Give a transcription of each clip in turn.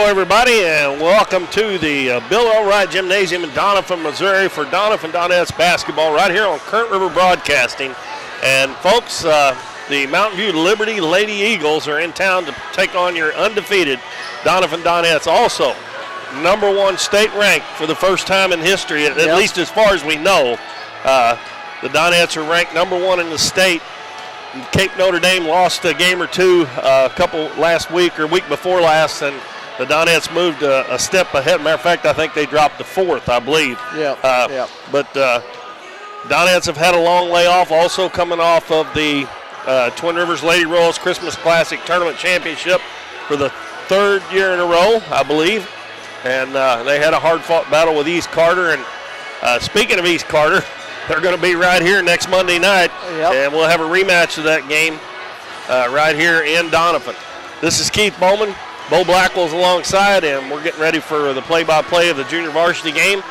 everybody, and welcome to the Bill Elwright Gymnasium in Doniphan, Missouri for Doniphan Donettes basketball right here on Current River Broadcasting. And folks, the Mountain View Liberty Lady Eagles are in town to take on your undefeated Doniphan Donettes. Also, #1 state ranked for the first time in history, at least as far as we know. The Donettes are ranked #1 in the state. Cape Notre Dame lost a game or two a couple last week or week before last, and the Donettes moved a step ahead. Matter of fact, I think they dropped to 4th, I believe. But Donettes have had a long layoff, also coming off of the Twin Rivers Lady Royals Christmas Classic Tournament Championship for the 3rd year in a row, I believe. And they had a hard-fought battle with East Carter. And speaking of East Carter, they're going to be right here next Monday night, and we'll have a rematch of that game right here in Doniphan. This is Keith Bowman. Bo Blackwell's alongside, and we're getting ready for the play-by-play of the junior varsity game.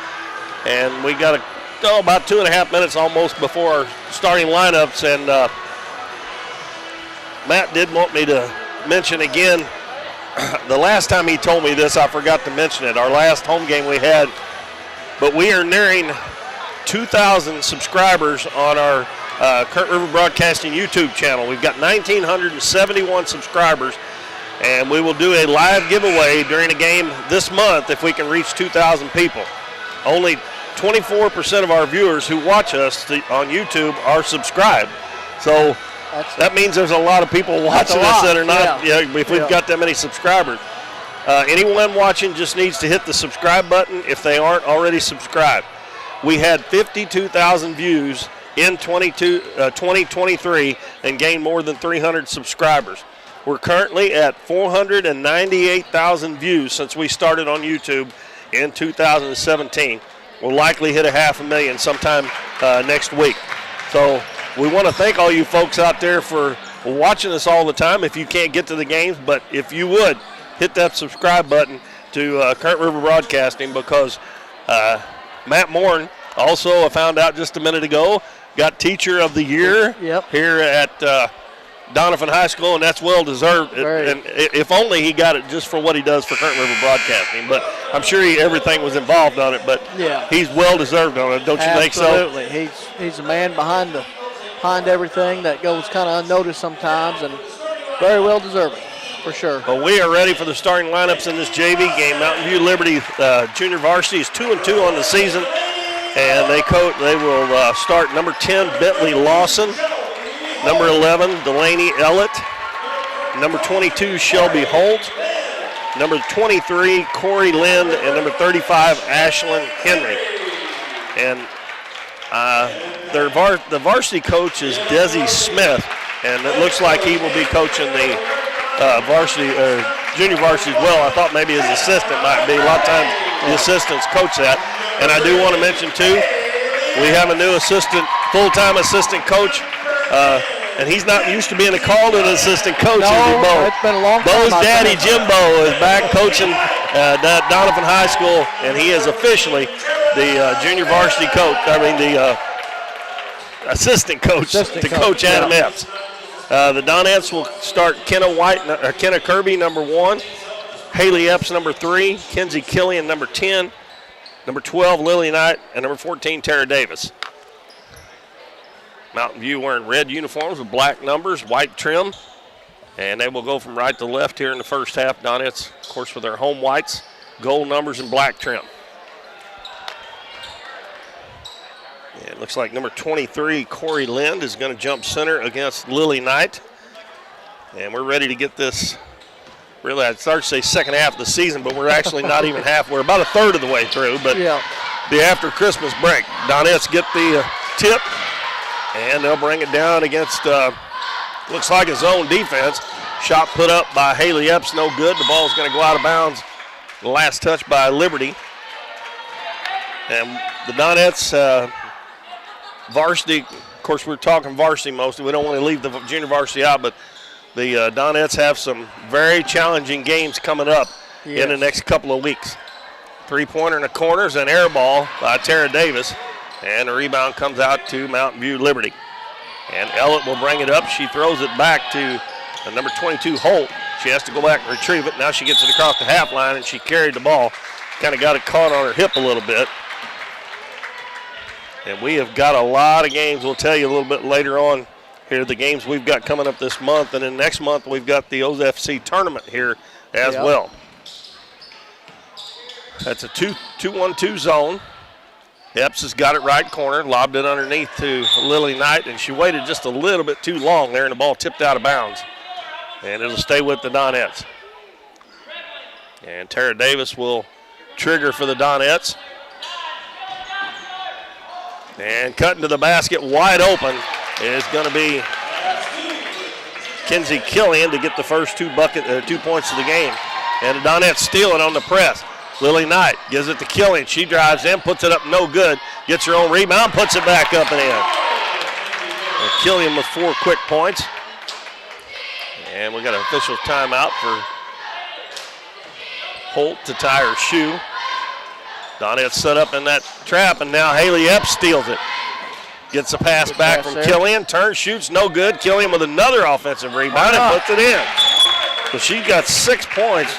And we got about 2.5 minutes almost before our starting lineups. And Matt did want me to mention again, the last time he told me this, I forgot to mention it, our last home game we had. But we are nearing 2,000 subscribers on our Current River Broadcasting YouTube channel. We've got 1,971 subscribers, and we will do a live giveaway during a game this month if we can reach 2,000 people. Only 24% of our viewers who watch us on YouTube are subscribed. So that means there's a lot of people watching us that are not, if we've got that many subscribers. Anyone watching just needs to hit the subscribe button if they aren't already subscribed. We had 52,000 views in 2023 and gained more than 300 subscribers. We're currently at 498,000 views since we started on YouTube in 2017. We'll likely hit 500,000 sometime next week. So we want to thank all you folks out there for watching us all the time if you can't get to the games, but if you would, hit that subscribe button to Current River Broadcasting, because Matt Morin, also I found out just a minute ago, got Teacher of the Year here at Doniphan High School, and that's well-deserved. And if only he got it just for what he does for Current River Broadcasting. But I'm sure everything was involved on it, but he's well-deserved on it, don't you think so? Absolutely. He's a man behind everything that goes kind of unnoticed sometimes, and very well-deserving. For sure. Well, we are ready for the starting lineups in this JV game. Mountain View Liberty Junior Varsity is 2-2 on the season, and they will start number 10, Bentley Lawson, number 11, Delaney Ellett, number 22, Shelby Holt, number 23, Corey Lind, and number 35, Ashlyn Henry. And the varsity coach is Desi Smith, and it looks like he will be coaching the varsity or junior varsity as well. I thought maybe his assistant might be. A lot of times the assistants coach that. And I do want to mention too, we have a new full-time assistant coach, and he's not used to being called an assistant coach. It's been a long time. Bo's daddy, Jimbo, is back coaching at Doniphan High School, and he is officially the junior varsity coach. the assistant coach to coach Adam Epps. The Donettes will start Kenna Kirby, number 1, Haley Epps, number 3, Kenzie Killian, number 10, number 12, Lily Knight, and number 14, Tara Davis. Mountain View wearing red uniforms with black numbers, white trim, and they will go from right to left here in the first half. Donettes, of course, with their home whites, gold numbers, and black trim. It looks like number 23, Corey Lind, is going to jump center against Lily Knight. And we're ready to get this, really, I'd start to say second half of the season, but we're actually not even half. We're about a third of the way through, but the after Christmas break. Donettes get the tip, and they'll bring it down against, looks like a zone defense. Shot put up by Haley Epps, no good. The ball's going to go out of bounds. The last touch by Liberty. And the Donettes, varsity, of course, we're talking varsity mostly. We don't want to leave the junior varsity out, but the Donettes have some very challenging games coming up in the next couple of weeks. Three-pointer in the corners, an air ball by Tara Davis, and the rebound comes out to Mountain View Liberty. And Ellett will bring it up. She throws it back to number 22, Holt. She has to go back and retrieve it. Now she gets it across the half line, and she carried the ball. Kind of got it caught on her hip a little bit. And we have got a lot of games. We'll tell you a little bit later on here, the games we've got coming up this month. And then next month, we've got the OFC tournament here as well. That's a 2-1-2 zone. Epps has got it right corner, lobbed it underneath to Lily Knight, and she waited just a little bit too long there, and the ball tipped out of bounds. And it'll stay with the Donettes. And Tara Davis will trigger for the Donettes. And cutting to the basket wide open is going to be Kinsey Killian to get the first 2 points of the game. And the Donettes steal it on the press. Lily Knight gives it to Killian. She drives in, puts it up, no good. Gets her own rebound, puts it back up and in. And Killian with 4 quick points. And we got an official timeout for Holt to tie her shoe. Donettes set up in that trap, and now Haley Epps steals it. Gets a pass back from Killian. Turns, shoots, no good. Killian with another offensive rebound and puts it in. So she got 6 points.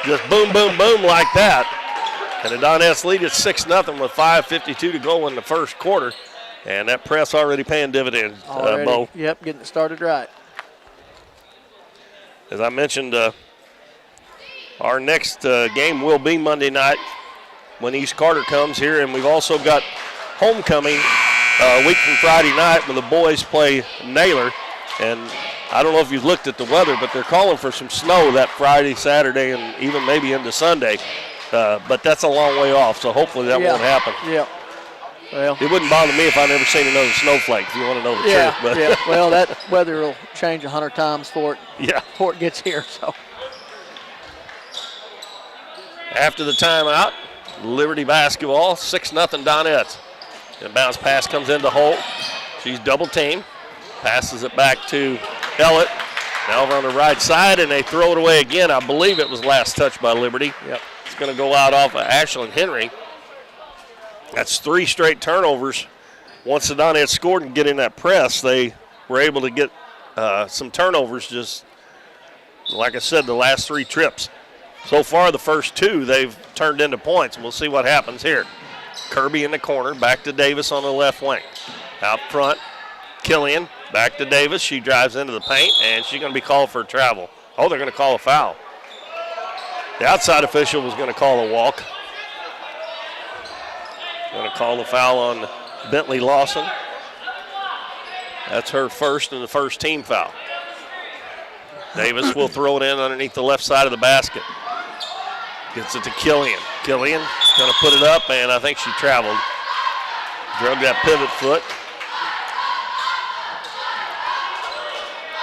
Just boom, boom, boom like that. And the Donettes lead at 6-0 with 5:52 to go in the first quarter. And that press already paying dividends, Bo. Yep, getting it started right. As I mentioned, our next game will be Monday night when East Carter comes here. And we've also got homecoming a week from Friday night when the boys play Naylor. And I don't know if you've looked at the weather, but they're calling for some snow that Friday, Saturday, and even maybe into Sunday. But that's a long way off, so hopefully that won't happen. Yeah. Well, it wouldn't bother me if I never seen another snowflake, if you want to know the truth. But yeah. Well, that weather will change 100 times before it gets here. So after the timeout, Liberty basketball, 6-0 Donettes. The bounce pass comes into Holt. She's double teamed. Passes it back to Ellett. Now over on the right side, and they throw it away again. I believe it was last touched by Liberty. Yep. It's going to go out off of Ashlyn Henry. That's 3 straight turnovers. Once the Donettes scored and get in that press, they were able to get some turnovers just, like I said, the last 3 trips. So far, the first 2, they've turned into points, and we'll see what happens here. Kirby in the corner, back to Davis on the left wing. Out front, Killian, back to Davis. She drives into the paint, and she's going to be called for a travel. Oh, they're going to call a foul. The outside official was going to call a walk. Going to call the foul on Bentley Lawson. That's her first and the first team foul. Davis will throw it in underneath the left side of the basket. Gets it to Killian. Killian going to put it up, and I think she traveled. Drug that pivot foot.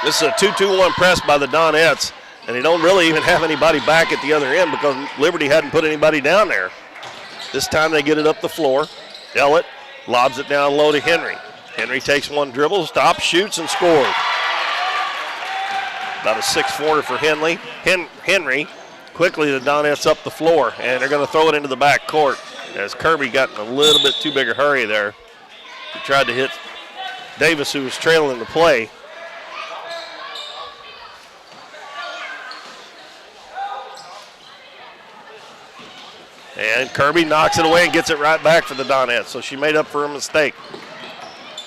This is a 2-2-1 press by the Donettes, and they don't really even have anybody back at the other end because Liberty hadn't put anybody down there. This time they get it up the floor. Ellett lobs it down low to Henry. Henry takes one dribble, stops, shoots, and scores. About a 6-4 for Henry. Quickly the Donettes up the floor, and they're going to throw it into the back court as Kirby got in a little bit too big a hurry there. He tried to hit Davis, who was trailing the play. And Kirby knocks it away and gets it right back for the Donettes. So she made up for a mistake.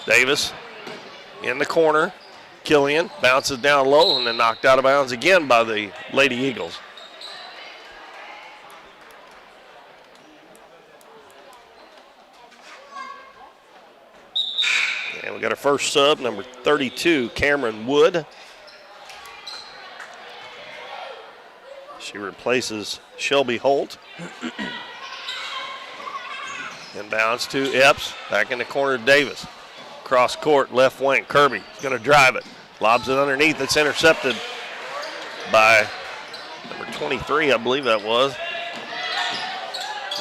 Davis in the corner. Killian bounces down low and then knocked out of bounds again by the Lady Eagles. And we got our first sub, number 32, Cameron Wood. She replaces Shelby Holt. Inbounds to Epps. Back in the corner, Davis. Cross court, left wing. Kirby is going to drive it. Lobs it underneath. It's intercepted by number 23, I believe that was.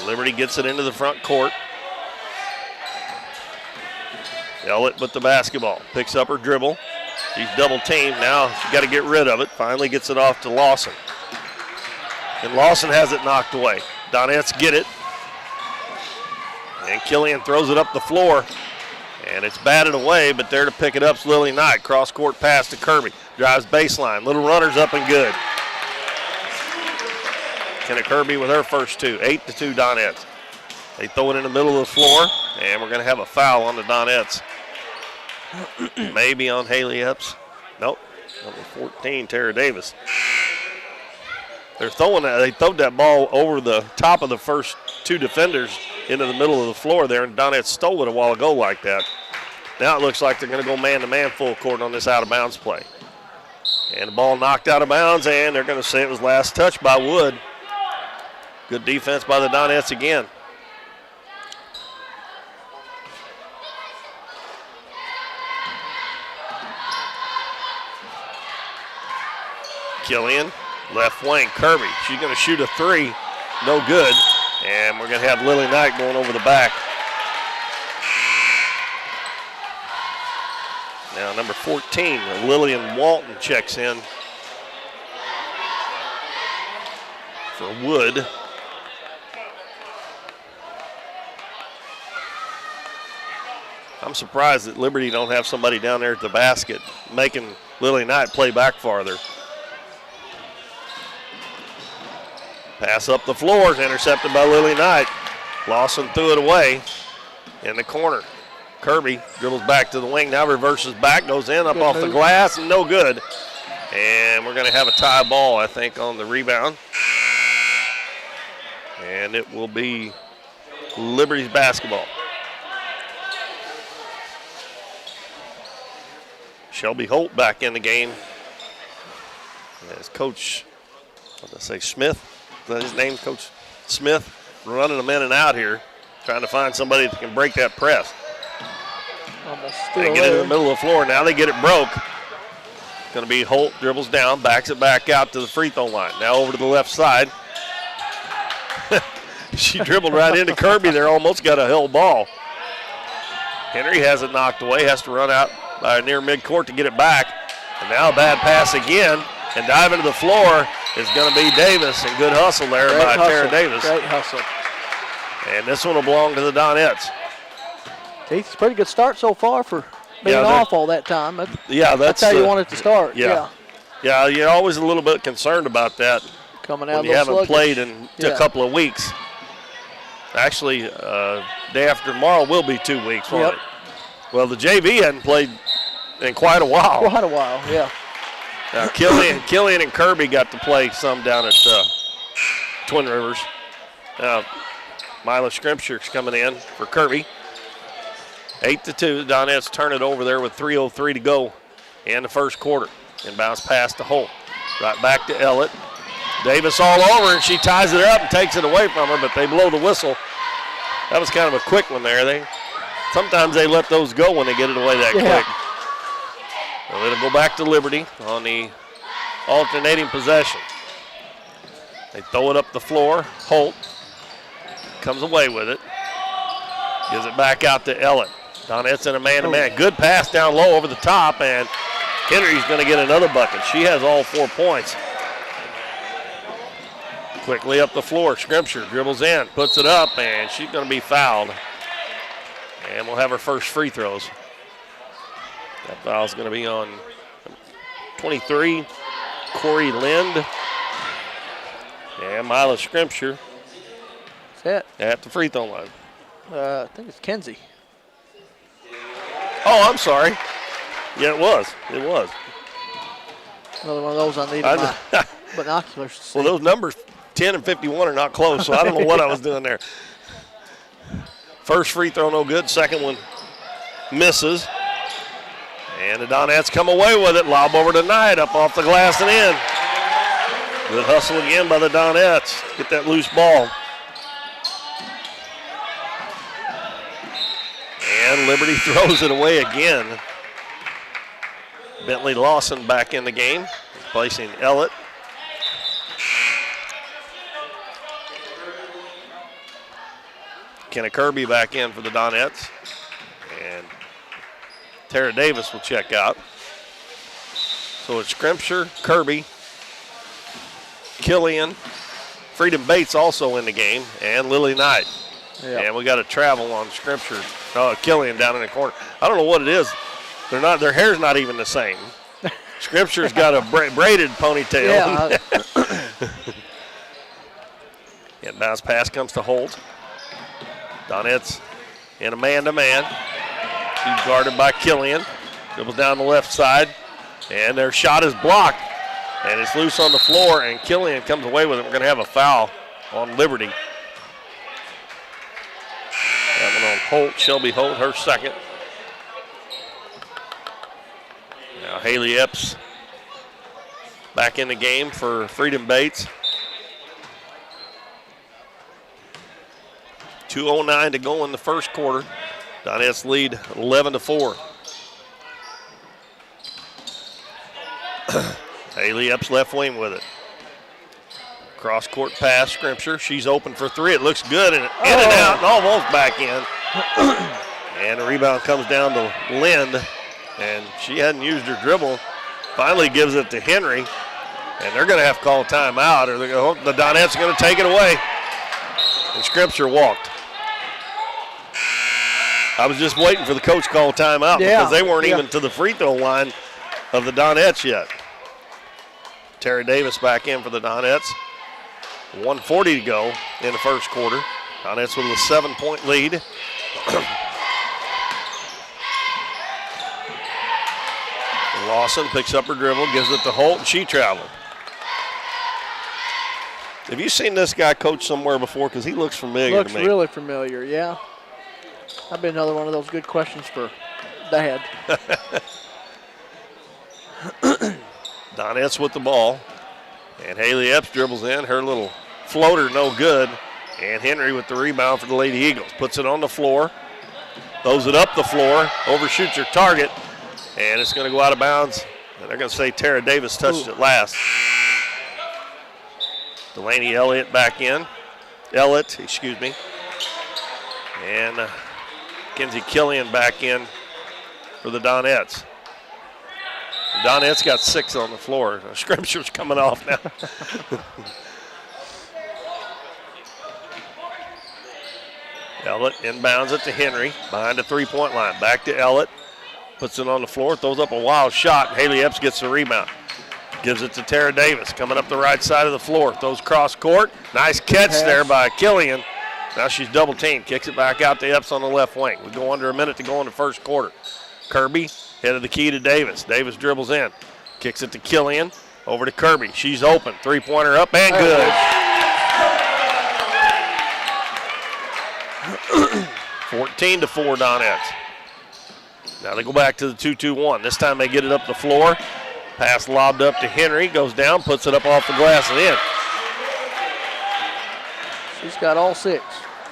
Liberty gets it into the front court. Ellett with the basketball. Picks up her dribble. She's double teamed. Now she's got to get rid of it. Finally gets it off to Lawson. And Lawson has it knocked away. Donettes get it. And Killian throws it up the floor. And it's batted away, but there to pick it up is Lily Knight. Cross-court pass to Kirby. Drives baseline. Little runner's up and good. Kenna Kirby with her first two. 8-2 Donettes. They throw it in the middle of the floor, and we're going to have a foul on the Donettes. Maybe on Haley Epps. Nope. Number 14, Tara Davis. They throw that ball over the top of the first two defenders into the middle of the floor there, and Donettes stole it a while ago like that. Now it looks like they're going to go man-to-man full court on this out-of-bounds play. And the ball knocked out of bounds, and they're going to say it was last touch by Wood. Good defense by the Donettes again. Killian, left wing, Kirby. She's going to shoot a three. No good. And we're going to have Lily Knight going over the back. Now number 14, Lillian Walton checks in for Wood. I'm surprised that Liberty don't have somebody down there at the basket making Lily Knight play back farther. Pass up the floor is intercepted by Lily Knight. Lawson threw it away in the corner. Kirby dribbles back to the wing, now reverses back, goes in, up off the glass, and no good. And we're going to have a tie ball, I think, on the rebound. And it will be Liberty's basketball. Shelby Holt back in the game. As Coach, Smith, is that his name, Coach Smith, running them in and out here, trying to find somebody that can break that press. They get it in the middle of the floor. Now they get it broke. It's going to be Holt, dribbles down, backs it back out to the free throw line. Now over to the left side. She dribbled right into Kirby there, almost got a held ball. Henry has it knocked away, has to run out by near midcourt to get it back. And now a bad pass again. And diving to the floor is going to be Davis. And good hustle there by Tara Davis. Great hustle. And this one will belong to the Donettes. It's a pretty good start so far for being off all that time. That's how you want it to start. Yeah, you're always a little bit concerned about that. Coming out when you haven't played in a couple of weeks. Actually, day after tomorrow will be 2 weeks, won't it? Well, the JV hadn't played in quite a while. Yeah. Now, Killian and Kirby got to play some down at Twin Rivers. Now, Mila Scrimpsher's coming in for Kirby. 8-2, the Donettes turn it over there with 3:03 to go in the first quarter. Inbounds pass to Holt. Right back to Ellett. Davis all over, and she ties it up and takes it away from her, but they blow the whistle. That was kind of a quick one there. Sometimes they let those go when they get it away that quick. Well, it'll go back to Liberty on the alternating possession. They throw it up the floor. Holt comes away with it. Gives it back out to Ellett. Donettes in a man-to-man. Good pass down low over the top, and Henry's going to get another bucket. She has all 4 points. Quickly up the floor. Scrimpsher dribbles in, puts it up, and she's going to be fouled. And we'll have her first free throws. That foul's going to be on 23, Corey Lind. And Mila Scrimpsher at the free throw line. I think it's Kenzie. Oh, I'm sorry. Yeah, it was. It was. Another one of those I needed my binoculars to see. Well, those numbers 10 and 51 are not close, so I don't know what I was doing there. First free throw, no good. Second one misses. And the Donettes come away with it. Lob over to Knight, up off the glass and in. Good hustle again by the Donettes. Get that loose ball. And Liberty throws it away again. Bentley Lawson back in the game, replacing Ellett. Kenna Kirby back in for the Donettes. And Tara Davis will check out. So it's Scrimpsher, Kirby, Killian, Freedom Bates also in the game, and Lily Knight. Yeah. And we got a travel on Scrimpsher. Killian down in the corner. I don't know what it is. Their hair's not even the same. Scrimpsher's got a braided ponytail. Yeah. Bounce pass comes to Holt. Donettes in a man-to-man. She's guarded by Killian. Dribbles down the left side, and their shot is blocked, and it's loose on the floor, and Killian comes away with it. We're going to have a foul on Liberty. That one on Holt, Shelby Holt, her second. Now Haley Epps back in the game for Freedom Bates. 2:09 to go in the first quarter. Donettes lead 11-4. Haley Epps left wing with it. Cross court pass, Scrimsher. She's open for three. It looks good, and in and out, and almost back in. And the rebound comes down to Lind, and she hadn't used her dribble. Finally gives it to Henry, and they're going to have to call a timeout, or the Donettes are going to take it away. And Scrimsher walked. I was just waiting for the coach to call a timeout because they weren't even to the free throw line of the Donettes yet. Tara Davis back in for the Donettes. 1:40 to go in the first quarter. Donettes with a 7-point lead. Lawson picks up her dribble, gives it to Holt, and she traveled. Have you seen this guy coach somewhere before? Because he looks familiar to me. Looks really familiar, yeah. That'd be another one of those good questions for Dad. Donettes with the ball. And Haley Epps dribbles in. Her little floater no good. And Henry with the rebound for the Lady Eagles. Puts it on the floor. Throws it up the floor. Overshoots her target. And it's going to go out of bounds. And they're going to say Tara Davis touched it last. Delaney Elliott back in. Excuse me. And Kenzie Killian back in for the Donettes. The Donettes got 6 on the floor. Scrimsher's coming off now. Ellett inbounds it to Henry behind the three-point line. Back to Ellett. Puts it on the floor, throws up a wild shot. Haley Epps gets the rebound. Gives it to Tara Davis, coming up the right side of the floor. Throws cross court. Nice catch there by Killian. Now she's double teamed. Kicks it back out to Epps on the left wing. We go under a minute to go in the first quarter. Kirby head of the key to Davis. Davis dribbles in. Kicks it to Killian. Over to Kirby. She's open. Three-pointer up and good. 14-4 Donettes. Now they go back to the 2-2-1. This time they get it up the floor. Pass lobbed up to Henry. Goes down, puts it up off the glass and in. She's got all 6.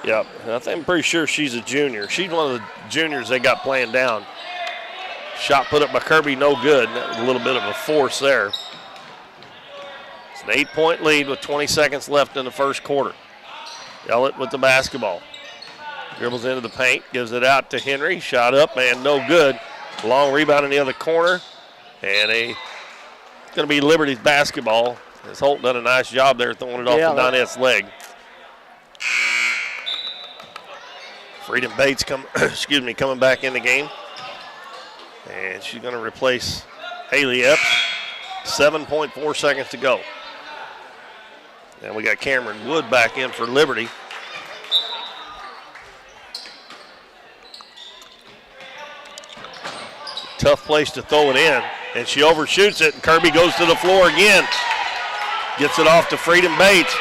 Yep. I'm pretty sure she's a junior. She's one of the juniors they got playing down. Shot put up by Kirby, no good. That was a little bit of a force there. It's an 8-point lead with 20 seconds left in the first quarter. Ellett with the basketball. Dribbles into the paint, gives it out to Henry. Shot up and no good. Long rebound in the other corner. And it's going to be Liberty's basketball. As Holt done a nice job there throwing it off the Donette's leg. Freedom Bates coming back in the game. And she's going to replace Haley Epps. 7.4 seconds to go. And we got Cameron Wood back in for Liberty. Tough place to throw it in. And she overshoots it, and Kirby goes to the floor again. Gets it off to Freedom Bates.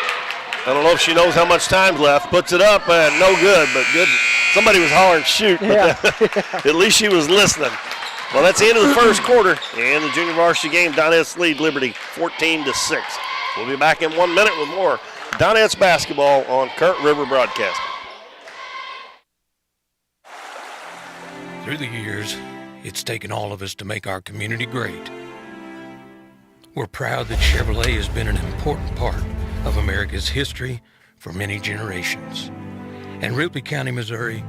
I don't know if she knows how much time's left. Puts it up, and no good, but good. Somebody was hollering shoot, but at least she was listening. Well, that's the end of the first quarter, and the junior varsity game, Donettes lead Liberty 14-6. We'll be back in 1 minute with more Donettes basketball on Current River Broadcasting. Through the years, it's taken all of us to make our community great. We're proud that Chevrolet has been an important part of America's history for many generations. And Ripley County, Missouri,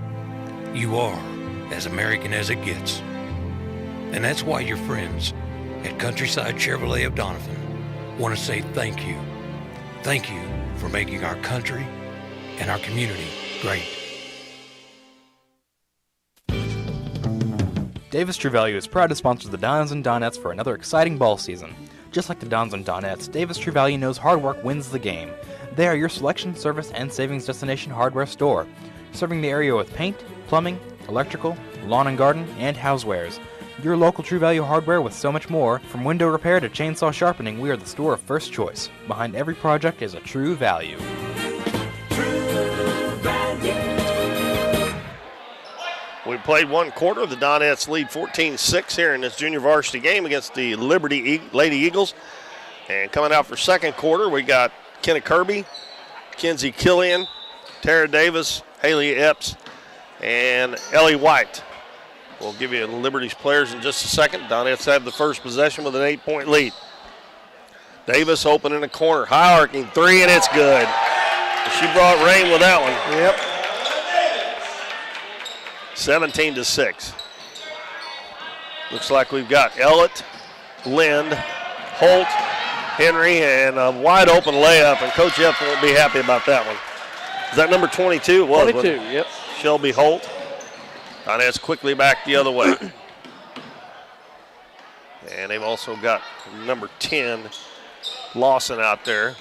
you are as American as it gets. And that's why your friends at Countryside Chevrolet of Doniphan want to say thank you. Thank you for making our country and our community great. Davis True Value is proud to sponsor the Dons and Donettes for another exciting ball season. Just like the Dons and Donettes, Davis True Value knows hard work wins the game. They are your selection, service, and savings destination hardware store, serving the area with paint, plumbing, electrical, lawn and garden, and housewares. Your local True Value hardware with so much more. From window repair to chainsaw sharpening, we are the store of first choice. Behind every project is a True Value. We played one quarter. The Donettes lead 14-6 here in this junior varsity game against the Liberty Lady Eagles. And coming out for second quarter, we got Kenna Kirby, Kenzie Killian, Tara Davis, Haley Epps, and Ellie White. We'll give you Liberty's players in just a second. Donettes have the first possession with an 8-point lead. Davis open in the corner, high arcing three, and it's good. She brought rain with that one. Yep. 17-6. Looks like we've got Ellett, Lind, Holt, Henry, and a wide open layup, and Coach F won't be happy about that one. Is that number 22? It was, 22, yep. Shelby Holt. Donettes quickly back the other way. And they've also got number 10, Lawson, out there.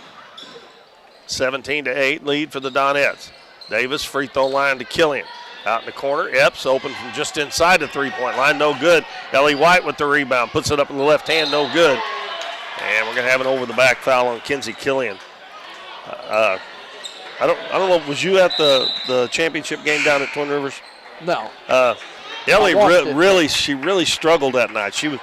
17-8 lead for the Donettes. Davis free throw line to Killian. Out in the corner, Epps open from just inside the three-point line, no good. Ellie White with the rebound, puts it up in the left hand, no good. And we're going to have an over-the-back foul on Kenzie Killian. I don't know, was you at the championship game down at Twin Rivers? No. Ellie really struggled that night. She was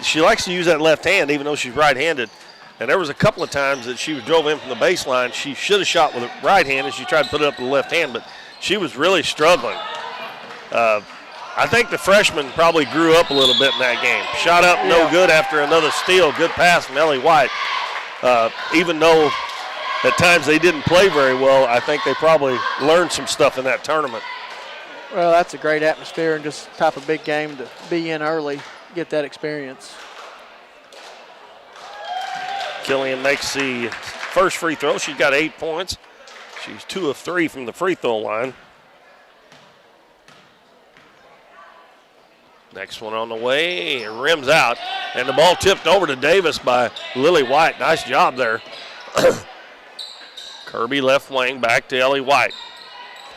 she likes to use that left hand even though she's right-handed. And there was a couple of times that she drove in from the baseline. She should have shot with the right hand and she tried to put it up with the left hand, but she was really struggling. I think the freshman probably grew up a little bit in that game. Shot up, no good after another steal. Good pass from Ellie White. Even though at times they didn't play very well, I think they probably learned some stuff in that tournament. Well, that's a great atmosphere and just type of big game to be in early, get that experience. Killian makes the first free throw. She's got 8 points. She's 2 of 3 from the free throw line. Next one on the way, it rims out, and the ball tipped over to Davis by Lily White. Nice job there. Kirby left wing, back to Ellie White.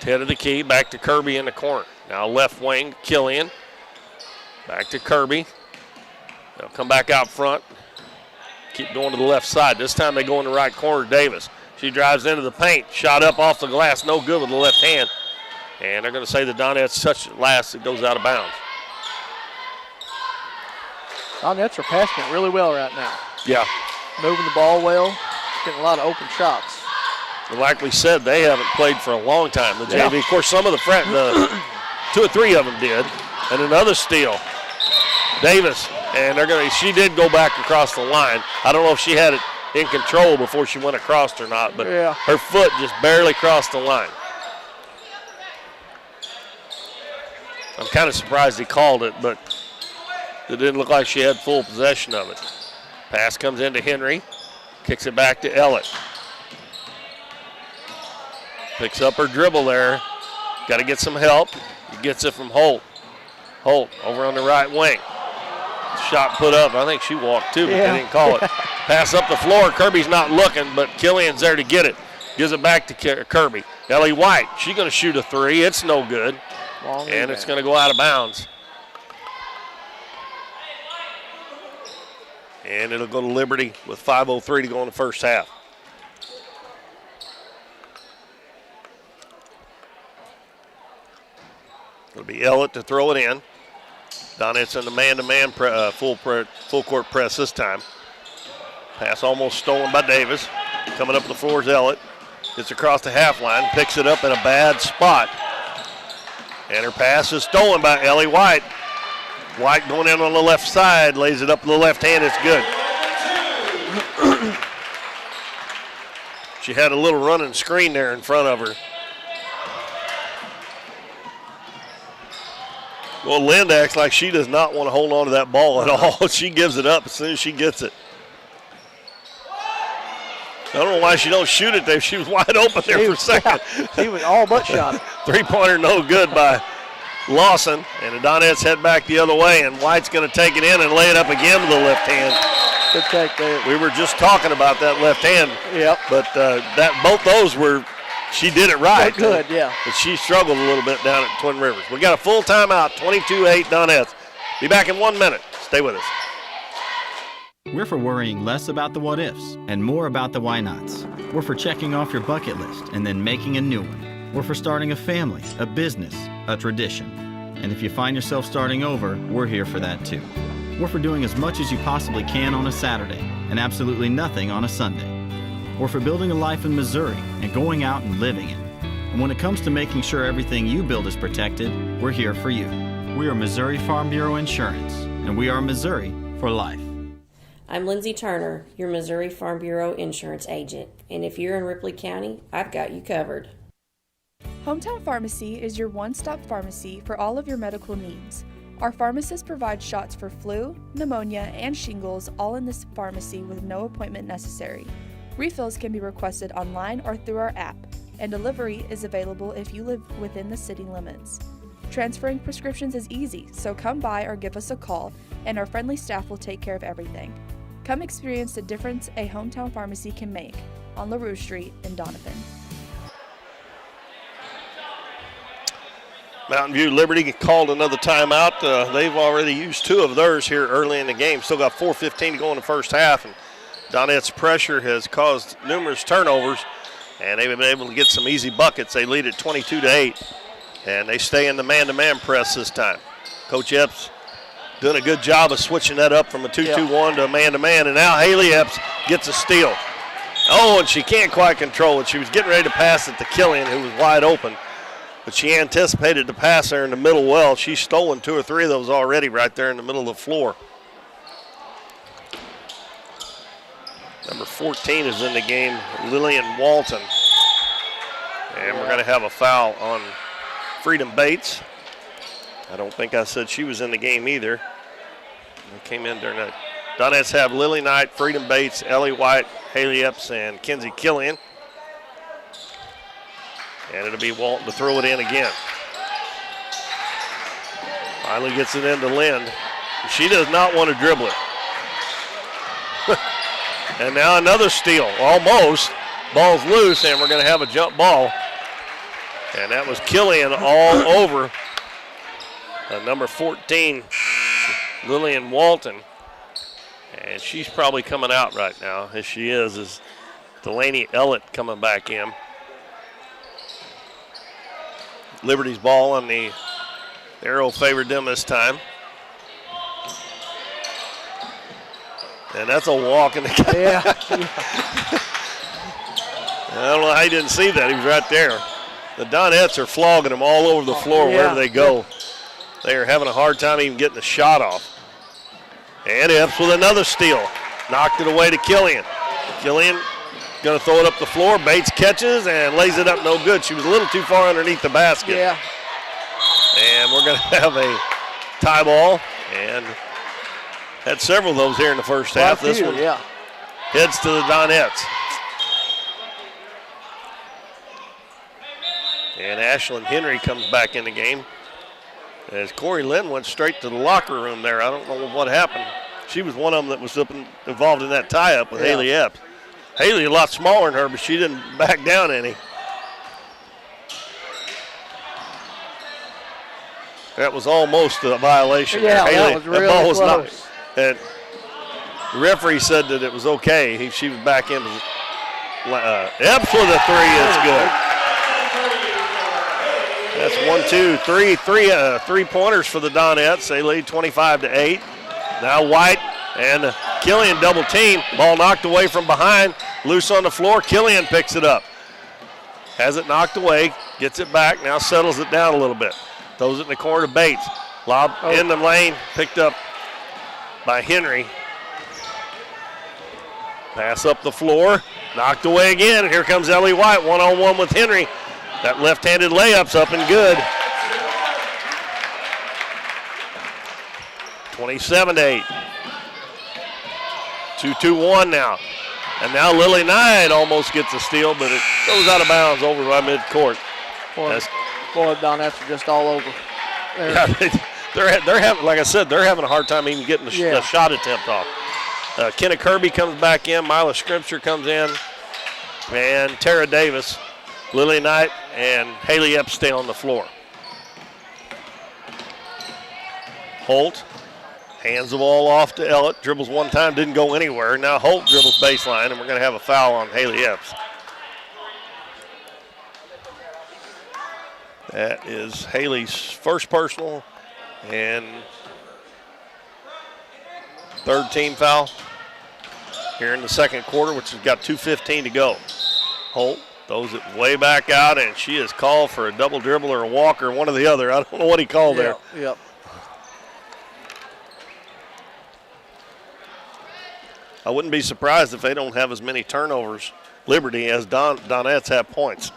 Head of the key, back to Kirby in the corner. Now left wing, Killian. Back to Kirby. They'll come back out front. Keep going to the left side. This time they go in the right corner, Davis. She drives into the paint, shot up off the glass, no good with the left hand. And they're going to say the Donettes touched it last, it goes out of bounds. Donettes are passing it really well right now. Yeah. Moving the ball well, getting a lot of open shots. And like we said, they haven't played for a long time, the JV. Of course, some of the 2 or 3 of them did. And another steal. Davis, and she did go back across the line. I don't know if she had it in control before she went across or not, but her foot just barely crossed the line. I'm kind of surprised he called it, but it didn't look like she had full possession of it. Pass comes into Henry, kicks it back to Ellett. Picks up her dribble there. Got to get some help. He gets it from Holt. Holt over on the right wing. Shot put up. I think she walked too, but they didn't call it. Pass up the floor. Kirby's not looking, but Killian's there to get it. Gives it back to Kirby. Ellie White, she's going to shoot a 3. It's no good. And it's going to go out of bounds. And it'll go to Liberty with 5:03 to go in the first half. It'll be Ellett to throw it in. Donettes in the man-to-man full court press this time. Pass almost stolen by Davis. Coming up the floor is Ellett. Gets across the half line, picks it up in a bad spot. And her pass is stolen by Ellie White. White going in on the left side, lays it up in the left hand, it's good. She had a little running screen there in front of her. Well, Lind acts like she does not want to hold on to that ball at all. She gives it up as soon as she gets it. I don't know why she don't shoot it there. She was wide open there for a second. She was all but shot it. Three-pointer no good by Lawson. And the Donettes head back the other way, and White's going to take it in and lay it up again with the left hand. Good take there. We were just talking about that left hand. Yep. But both those were, she did it right. Good, yeah. But she struggled a little bit down at Twin Rivers. We got a full timeout, 22-8 Donettes. Be back in 1 minute. Stay with us. We're for worrying less about the what-ifs and more about the why-nots. We're for checking off your bucket list and then making a new one. We're for starting a family, a business, a tradition. And if you find yourself starting over, we're here for that too. We're for doing as much as you possibly can on a Saturday and absolutely nothing on a Sunday. We're for building a life in Missouri and going out and living it. And when it comes to making sure everything you build is protected, we're here for you. We are Missouri Farm Bureau Insurance, and we are Missouri for life. I'm Lindsay Turner, your Missouri Farm Bureau insurance agent, and if you're in Ripley County, I've got you covered. Hometown Pharmacy is your one-stop pharmacy for all of your medical needs. Our pharmacists provide shots for flu, pneumonia, and shingles all in this pharmacy with no appointment necessary. Refills can be requested online or through our app, and delivery is available if you live within the city limits. Transferring prescriptions is easy, so come by or give us a call, and our friendly staff will take care of everything. Come experience the difference a hometown pharmacy can make on LaRue Street in Doniphan. Mountain View Liberty called another timeout. They've already used 2 of theirs here early in the game. Still got 4:15 to go in the first half, and Donette's pressure has caused numerous turnovers, and they've been able to get some easy buckets. They lead at 22-8, and they stay in the man-to-man press this time. Coach Epps doing a good job of switching that up from a 2-2-1 to a man-to-man, and now Haley Epps gets a steal. Oh, and she can't quite control it. She was getting ready to pass it to Killian, who was wide open. But she anticipated the pass there in the middle well. She's stolen 2 or 3 of those already right there in the middle of the floor. Number 14 is in the game, Lillian Walton. And we're going to have a foul on Freedom Bates. I don't think I said she was in the game either. I came in during that. Donettes have Lily Knight, Freedom Bates, Ellie White, Haley Epps, and Kenzie Killian. And it'll be Walton to throw it in again. Finally gets it into Lynn. She does not want to dribble it. And now another steal, almost. Ball's loose, and we're going to have a jump ball. And that was Killian all over number 14, Lillian Walton. And she's probably coming out right now, as she is Delaney Ellett coming back in. Liberty's ball on the arrow favored them this time. And that's a walk in the game. Yeah. I don't know how he didn't see that. He was right there. The Donettes are flogging them all over the floor wherever they go. They are having a hard time even getting the shot off. And Epps with another steal. Knocked it away to Killian. Killian going to throw it up the floor. Bates catches and lays it up no good. She was a little too far underneath the basket. Yeah. And we're going to have a tie ball. And had several of those here in the first half. This one heads to the Donettes. And Ashlyn Henry comes back in the game. As Corey Lynn went straight to the locker room there. I don't know what happened. She was one of them that was involved in that tie-up with Haley Epps. Haley a lot smaller than her, but she didn't back down any. That was almost a violation. Yeah, Haley, that was really ball was close. And the referee said that it was okay. She was back in. Epps with a 3 is good. That's 3 pointers for the Donettes. They lead 25-8. Now White and Killian double team. Ball knocked away from behind. Loose on the floor. Killian picks it up. Has it knocked away. Gets it back. Now settles it down a little bit. Throws it in the corner to Bates. Lob in the lane. Picked up by Henry. Pass up the floor. Knocked away again. And here comes Ellie White. One-on-one with Henry. That left-handed layup's up and good. 27-8. 2-2-1 now. And now Lily Knight almost gets a steal, but it goes out of bounds over by midcourt. Boy, Donettes are just all over. Yeah, they're having, like I said, they're having a hard time even getting the shot attempt off. Kenna Kirby comes back in. Mila Scripture comes in. And Tara Davis, Lily Knight, and Haley Epps stay on the floor. Holt hands the ball off to Ellett. Dribbles one time, didn't go anywhere. Now Holt dribbles baseline, and we're going to have a foul on Haley Epps. That is Haley's first personal and third team foul here in the second quarter, which has got 2:15 to go. Holt throws it way back out, and she is called for a double dribble or a walk or one or the other. I don't know what he called there. Yep. I wouldn't be surprised if they don't have as many turnovers, Liberty, as Donettes have points.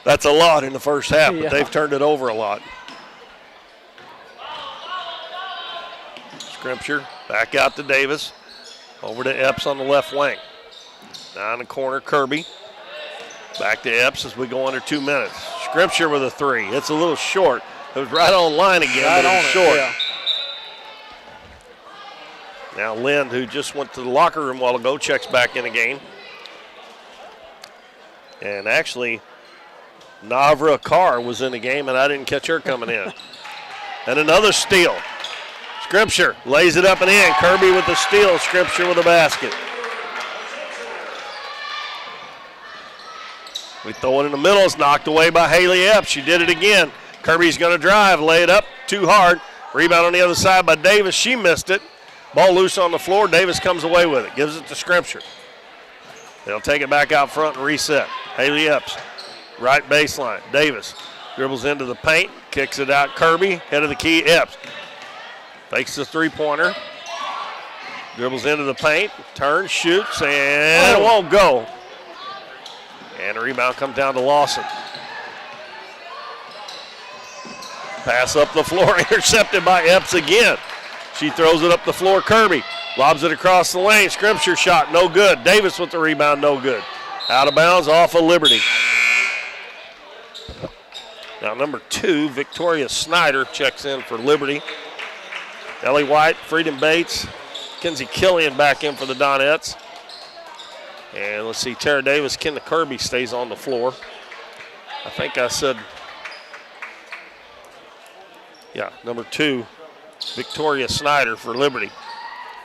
That's a lot in the first half, but they've turned it over a lot. Scripture back out to Davis. Over to Epps on the left wing. Now in the corner, Kirby. Back to Epps as we go under 2 minutes. Scripture with a three. It's a little short. It was right on line again, but it was short. Yeah. Now Lynn, who just went to the locker room a while ago, checks back in the game. And actually, Navra Carr was in the game, and I didn't catch her coming in. And another steal. Scripture lays it up and in. Kirby with the steal. Scripture with a basket. We throw it in the middle. It's knocked away by Haley Epps. She did it again. Kirby's going to drive. Lay it up too hard. Rebound on the other side by Davis. She missed it. Ball loose on the floor. Davis comes away with it. Gives it to Scripture. They'll take it back out front and reset. Haley Epps. Right baseline. Davis dribbles into the paint. Kicks it out. Kirby. Head of the key. Epps. Fakes the three-pointer. Dribbles into the paint. Turns, shoots, and it won't go. And the rebound comes down to Lawson. Pass up the floor. Intercepted by Epps again. She throws it up the floor. Kirby lobs it across the lane. Scripture shot, no good. Davis with the rebound, no good. Out of bounds, off of Liberty. Now number 2, Victoria Snyder checks in for Liberty. Ellie White, Freedom Bates, Kenzie Killian back in for the Donettes. And let's see, Tara Davis, Kenna Kirby stays on the floor. I think I said, number 2, Victoria Snyder for Liberty.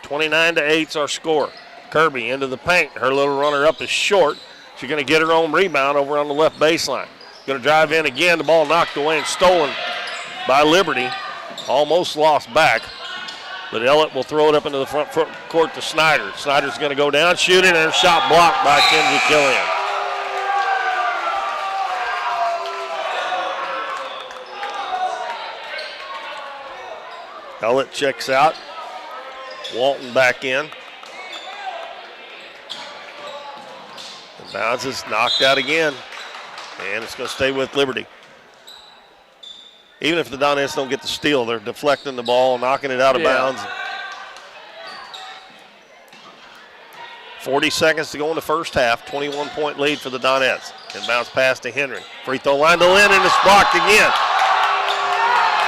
29-8 is our score. Kirby into the paint. Her little runner up is short. She's going to get her own rebound over on the left baseline. Going to drive in again. The ball knocked away and stolen by Liberty. Almost lost back. But Ellett will throw it up into the front court to Snyder. Snyder's going to go down, shoot it, and her shot blocked by Kenzie Killian. Ellett checks out. Walton back in. And bounces, knocked out again. And it's going to stay with Liberty. Even if the Donettes don't get the steal, they're deflecting the ball, knocking it out of bounds. 40 seconds to go in the first half. 21-point lead for the Donettes. And bounce pass to Henry. Free throw line to Lynn, and it's blocked again.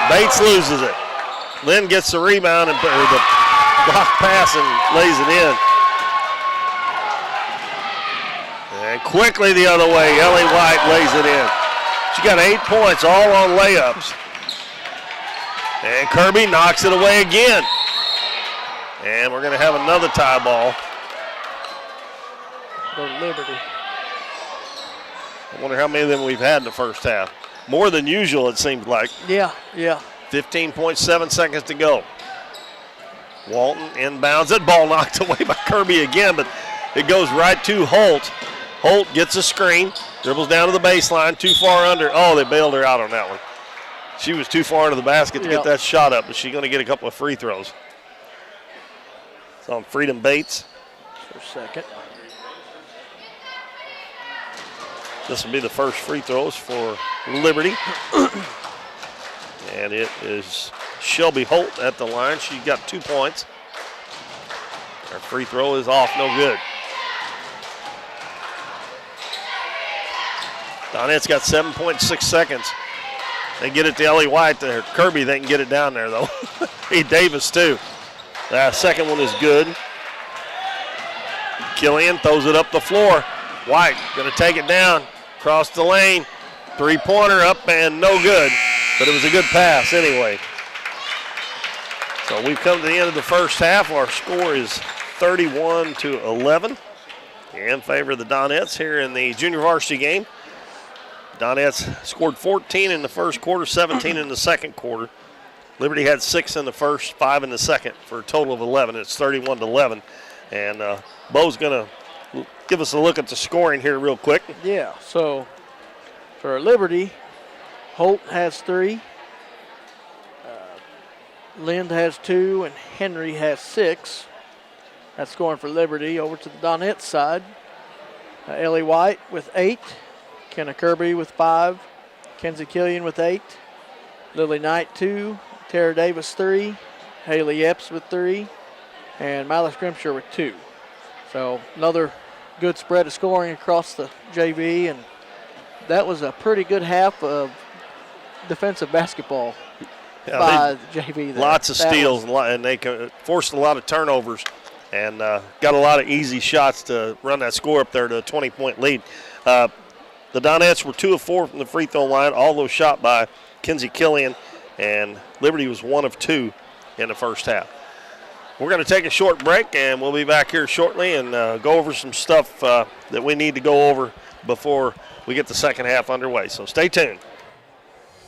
Bates loses it. Lynn gets the rebound and the block pass and lays it in. And quickly the other way, Ellie White lays it in. She got 8 points, all on layups. And Kirby knocks it away again. And we're going to have another tie ball. Go Liberty. I wonder how many of them we've had in the first half. More than usual, it seems like. Yeah. 15.7 seconds to go. Walton inbounds it. Ball knocked away by Kirby again, but it goes right to Holt. Holt gets a screen, dribbles down to the baseline, too far under. Oh, they bailed her out on that one. She was too far into the basket to get that shot up, but she's going to get a couple of free throws. It's on Freedom Bates. For a second. This will be the first free throws for Liberty. And it is Shelby Holt at the line. She got 2 points. Her free throw is off, no good. Donette's got 7.6 seconds. They get it to Ellie White. To Kirby, they can get it down there, though. Hey, Davis, too. That second one is good. Killian throws it up the floor. White going to take it down, cross the lane. Three-pointer up and no good, but it was a good pass anyway. So we've come to the end of the first half. Our score is 31-11 in favor of the Donettes here in the junior varsity game. Donettes scored 14 in the first quarter, 17 in the second quarter. Liberty had 6 in the first, 5 in the second for a total of 11. It's 31-11. And Bo's going to give us a look at the scoring here real quick. Yeah, so for Liberty, Holt has 3. Lind has 2, and Henry has 6. That's scoring for Liberty. Over to the Donettes side. Ellie White with 8. Kenna Kirby with 5. Kenzie Killian with 8. Lily Knight 2. Tara Davis 3. Haley Epps with 3. And Malice Grimshire with 2. So another good spread of scoring across the JV, and that was a pretty good half of defensive basketball. Yeah, by the JV there. Lots of steals, and they forced a lot of turnovers and got a lot of easy shots to run that score up there to a 20-point lead. The Donettes were 2 of 4 from the free throw line, all those shot by Kenzie Killian, and Liberty was 1 of 2 in the first half. We're going to take a short break, and we'll be back here shortly and go over some stuff that we need to go over before we get the second half underway. So stay tuned.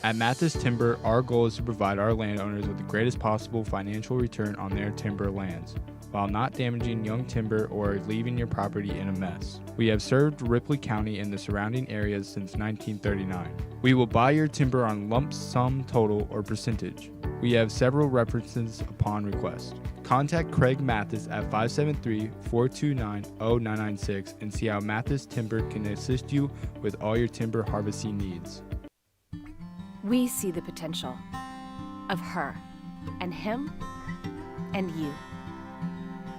At Mathis Timber, our goal is to provide our landowners with the greatest possible financial return on their timber lands, while not damaging young timber or leaving your property in a mess. We have served Ripley County and the surrounding areas since 1939. We will buy your timber on lump sum total or percentage. We have several references upon request. Contact Craig Mathis at 573-429-0996 and see how Mathis Timber can assist you with all your timber harvesting needs. We see the potential of her and him and you,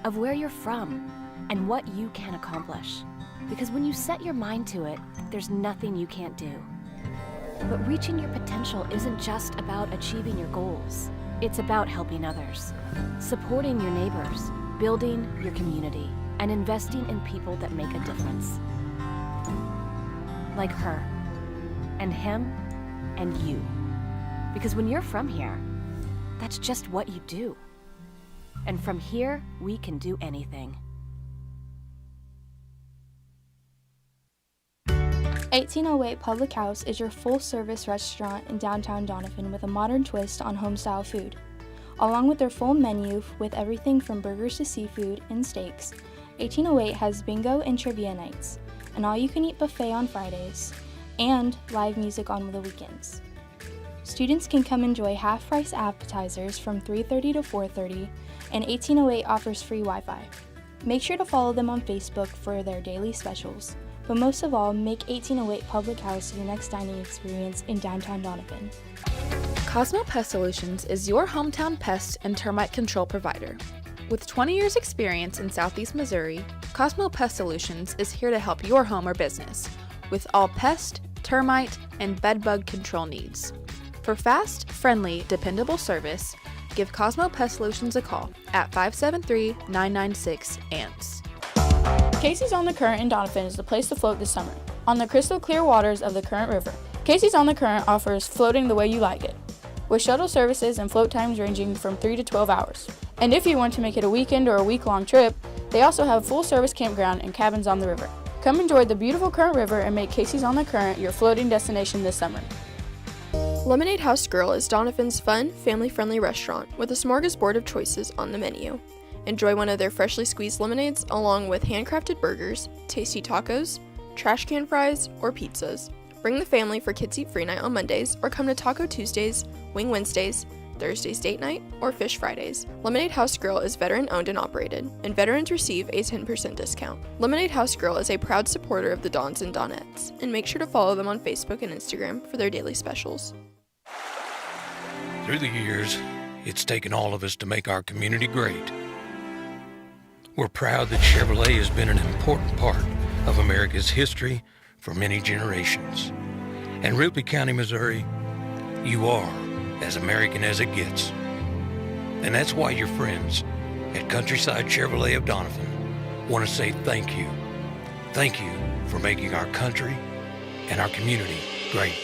of where you're from and what you can accomplish. Because when you set your mind to it, there's nothing you can't do. But reaching your potential isn't just about achieving your goals. It's about helping others, supporting your neighbors, building your community, and investing in people that make a difference. Like her and him and you. Because when you're from here, that's just what you do. And from here, we can do anything. 1808 Public House is your full-service restaurant in downtown Doniphan with a modern twist on home-style food. Along with their full menu with everything from burgers to seafood and steaks, 1808 has bingo and trivia nights, an all-you-can-eat buffet on Fridays, and live music on the weekends. Students can come enjoy half-price appetizers from 3:30 to 4:30, and 1808 offers free Wi-Fi. Make sure to follow them on Facebook for their daily specials. But most of all, make 1808 Public House your next dining experience in downtown Doniphan. Cosmo Pest Solutions is your hometown pest and termite control provider. With 20 years experience in Southeast Missouri, Cosmo Pest Solutions is here to help your home or business with all pest, termite, and bedbug control needs. For fast, friendly, dependable service, give Cosmo Pest Solutions a call at 573-996-ANTS. Casey's on the Current in Doniphan is the place to float this summer. On the crystal clear waters of the Current River, Casey's on the Current offers floating the way you like it, with shuttle services and float times ranging from 3 to 12 hours. And if you want to make it a weekend or a week-long trip, they also have a full-service campground and cabins on the river. Come enjoy the beautiful Current River and make Casey's on the Current your floating destination this summer. Lemonade House Grill is Doniphan's fun, family-friendly restaurant with a smorgasbord of choices on the menu. Enjoy one of their freshly squeezed lemonades along with handcrafted burgers, tasty tacos, trash can fries, or pizzas. Bring the family for Kids Eat Free Night on Mondays or come to Taco Tuesdays, Wing Wednesdays, Thursdays Date Night, or Fish Fridays. Lemonade House Grill is veteran owned and operated, and veterans receive a 10% discount. Lemonade House Grill is a proud supporter of the Dons and Donettes, and make sure to follow them on Facebook and Instagram for their daily specials. Through the years, it's taken all of us to make our community great. We're proud that Chevrolet has been an important part of America's history for many generations. And Ripley County, Missouri, you are as American as it gets. And that's why your friends at Countryside Chevrolet of Doniphan want to say thank you. Thank you for making our country and our community great.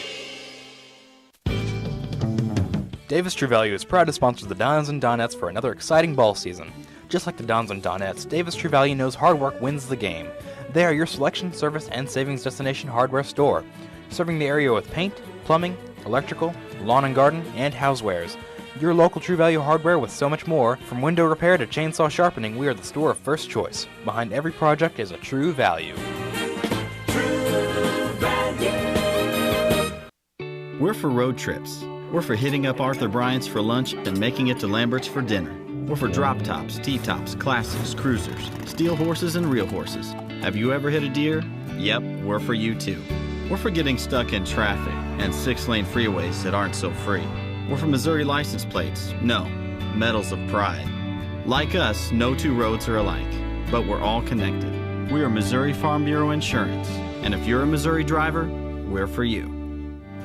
Davis True Value is proud to sponsor the Dons and Donettes for another exciting ball season. Just like the Dons and Donettes, Davis True Value knows hard work wins the game. They are your selection, service, and savings destination hardware store, serving the area with paint, plumbing, electrical, lawn and garden, and housewares. Your local True Value hardware with so much more. From window repair to chainsaw sharpening, we are the store of first choice. Behind every project is a True Value. We're for road trips. We're for hitting up Arthur Bryant's for lunch and making it to Lambert's for dinner. We're for drop tops, T-tops, classics, cruisers, steel horses, and real horses. Have you ever hit a deer? Yep, we're for you too. We're for getting stuck in traffic and 6-lane freeways that aren't so free. We're for Missouri license plates. No, medals of pride. Like us, no two roads are alike, but we're all connected. We are Missouri Farm Bureau Insurance, and if you're a Missouri driver, we're for you.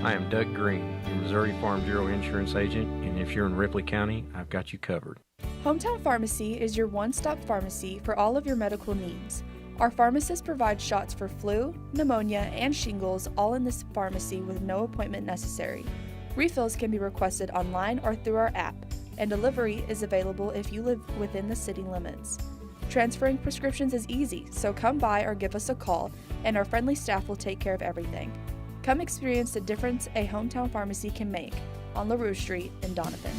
I am Doug Green, your Missouri Farm Bureau Insurance Agent, and if you're in Ripley County, I've got you covered. Hometown Pharmacy is your one-stop pharmacy for all of your medical needs. Our pharmacists provide shots for flu, pneumonia, and shingles all in this pharmacy with no appointment necessary. Refills can be requested online or through our app, and delivery is available if you live within the city limits. Transferring prescriptions is easy, so come by or give us a call, and our friendly staff will take care of everything. Come experience the difference a hometown pharmacy can make on LaRue Street in Doniphan.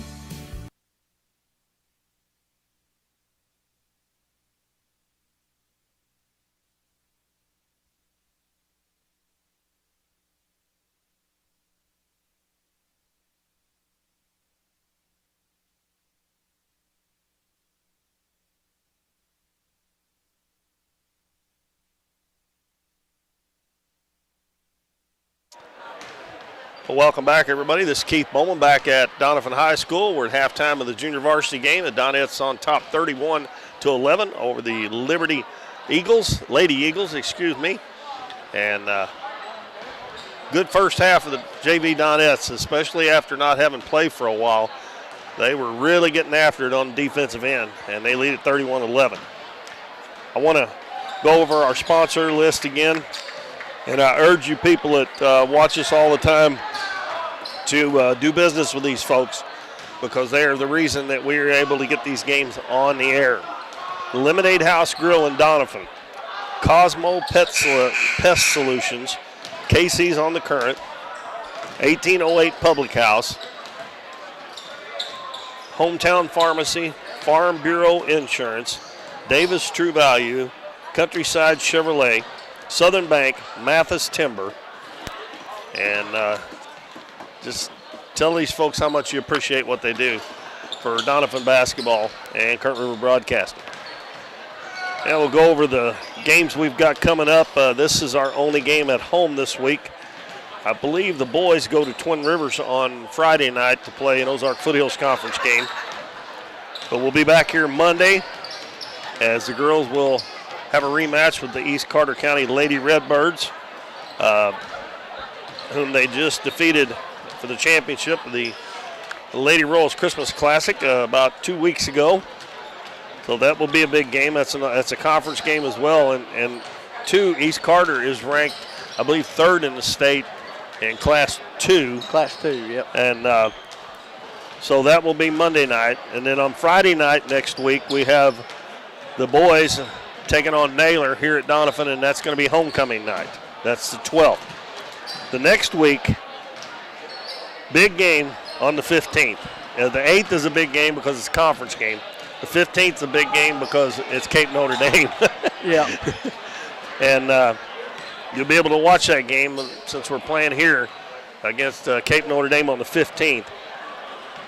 Well, welcome back, everybody. This is Keith Bowman back at Doniphan High School. We're at halftime of the junior varsity game. The Donettes on top 31-11 over the Lady Eagles, excuse me. And good first half of the JV Donettes, especially after not having played for a while. They were really getting after it on the defensive end, and they lead at 31-11. I want to go over our sponsor list again. And I urge you people that watch us all the time to do business with these folks, because they are the reason that we are able to get these games on the air. Lemonade House Grill in Doniphan, Cosmo Pest Solutions, Casey's on the Current, 1808 Public House, Hometown Pharmacy, Farm Bureau Insurance, Davis True Value, Countryside Chevrolet, Southern Bank, Mathis Timber, and just tell these folks how much you appreciate what they do for Doniphan basketball and Current River Broadcasting. And we'll go over the games we've got coming up. This is our only game at home this week. I believe the boys go to Twin Rivers on Friday night to play an Ozark Foothills Conference game. But we'll be back here Monday as the girls will have a rematch with the East Carter County Lady Redbirds, whom they just defeated for the championship of the Lady Royals Christmas Classic about 2 weeks ago. So that will be a big game. That's a conference game as well. And East Carter is ranked, I believe, third in the state in Class 2. Class 2, yep. And so that will be Monday night. And then on Friday night next week, we have the boys taking on Naylor here at Doniphan, and that's going to be homecoming night. That's the 12th. The next week, big game on the 15th. The 8th is a big game because it's a conference game. The 15th is a big game because it's Cape Notre Dame. Yeah. And you'll be able to watch that game since we're playing here against Cape Notre Dame on the 15th.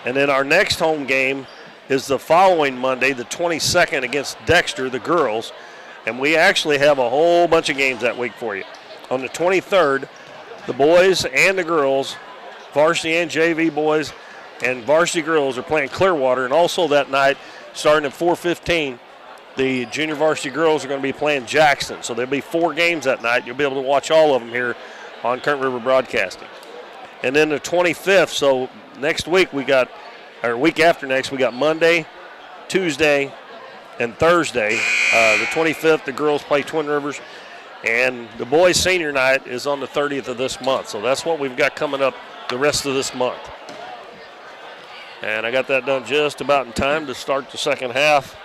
And then our next home game is the following Monday, the 22nd, against Dexter, the girls. And we actually have a whole bunch of games that week for you. On the 23rd, the boys and the girls, varsity and JV boys and varsity girls, are playing Clearwater. And also that night, starting at 4:15, the junior varsity girls are going to be playing Jackson. So there'll be 4 games that night. You'll be able to watch all of them here on Current River Broadcasting. And then the 25th, so next week we got, or week after next, we got Monday, Tuesday, and Thursday. The 25th, the girls play Twin Rivers. And the boys' senior night is on the 30th of this month. So that's what we've got coming up the rest of this month. And I got that done just about in time to start the second half.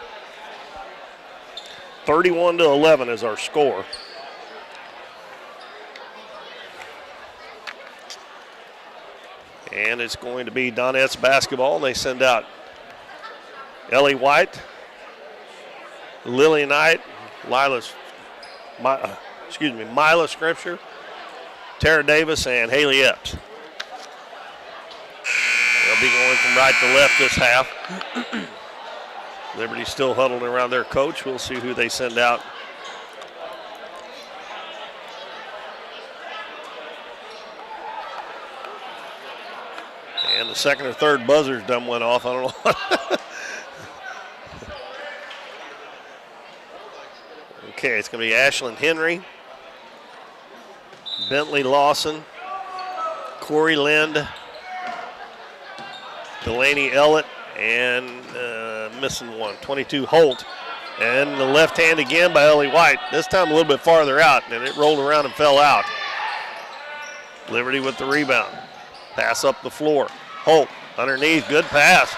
31-11 is our score. And it's going to be Donettes basketball. And they send out Ellie White, Lily Knight, Mila Scripture, Tara Davis, and Haley Epps. They'll be going from right to left this half. Liberty still huddled around their coach. We'll see who they send out. And the second or third buzzers done went off. I don't know. Okay, it's going to be Ashlyn Henry, Bentley Lawson, Corey Lind, Delaney Ellett, and missing one, 22 Holt. And the left hand again by Ellie White, this time a little bit farther out, and it rolled around and fell out. Liberty with the rebound. Pass up the floor. Holt underneath, good pass.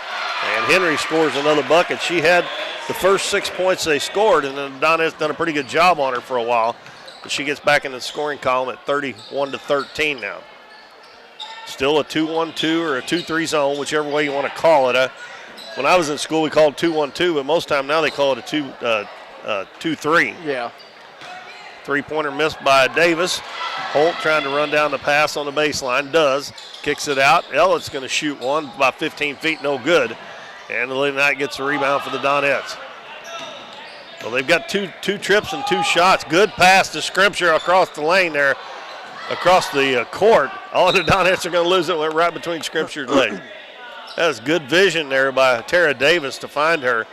And Henry scores another bucket. She had the first 6 points they scored, and then Donna's done a pretty good job on her for a while. But she gets back in the scoring column at 31-13 now. Still a 2-1-2 or a 2-3 zone, whichever way you want to call it. When I was in school, we called 2-1-2, but most time now they call it a 2-3. Yeah. Three-pointer missed by Davis. Holt trying to run down the pass on the baseline. Does. Kicks it out. Ellett's going to shoot one about 15 feet, no good. And the Lady Knight gets the rebound for the Donettes. Well, they've got two trips and two shots. Good pass to Scripture across the lane there, across the court. All the Donettes are going to lose it. Went right between Scripture's legs. That was good vision there by Tara Davis to find her.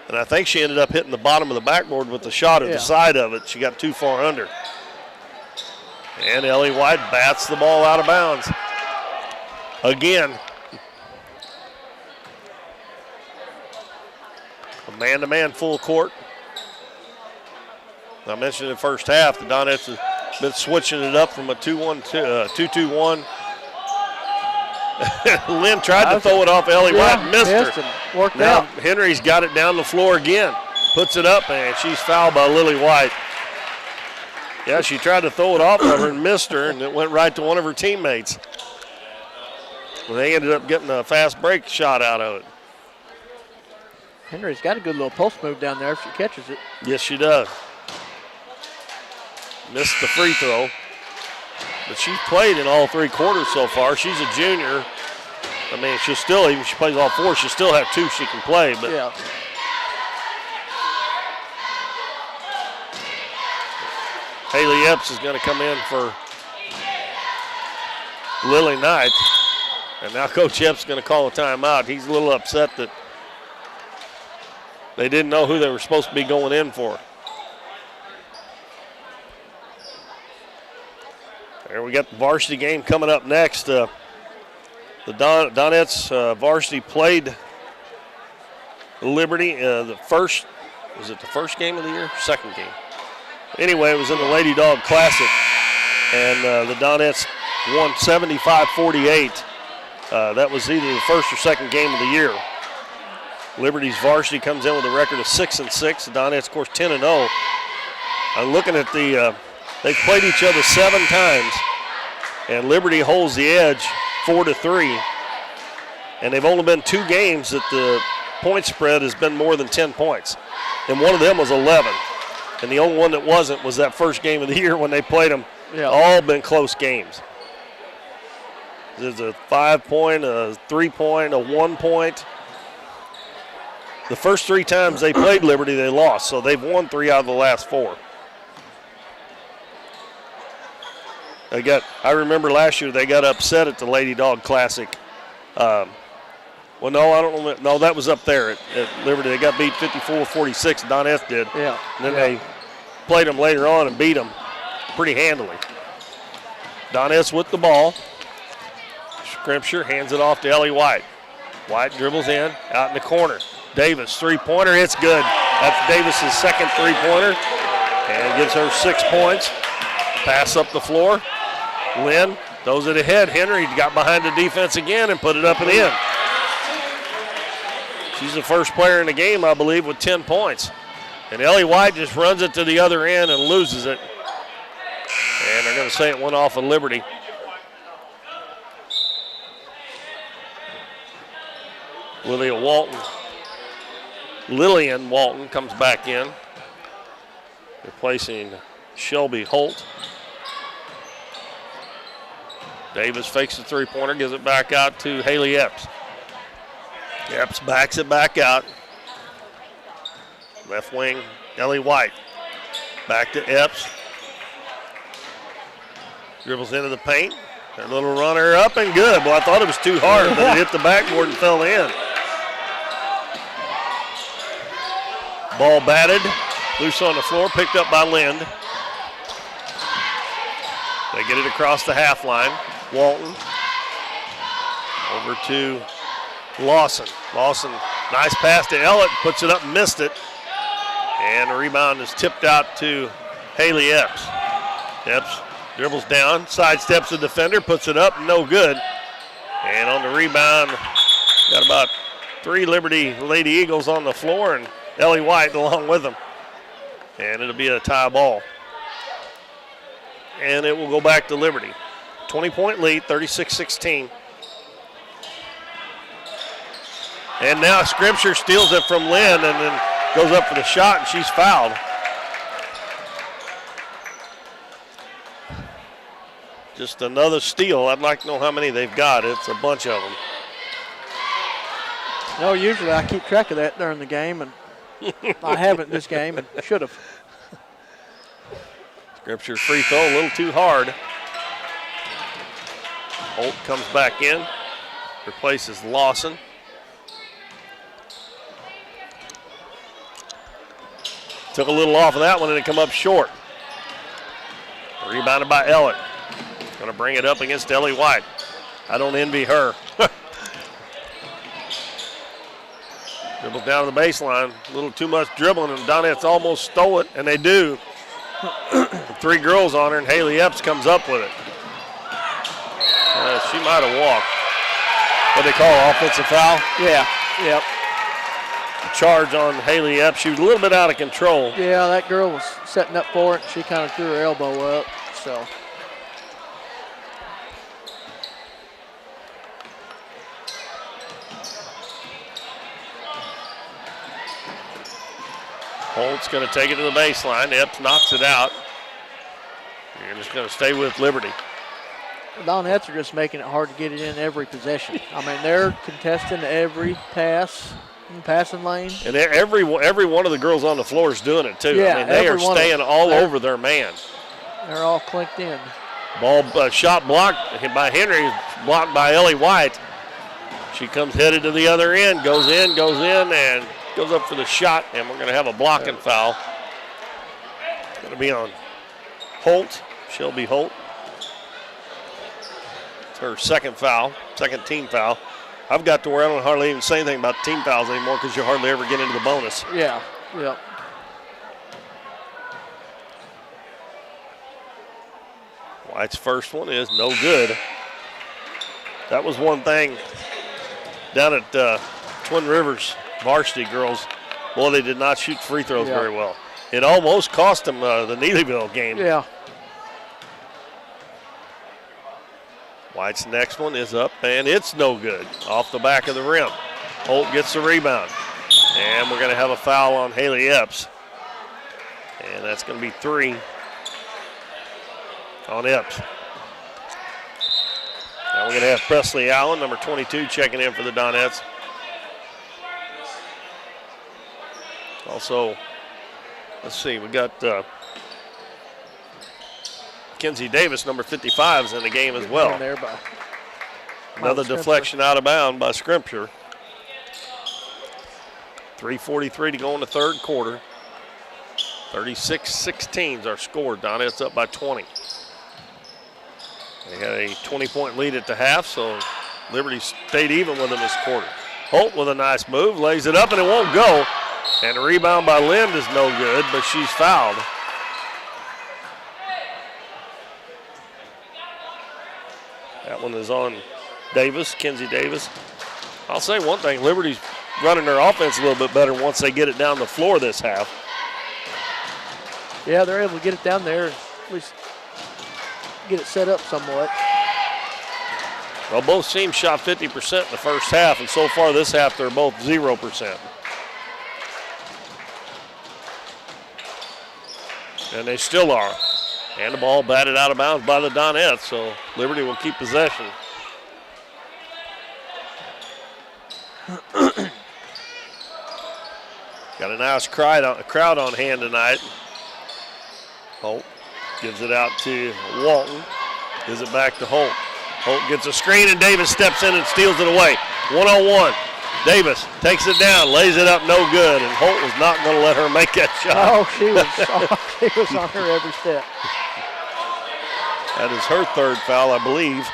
And I think she ended up hitting the bottom of the backboard with the shot at the side of it. She got too far under. And Ellie White bats the ball out of bounds. Again. A man-to-man full court. I mentioned in the first half, the Donettes have been switching it up from a 2-2-1. Lynn tried to throw it off Ellie White and missed her. Worked now out. Henry's got it down the floor again. Puts it up, and she's fouled by Lily White. Yeah, she tried to throw it off of her and missed her, and it went right to one of her teammates. Well, they ended up getting a fast break shot out of it. Henry's got a good little post move down there if she catches it. Yes, she does. Missed the free throw. But she's played in all three quarters so far. She's a junior. I mean, she'll still, even if she plays all four, she'll still have two she can play. But yeah. Haley Epps is going to come in for Lily Knight. And now Coach Epps is going to call a timeout. He's a little upset that they didn't know who they were supposed to be going in for. There we got the varsity game coming up next. The Donettes varsity played Liberty was it the first game of the year? Second game. Anyway, it was in the Lady Dog Classic, and the Donettes won 75-48. That was either the first or second game of the year. Liberty's varsity comes in with a record of 6-6. The Donettes, of course, 10-0. I'm looking at they've played each other 7 times, and Liberty holds the edge 4-3. And they've only been 2 games that the point spread has been more than 10 points. And one of them was 11. And the only one that wasn't was that first game of the year when they played them. Yeah. All been close games. There's a 5-point, a 3-point, a 1-point. The first 3 times they played Liberty, they lost. So they've won 3 out of the last 4. I remember last year they got upset at the Lady Dog Classic. Well, no, I don't know. No, that was up there at Liberty. They got beat 54-46. Donettes did. Yeah. And then they played them later on and beat them pretty handily. Donettes with the ball. Scripture hands it off to Ellie White. White dribbles in, out in the corner. Davis, three-pointer, it's good. That's Davis's second three-pointer and gives her 6 points. Pass up the floor. Lynn throws it ahead. Henry got behind the defense again and put it up and in. She's the first player in the game, I believe, with 10 points. And Ellie White just runs it to the other end and loses it. And they're going to say it went off of Liberty. Lillian Walton comes back in, replacing Shelby Holt. Davis fakes the three-pointer, gives it back out to Haley Epps. Epps backs it back out. Left wing, Ellie White. Back to Epps. Dribbles into the paint. Their little runner up and good. Boy, I thought it was too hard, but it hit the backboard and fell in. Ball batted. Loose on the floor, picked up by Lind. They get it across the half line. Walton over to Lawson. Lawson, nice pass to Ellett, puts it up and missed it. And the rebound is tipped out to Haley Epps. Epps dribbles down, sidesteps the defender, puts it up, no good. And on the rebound, got about 3 Liberty Lady Eagles on the floor and Ellie White along with them. And it'll be a tie ball. And it will go back to Liberty. 20-point lead, 36-16. And now Scripture steals it from Lynn and then goes up for the shot, and she's fouled. Just another steal. I'd like to know how many they've got. It's a bunch of them. No, usually I keep track of that during the game, and I haven't this game and should have. Scripture free throw a little too hard. Holt comes back in, replaces Lawson. Took a little off of that one and it come up short. Rebounded by Ellett. Gonna bring it up against Ellie White. I don't envy her. Dribbles down to the baseline. A little too much dribbling and Donettes almost stole it, and they do. 3 girls on her and Haley Epps comes up with it. She might have walked. What they call offensive foul? Yeah, yep. Charge on Haley Epps. She was a little bit out of control. Yeah, that girl was setting up for it. She kind of threw her elbow up, so. Holt's going to take it to the baseline. Epps knocks it out. You're just going to stay with Liberty. The Donettes are just making it hard to get it in every possession. I mean, they're contesting every pass in the passing lane. And every one of the girls on the floor is doing it, too. Yeah, I mean, they are staying all over their man. They're all clinked in. Ball shot blocked by Henry, blocked by Ellie White. She comes headed to the other end, goes in, and goes up for the shot, and we're going to have a blocking foul. It's going to be on Holt, Shelby Holt. It's her second team foul. I've got to where I don't hardly even say anything about team fouls anymore because you hardly ever get into the bonus. Yeah, yep. White's first one is no good. That was one thing down at Twin Rivers varsity girls. Boy, they did not shoot free throws very well. It almost cost them the Neelyville game. Yeah. White's next one is up, and it's no good. Off the back of the rim. Holt gets the rebound. And we're going to have a foul on Haley Epps. And that's going to be 3 on Epps. Now we're going to have Presley Allen, number 22, checking in for the Donettes. Also, let's see, we got Kenzie Davis, number 55, is in the game as well. Another deflection out of bounds by Scripture. 3:43 to go in the third quarter. 36-16 is our score. Donettes up by 20. They had a 20-point lead at the half, so Liberty stayed even with them this quarter. Holt with a nice move, lays it up and it won't go. And the rebound by Lind is no good, but she's fouled. That one is on Davis, Kenzie Davis. I'll say one thing, Liberty's running their offense a little bit better once they get it down the floor this half. Yeah, they're able to get it down there, at least get it set up somewhat. Well, both teams shot 50% in the first half, and so far this half they're both 0%. And they still are. And the ball batted out of bounds by the Donettes, so Liberty will keep possession. Got a nice crowd on hand tonight. Holt gives it out to Walton. Gives it back to Holt. Holt gets a screen and Davis steps in and steals it away. 1-on-1. Davis takes it down, lays it up, no good, and Holt was not going to let her make that shot. Oh, she was on her every step. That is her third foul, I believe.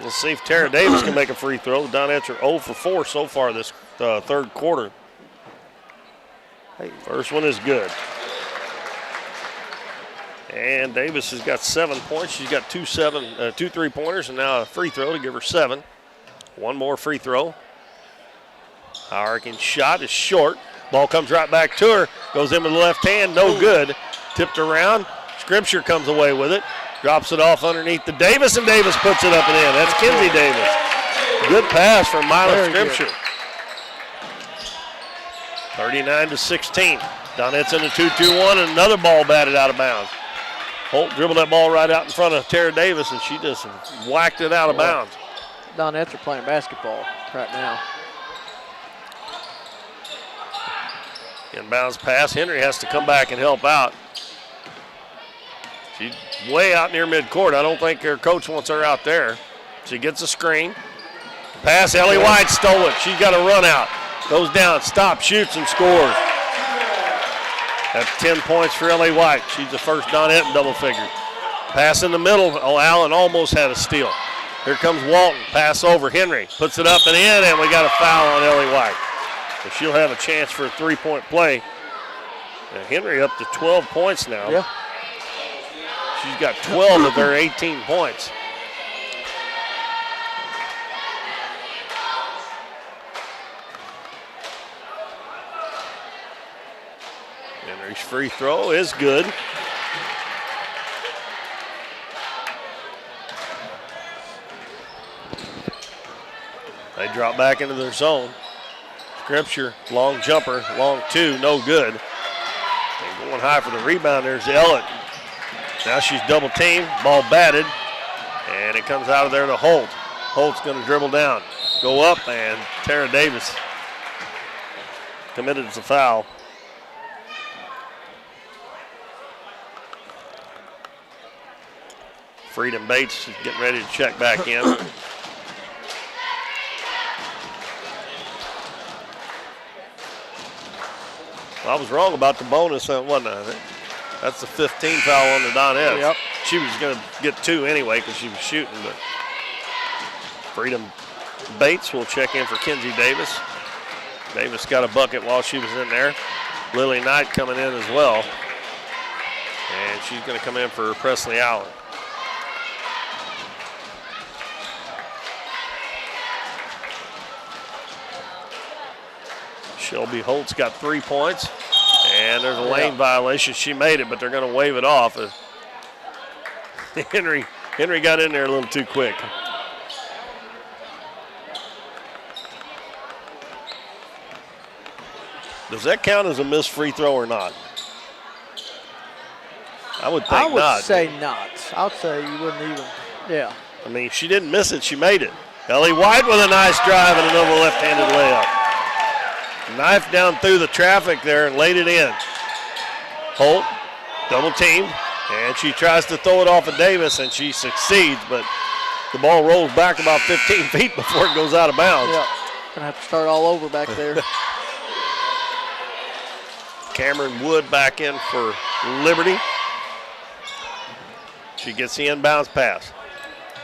We'll see if Tara Davis can make a free throw. The Donettes are 0 for 4 so far this third quarter. First one is good. And Davis has got 7 points. She's got two 3-pointers and now a free throw to give her 7. One more free throw. Hurricane shot is short. Ball comes right back to her. Goes in with the left hand, no good. Tipped around. Scripture comes away with it. Drops it off underneath the Davis, and Davis puts it up and in. That's Kenzie Davis. Good pass from Mila Scripture. 39-16. Donettes in a 2-2-1, and another ball batted out of bounds. Holt dribbled that ball right out in front of Tara Davis, and she just whacked it out of bounds. Donettes are playing basketball right now. Inbounds pass. Henry has to come back and help out. She's way out near midcourt. I don't think her coach wants her out there. She gets a screen. Pass, Ellie White stole it. She's got a run out. Goes down, stops, shoots, and scores. That's 10 points for Ellie White. She's the first Donette in double figures. Pass in the middle. Oh, Allen almost had a steal. Here comes Walton. Pass over. Henry puts it up and in, and we got a foul on Ellie White. So she'll have a chance for a 3-point play. And Henry up to 12 points now. Yeah. She's got 12 of their 18 points. Henry's free throw is good. They drop back into their zone. Scripture, long jumper, long 2, no good. And going high for the rebound, there's Ellett. Now she's double teamed, ball batted, and it comes out of there to Holt. Holt's going to dribble down, go up, and Tara Davis committed the foul. Freedom Bates is getting ready to check back in. Well, I was wrong about the bonus, wasn't I? That's the 15th foul on the Donettes. Yep. She was going to get 2 anyway because she was shooting, but Freedom Bates will check in for Kenzie Davis. Davis got a bucket while she was in there. Lily Knight coming in as well. And she's going to come in for Presley Allen. Shelby Holt's got 3 points. And there's a lane violation. She made it, but they're going to wave it off. Henry got in there a little too quick. Does that count as a missed free throw or not? I would think not. I would say not. I would say you wouldn't even, yeah. I mean, she didn't miss it. She made it. Ellie White with a nice drive and another left-handed layup. Knife down through the traffic there and laid it in. Holt, double teamed, and she tries to throw it off of Davis, and she succeeds, but the ball rolls back about 15 feet before it goes out of bounds. Yeah, gonna have to start all over back there. Cameron Wood back in for Liberty. She gets the inbounds pass.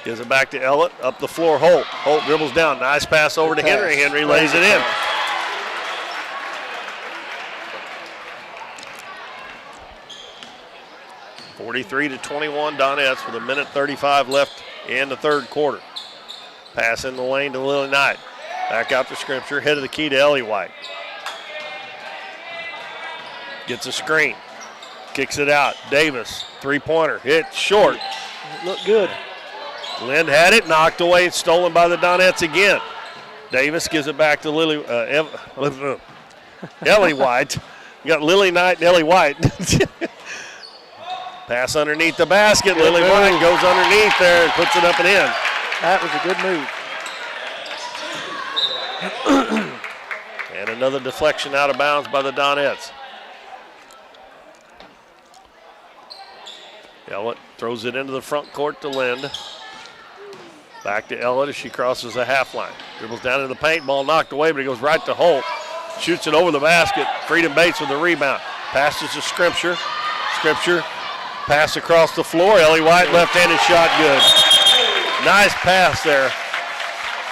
Gives it back to Ellett. Up the floor, Holt. Holt dribbles down. Nice pass over to Henry. Henry lays it in. (43-21) Donettes with 1:35 left in the third quarter. Pass in the lane to Lily Knight. Back out to Scripture. Head of the key to Ellie White. Gets a screen. Kicks it out. Davis, three-pointer. Hit short. It looked good. Lind had it, knocked away, and stolen by the Donettes again. Davis gives it back to Ellie White. You got Lily Knight and Ellie White. Pass underneath the basket. Good Lily move. White goes underneath there and puts it up and in. That was a good move. And another deflection out of bounds by the Donettes. Ellett throws it into the front court to Lind. Back to Ellett as she crosses the half line. Dribbles down into the paint, ball knocked away, but it goes right to Holt. Shoots it over the basket. Freedom Bates with the rebound. Passes to Scripture. Scripture, pass across the floor. Ellie White, left-handed shot, good. Nice pass there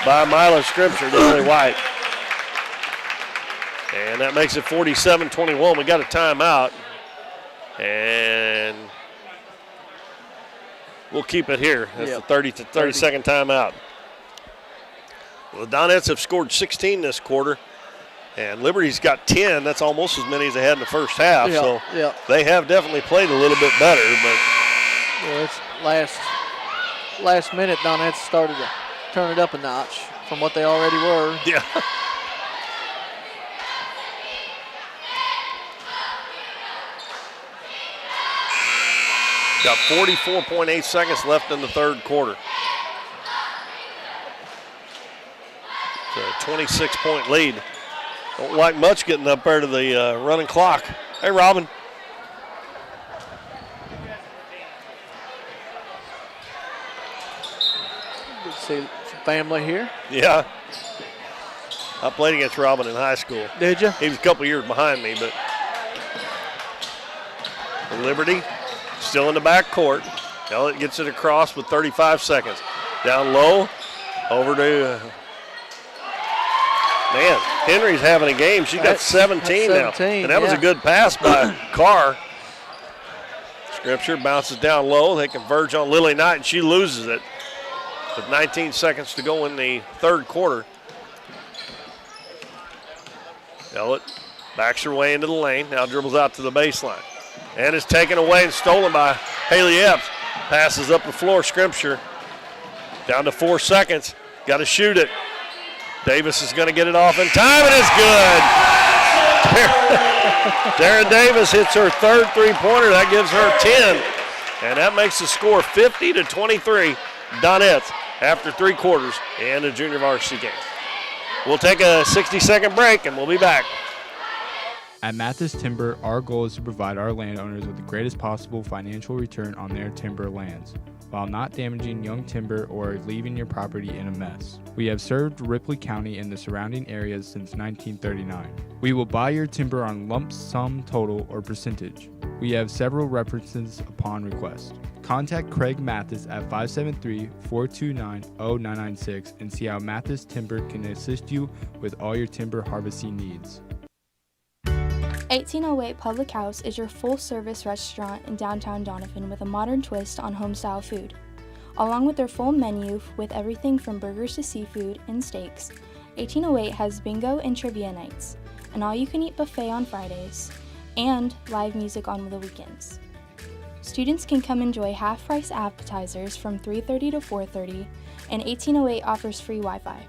by Mila Scripture to Ellie White. And that makes it 47-21. We got a timeout. And we'll keep it here. That's the 30-second timeout. Well, the Donettes have scored 16 this quarter, and Liberty's got 10. That's almost as many as they had in the first half. So they have definitely played a little bit better. But it's last minute, Donettes started to turn it up a notch from what they already were. Yeah. Got 44.8 seconds left in the third quarter. It's a 26-point lead. Don't like much getting up there to the running clock. Hey, Robin. Good to see some family here. Yeah. I played against Robin in high school. Did you? He was a couple years behind me, but Liberty still in the back court. Ellett gets it across with 35 seconds. Down low, over to, man, Henry's having a game. She's got 17 now. And that was a good pass by Carr. Scripture bounces down low. They converge on Lily Knight, and she loses it with 19 seconds to go in the third quarter. Ellett backs her way into the lane, now dribbles out to the baseline. And is taken away and stolen by Haley Epps. Passes up the floor, Scripture. Down to 4 seconds. Got to shoot it. Davis is going to get it off in time, and it's good. Darren Davis hits her third three-pointer. That gives her 10. And that makes the score 50-23. Donettes after 3 quarters and a junior varsity game. We'll take a 60-second break, and we'll be back. At Mathis Timber, our goal is to provide our landowners with the greatest possible financial return on their timber lands, while not damaging young timber or leaving your property in a mess. We have served Ripley County and the surrounding areas since 1939. We will buy your timber on lump sum total or percentage. We have several references upon request. Contact Craig Mathis at 573-429-0996 and see how Mathis Timber can assist you with all your timber harvesting needs. 1808 Public House is your full-service restaurant in downtown Doniphan with a modern twist on home-style food. Along with their full menu with everything from burgers to seafood and steaks, 1808 has bingo and trivia nights, an all-you-can-eat buffet on Fridays, and live music on the weekends. Students can come enjoy half-price appetizers from 3:30 to 4:30, and 1808 offers free Wi-Fi.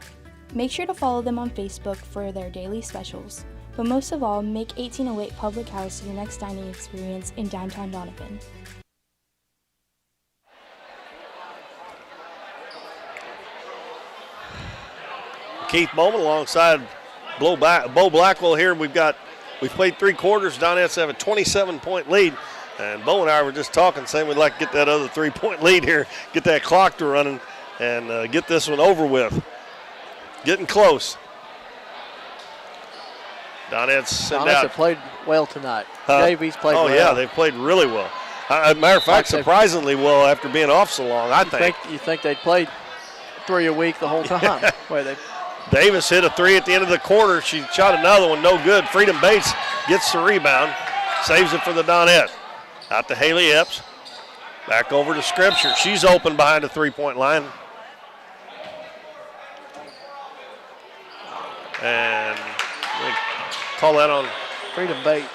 Make sure to follow them on Facebook for their daily specials. But most of all, make 1808 Public House your next dining experience in downtown Doniphan. Keith Bowman alongside Bo Blackwell here. We've played 3 quarters. Donettes have a 27-point lead. And Bo and I were just talking, saying we'd like to get that other 3-point lead here, get that clock to running, and get this one over with. Getting close. Donettes send out. Have played well tonight. JV's played well. Oh, yeah, they've played really well. Matter of fact, surprisingly well after being off so long, I think. You think they'd played 3 a week the whole time? Davis hit a 3 at the end of the quarter. She shot another one, no good. Freedom Bates gets the rebound, saves it for the Donettes. Out to Haley Epps. Back over to Scripture. She's open behind the three-point line. And they call that on Freedom Bates.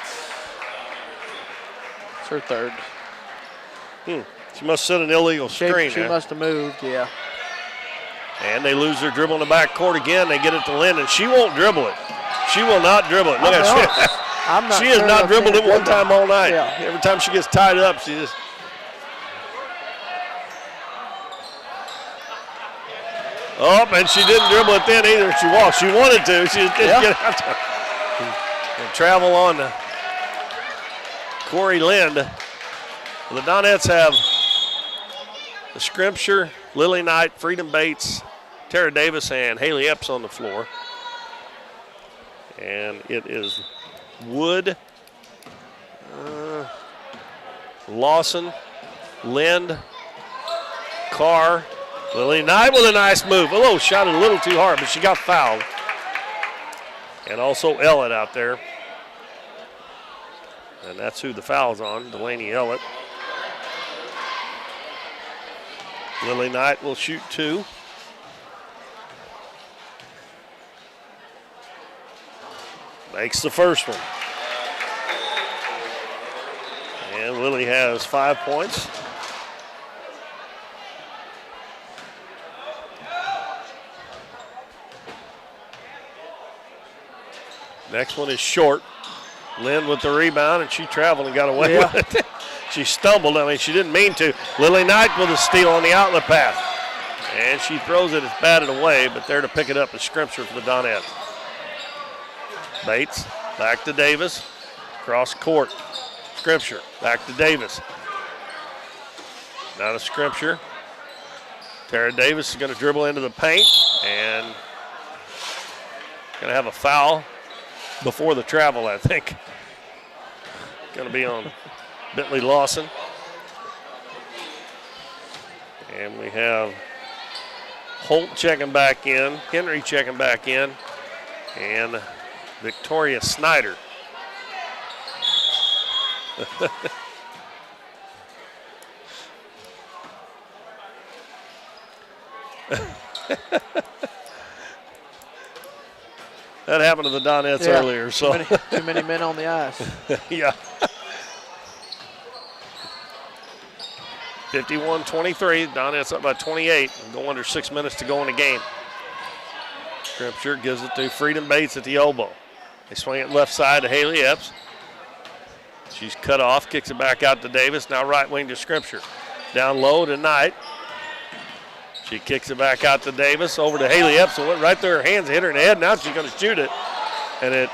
It's her third. She must set an illegal screen. She must have moved, yeah. And they lose their dribble in the back court again. They get it to Lynn, and she won't dribble it. She will not dribble it. Look at her. She has not dribbled it one time all night. Yeah. Every time she gets tied up, she just. Oh, and she didn't dribble it then either. She walked. She wanted to. She just didn't get out there. And travel on to Corey Lind. The Donettes have the Scripture, Lily Knight, Freedom Bates, Tara Davis, and Haley Epps on the floor. And it is Wood, Lawson, Lind, Carr, Lily Knight with a nice move. Oh, shot it a little too hard, but she got fouled. And also Ellett out there. And that's who the foul's on, Delaney Ellett. Lily Knight will shoot 2. Makes the first one. And Lily has 5 points. Next one is short. Lynn with the rebound, and she traveled and got away with it. She stumbled. I mean, she didn't mean to. Lily Knight with a steal on the outlet pass. And she throws it, it's batted away, but there to pick it up is Scripture for the Donettes. Bates, back to Davis. Cross court. Scripture, back to Davis. Now to Scripture. Tara Davis is going to dribble into the paint and going to have a foul before the travel, I think. Going to be on Bentley Lawson. And we have Holt checking back in, Henry checking back in, and Victoria Snyder. That happened to the Donettes earlier. So too many men on the ice. Yeah. 51-23. Donettes up by 28. Go under 6 minutes to go in the game. Scripture gives it to Freedom Bates at the elbow. They swing it left side to Haley Epps. She's cut off, kicks it back out to Davis. Now right wing to Scripture. Down low to Knight. She kicks it back out to Davis, over to Haley Epps. It went right through her hands, hit her in the head. Now she's going to shoot it. And it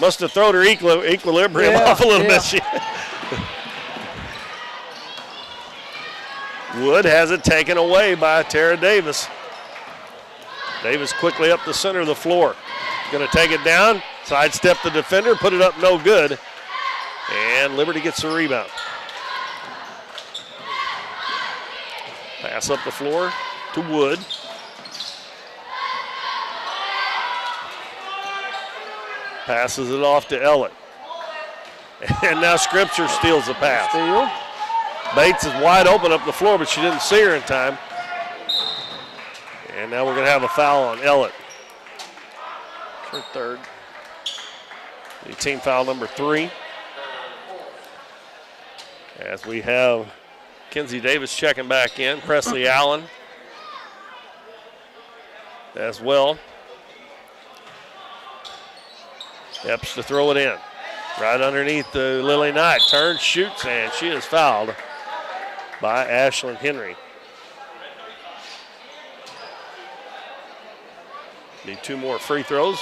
must have thrown her equilibrium off a little bit. Wood has it taken away by Tara Davis. Davis quickly up the center of the floor. Going to take it down, sidestep the defender, put it up no good. And Liberty gets the rebound. Pass up the floor to Wood. Passes it off to Ellett. And now Scripture steals the pass. Steal. Bates is wide open up the floor, but she didn't see her in time. And now we're going to have a foul on Ellett. Her third. The team foul number 3. As we have Kenzie Davis checking back in. Presley Allen as well. Epps to throw it in. Right underneath the Lily Knight. Turns, shoots, and she is fouled by Ashlyn Henry. Need 2 more free throws.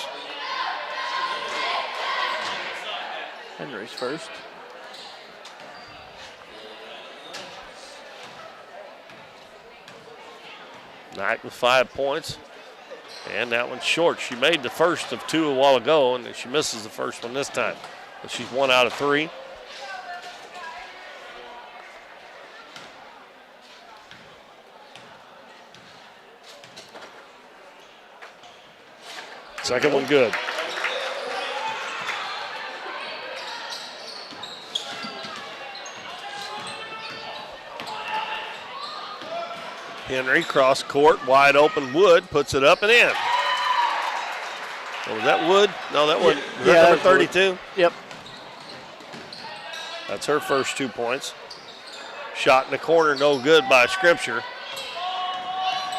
Henry's first. Knight with 5 points. And that one's short. She made the first of 2 a while ago, and she misses the first one this time. But she's 1 out of 3. Second one good. Henry cross court, wide open. Wood puts it up and in. Oh, was that Wood? No, that wasn't. Was that number 32? Wood. Yep. That's her first 2 points. Shot in the corner, no good by Scripture.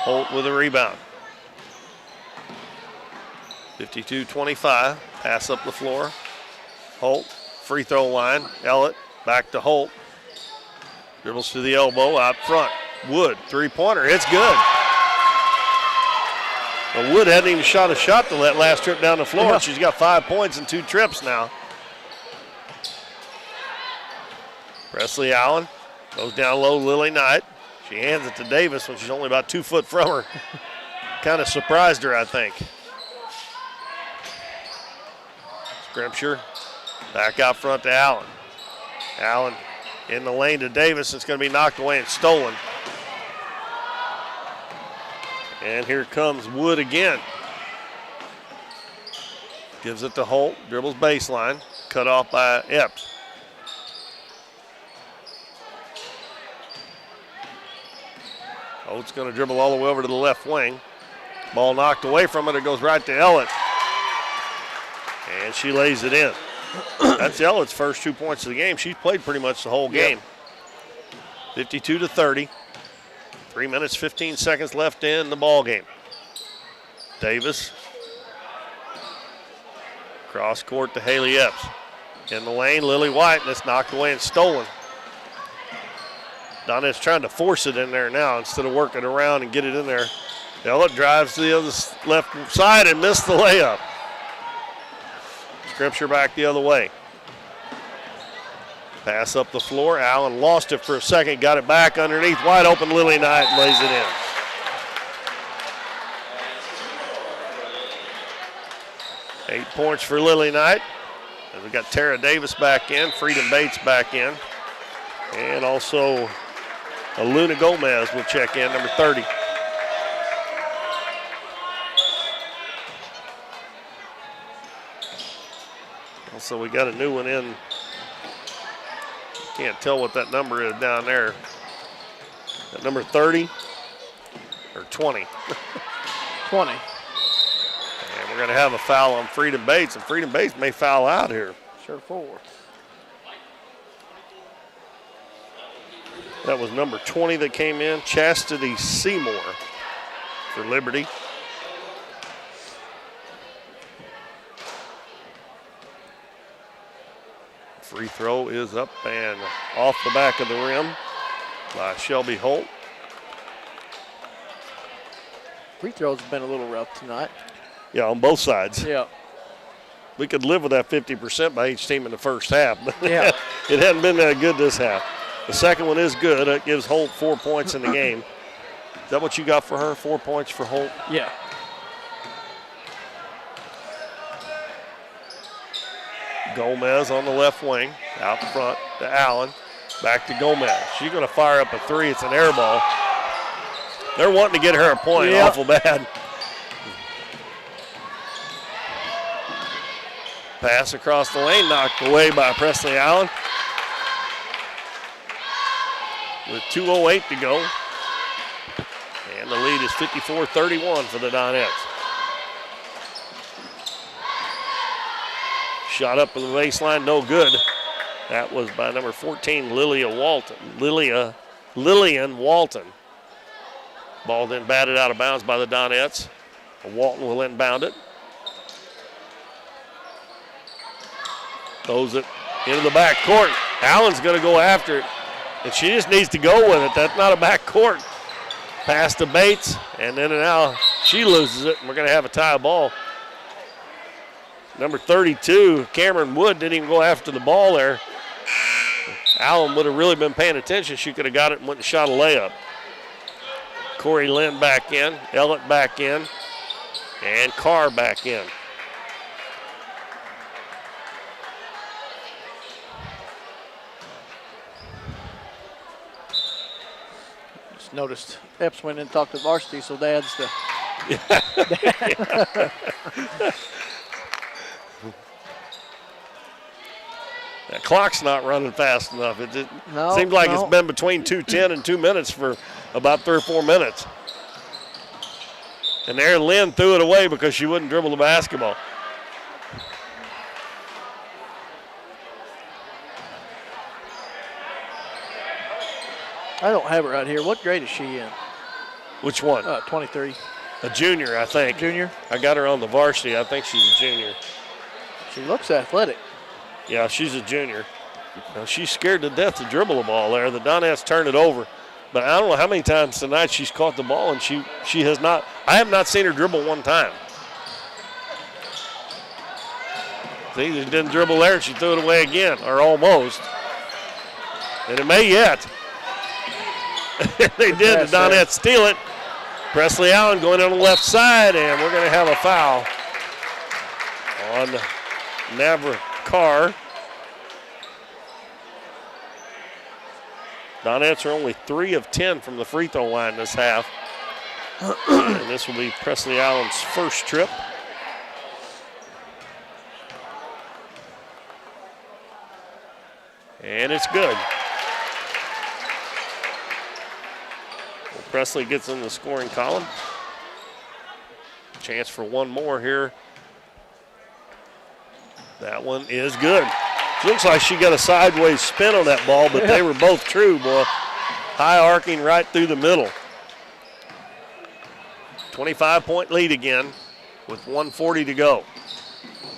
Holt with a rebound. 52-25. Pass up the floor. Holt, free throw line. Ellett back to Holt. Dribbles to the elbow out front. Wood, three-pointer, it's good. Well, Wood hadn't even shot a shot till that last trip down the floor. Yeah. She's got 5 points in 2 trips now. Presley Allen goes down low, Lily Knight. She hands it to Davis when she's only about 2 foot from her. Kind of surprised her, I think. Scripture back out front to Allen. Allen in the lane to Davis. It's going to be knocked away and stolen. And here comes Wood again. Gives it to Holt, dribbles baseline, cut off by Epps. Holt's going to dribble all the way over to the left wing. Ball knocked away from it. It goes right to Ellett. And she lays it in. That's Ellett's first 2 points of the game. She's played pretty much the whole game. 52-30. 3 minutes, 15 seconds left in the ball game. Davis. Cross court to Haley Epps. In the lane, Lily White, and it's knocked away and stolen. Donettes trying to force it in there now instead of working around and get it in there. Ellett drives to the other left side and missed the layup. Scripture back the other way. Pass up the floor. Allen lost it for a second, got it back underneath. Wide open, Lily Knight lays it in. 8 points for Lily Knight. And we got Tara Davis back in, Freedom Bates back in. And also Luna Gomez will check in, number 30. Also, we got a new one in. Can't tell what that number is down there. That number 30 or 20? 20. And we're going to have a foul on Freedom Bates, and Freedom Bates may foul out here. Sure, forward. That was number 20 that came in, Chastity Seymour for Liberty. Free throw is up and off the back of the rim by Shelby Holt. Free throws have been a little rough tonight. Yeah, on both sides. Yeah. We could live with that 50% by each team in the first half, but yeah. It hadn't been that good this half. The second one is good. It gives Holt 4 points in the game. Is that what you got for her, 4 points for Holt? Yeah. Gomez on the left wing, out front to Allen, back to Gomez. She's going to fire up a three. It's an air ball. They're wanting to get her a point awful bad. Pass across the lane, knocked away by Presley Allen. With 2:08 to go. And the lead is 54-31 for the Donettes. Shot up to the baseline, no good. That was by number 14, Lillian Walton. Ball then batted out of bounds by the Donettes. Walton will inbound it. Throws it into the back court. Allen's going to go after it, and she just needs to go with it. That's not a back court. Pass to Bates, and then now she loses it, and we're going to have a tie ball. Number 32, Cameron Wood, didn't even go after the ball there. Allen would have really been paying attention. She could have got it and went and shot a layup. Corey Lynn back in, Ellett back in, and Carr back in. Just noticed Epps went in and talked to varsity, so Dad's to That clock's not running fast enough. It No, seems like no. it's been between 2:10 and 2 minutes for about 3 or 4 minutes. And there, Lynn threw it away because she wouldn't dribble the basketball. I don't have it right here. What grade is she in? Which one? 23. A junior, I think. Junior? I got her on the varsity. I think she's a junior. She looks athletic. Yeah, she's a junior. Now, she's scared to death to dribble the ball there. The Donettes turned it over. But I don't know how many times tonight she's caught the ball, and she has not. I have not seen her dribble one time. See, she didn't dribble there, and she threw it away again, or almost. And it may yet. They did. The Donettes steal it. Presley Allen going on the left side, and we're going to have a foul on Navra Carr. Donettes are only 3 of 10 from the free throw line this half. And this will be Presley Allen's first trip. And it's good. Well, Presley gets in the scoring column. Chance for one more here. That one is good. Looks like she got a sideways spin on that ball, but they were both true, boy. High arcing right through the middle. 25-point lead again with 1:40 to go.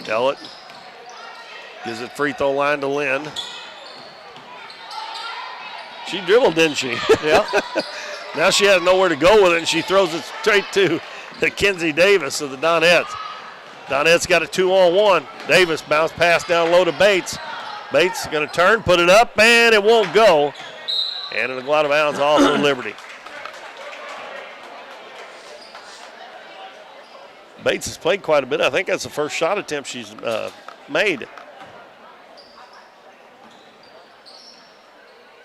Ellett gives it free throw line to Lynn. She dribbled, didn't she? Yeah. Now she has nowhere to go with it, and she throws it straight to Kenzie Davis of the Donettes. Donettes got a 2-on-1. Davis bounced pass down low to Bates. Bates going to turn, put it up, and it won't go. And it'll go out of bounds off of Liberty. Bates has played quite a bit. I think that's the first shot attempt she's made.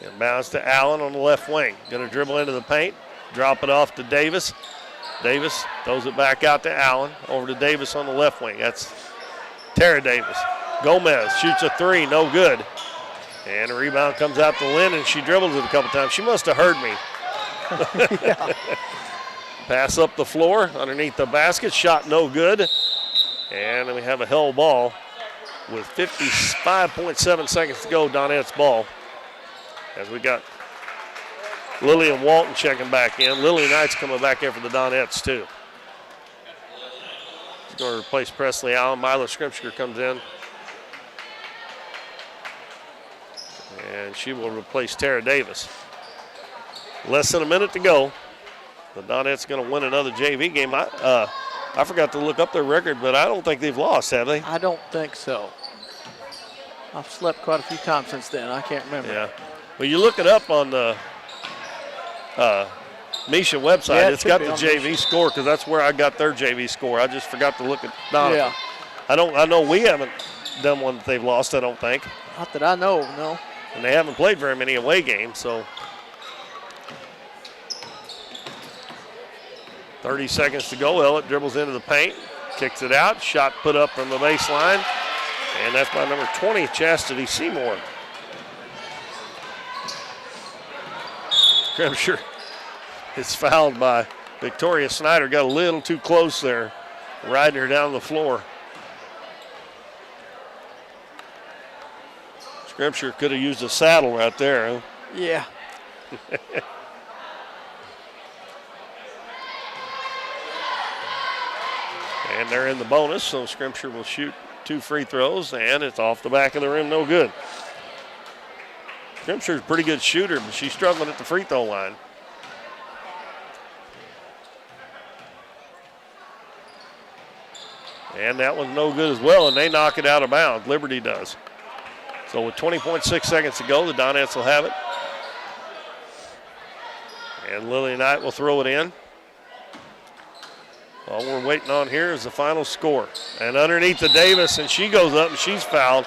And bounce to Allen on the left wing. Going to dribble into the paint, drop it off to Davis. Davis throws it back out to Allen, over to Davis on the left wing. That's Tara Davis. Gomez shoots a 3, no good. And a rebound comes out to Lynn, and she dribbles it a couple times. She must have heard me. Yeah. Pass up the floor, underneath the basket, shot no good. And then we have a hell ball with 55.7 seconds to go, Donette's ball. As we got Lily and Walton checking back in. Lily Knight's coming back in for the Donettes, too. She's going to replace Presley Allen. Mila Scrimsker comes in. And she will replace Tara Davis. Less than a minute to go. The Donettes going to win another JV game. I forgot to look up their record, but I don't think they've lost, have they? I don't think so. I've slept quite a few times since then. I can't remember. Yeah. Well, you look it up on the Misha website. Yeah, it's got the JV score because that's where I got their JV score. I just forgot to look at Doniphan. Yeah. I know we haven't done one that they've lost, I don't think. Not that I know, no. And they haven't played very many away games, so. 30 seconds to go. Ellett dribbles into the paint, kicks it out, shot put up from the baseline, and that's by number 20, Chastity Seymour. Grimshaw is fouled by Victoria Snyder. Got a little too close there, riding her down the floor. Grimshaw could have used a saddle right there. Huh? Yeah. And they're in the bonus, so Scrimshaw will shoot 2 free throws, and it's off the back of the rim, no good. Scrimshaw's a pretty good shooter, but she's struggling at the free throw line. And that one's no good as well, and they knock it out of bounds. Liberty does. So with 20.6 seconds to go, the Donettes will have it. And Lily Knight will throw it in. All we're waiting on here is the final score. And underneath the Davis, and she goes up and she's fouled.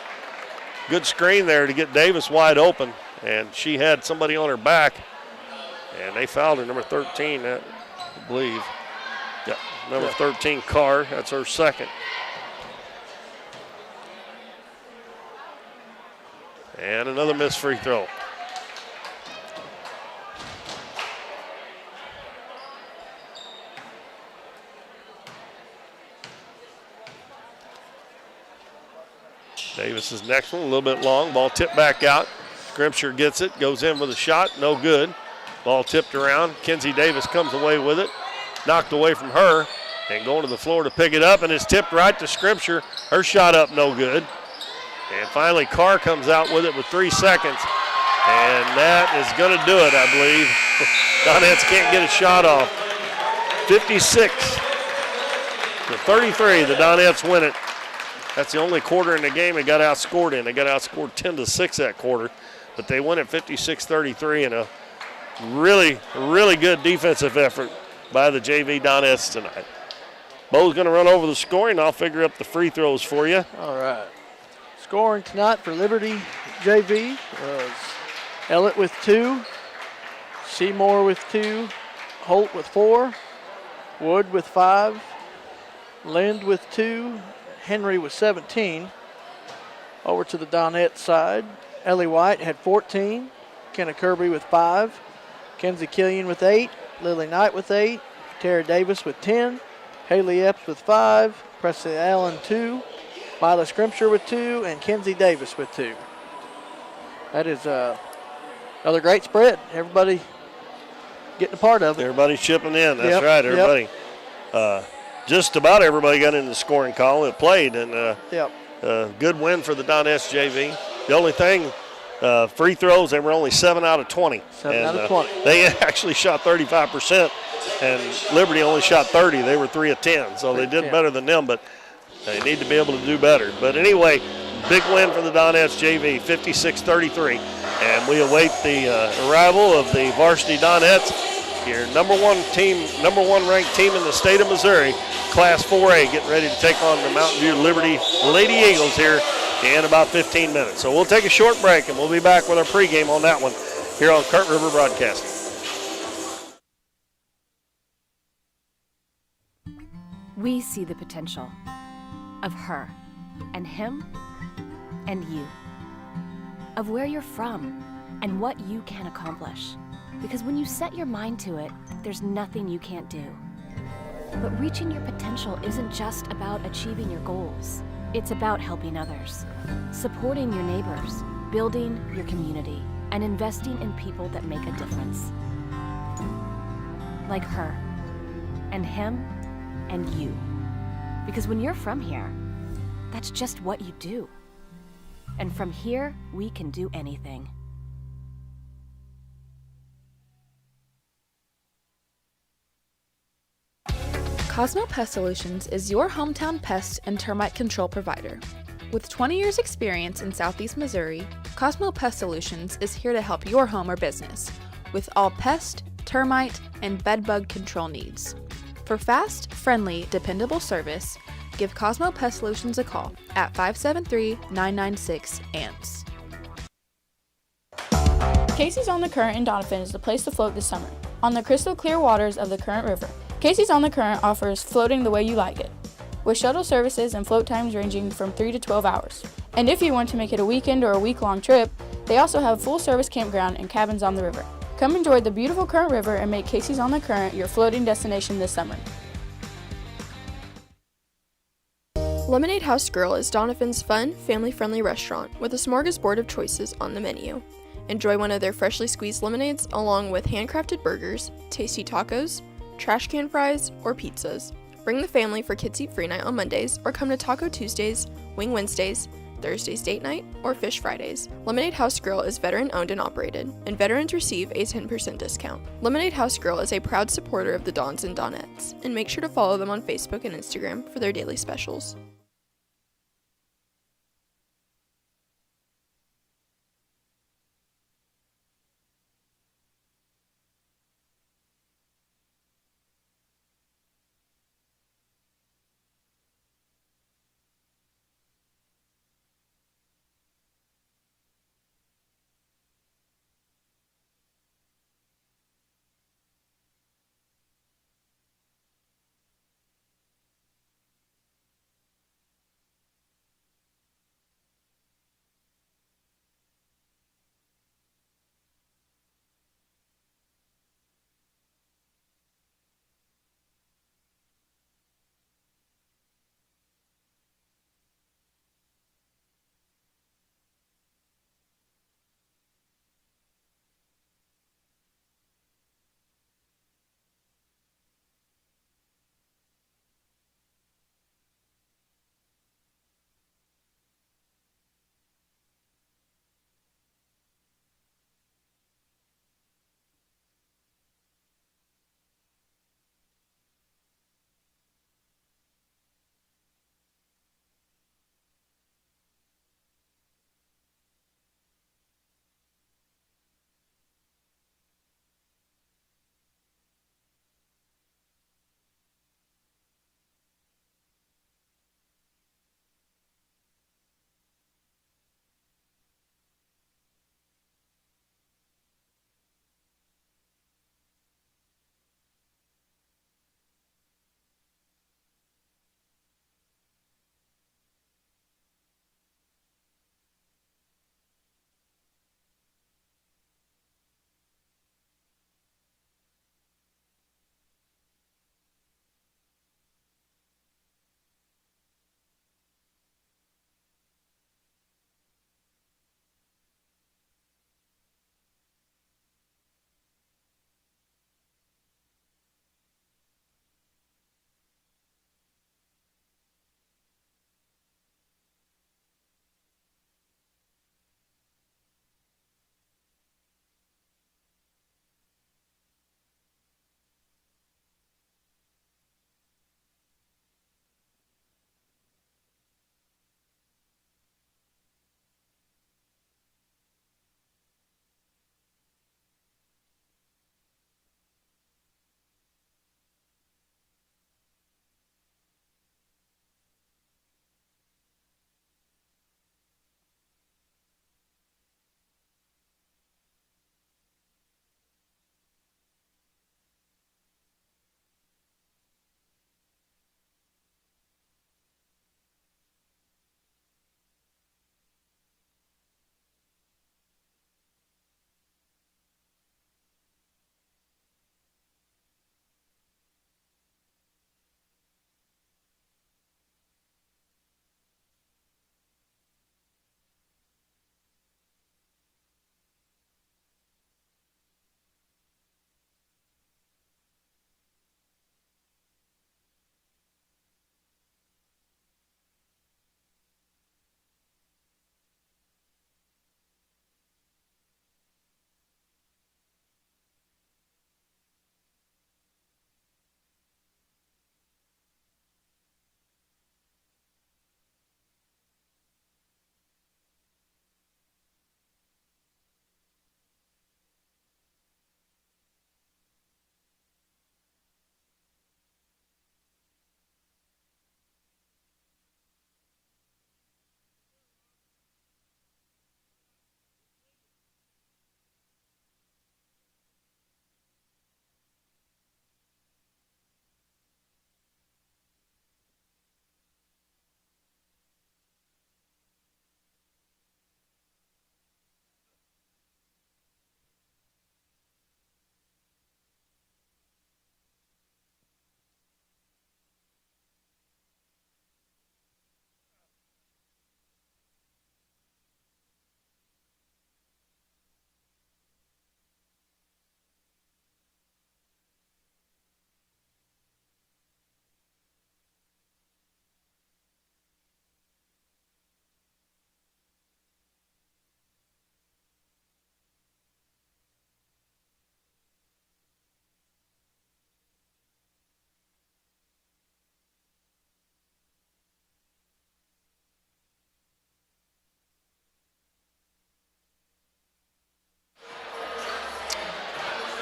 Good screen there to get Davis wide open. And she had somebody on her back. And they fouled her, number 13, I believe. Yeah, Number 13, Carr. That's her second. And another missed free throw. Davis's next one, a little bit long. Ball tipped back out. Grimsher gets it, goes in with a shot, no good. Ball tipped around. Kenzie Davis comes away with it. Knocked away from her and going to the floor to pick it up, and it's tipped right to Scripture. Her shot up, no good. And finally, Carr comes out with it with 3 seconds, and that is going to do it, I believe. Donettes can't get a shot off. 56-33, the Donettes win it. That's the only quarter in the game they got outscored in. They got outscored 10-6 that quarter, but they win at 56-33 in a really, really good defensive effort by the JV Donettes tonight. Bo's going to run over the scoring. I'll figure up the free throws for you. All right. Scoring tonight for Liberty JV was Ellett with 2, Seymour with 2, Holt with 4, Wood with 5, Lind with 2, Henry with 17. Over to the Donette side, Ellie White had 14, Kenna Kirby with 5, Kenzie Killian with 8, Lily Knight with 8, Tara Davis with 10, Haley Epps with 5, Presley Allen 2, Mila Scrimshire with 2, and Kenzie Davis with 2. That is another great spread. Everybody getting a part of it. Everybody's chipping in. That's right, everybody. Just about everybody got in the scoring column that played, and good win for the Donettes JV. The only thing, free throws, they were only 7 out of 20. 7 out of 20. They actually shot 35%, and Liberty only shot 30. They were 3 of 10, so they did better than them, but they need to be able to do better. But anyway, big win for the Donettes JV, 56-33. And we await the arrival of the varsity Donettes, your number one ranked team in the state of Missouri, Class 4A, getting ready to take on the Mountain View Liberty Lady Eagles here in about 15 minutes. So we'll take a short break, and we'll be back with our pregame on that one here on Kurt River Broadcasting. We see the potential of her and him and you, of where you're from and what you can accomplish. Because when you set your mind to it, there's nothing you can't do. But reaching your potential isn't just about achieving your goals. It's about helping others, supporting your neighbors, building your community, and investing in people that make a difference. Like her, and him, and you. Because when you're from here, that's just what you do. And from here, we can do anything. Cosmo Pest Solutions is your hometown pest and termite control provider. With 20 years experience in Southeast Missouri, Cosmo Pest Solutions is here to help your home or business with all pest, termite, and bedbug control needs. For fast, friendly, dependable service, give Cosmo Pest Solutions a call at 573-996-ANTS. Casey's on the Current in Doniphan is the place to float this summer. On the crystal clear waters of the Current River, Casey's on the Current offers floating the way you like it, with shuttle services and float times ranging from 3 to 12 hours. And if you want to make it a weekend or a week-long trip, they also have a full-service campground and cabins on the river. Come enjoy the beautiful Current River and make Casey's on the Current your floating destination this summer. Lemonade House Grill is Doniphan's fun, family-friendly restaurant with a smorgasbord of choices on the menu. Enjoy one of their freshly squeezed lemonades along with handcrafted burgers, tasty tacos, trash can fries, or pizzas. Bring the family for Kids Eat Free Night on Mondays, or come to Taco Tuesdays, Wing Wednesdays, Thursdays Date Night, or Fish Fridays. Lemonade House Grill is veteran owned and operated, and veterans receive a 10% discount. Lemonade House Grill is a proud supporter of the Dons and Donettes, and make sure to follow them on Facebook and Instagram for their daily specials.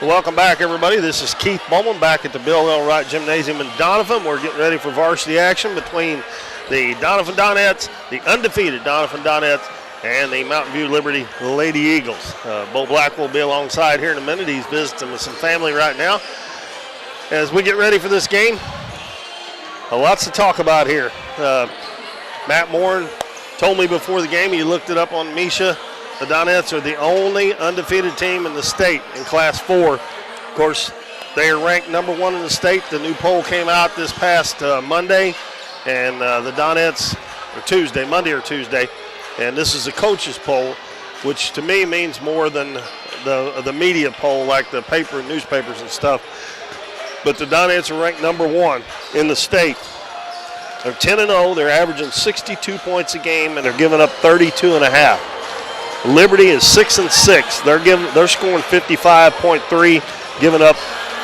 Welcome back, everybody. This is Keith Bowman back at the Bill L. Wright Gymnasium in Doniphan. We're getting ready for varsity action between the Doniphan Donettes, the undefeated Doniphan Donettes, and the Mountain View Liberty Lady Eagles. Bo Black will be alongside here in a minute. He's visiting with some family right now. As we get ready for this game, lots to talk about here. Matt Morin told me before the game, he looked it up on Misha. The Donettes are the only undefeated team in the state in Class 4. Of course, they are ranked number 1 in the state. The new poll came out this past Monday, and the Donettes, Monday or Tuesday, and this is a coach's poll, which to me means more than the media poll, like the paper and newspapers and stuff. But the Donettes are ranked number 1 in the state. They're 10-0. They're averaging 62 points a game, and they're giving up 32.5. Liberty is 6-6. They're scoring 55.3, giving up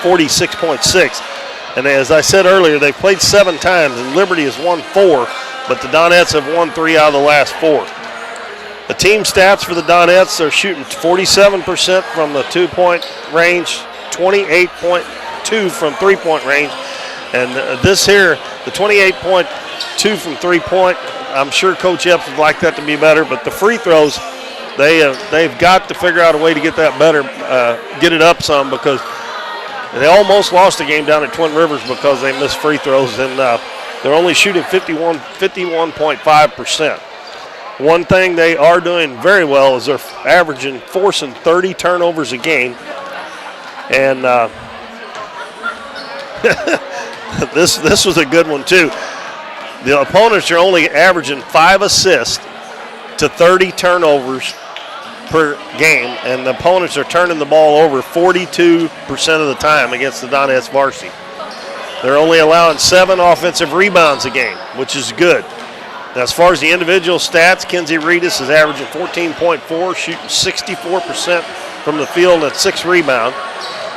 46.6. And as I said earlier, they've played 7 times, and Liberty has won 4, but the Donettes have won 3 out of the last 4. The team stats for the Donettes, they're shooting 47% from the 2-point range, 28.2 from 3-point range. And this here, the 28.2 from 3-point, I'm sure Coach Epps would like that to be better, but the free throws, they've got to figure out a way to get that better, get it up some, because they almost lost the game down at Twin Rivers because they missed free throws, and they're only shooting 51.5%. One thing they are doing very well is they're forcing 30 turnovers a game, and this was a good one too. The opponents are only averaging 5 assists to 30 turnovers per game, and the opponents are turning the ball over 42% of the time against the Donettes varsity. They're only allowing 7 offensive rebounds a game, which is good. Now, as far as the individual stats, Kenzie Reedus is averaging 14.4, shooting 64% from the field and 6 rebounds.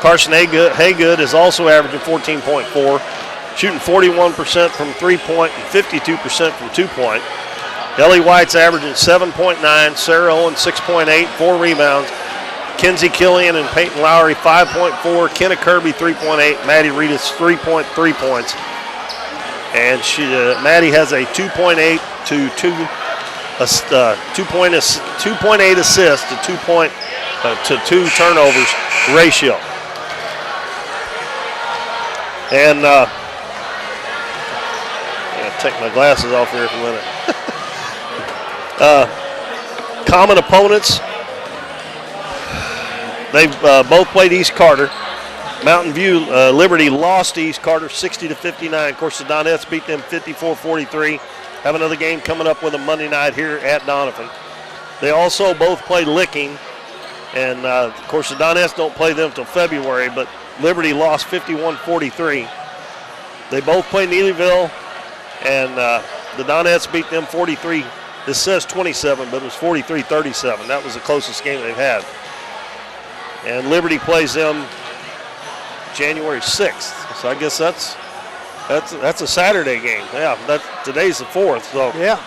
Carson Haygood is also averaging 14.4, shooting 41% from 3-point and 52% from 2-point. Ellie White's averaging 7.9, Sarah Owen 6.8, 4 rebounds. Kenzie Killian and Peyton Lowry 5.4, Kenna Kirby 3.8, Maddie Reedus 3.3 points. And Maddie has a 2.8 to 2.8 assists to 2 turnovers ratio. And I'm gonna take my glasses off here for a minute. Common opponents. They've both played East Carter. Mountain View Liberty lost to East Carter 60-59. Of course, the Donettes beat them 54-43. Have another game coming up with them Monday night here at Doniphan. They also both play Licking, and of course the Donettes don't play them until February, but Liberty lost 51-43. They both play Neelyville, and the Donettes beat them 43. This says 27, but it was 43-37. That was the closest game they've had. And Liberty plays them January 6th. So I guess that's a Saturday game. Yeah, today's the 4th. So yeah,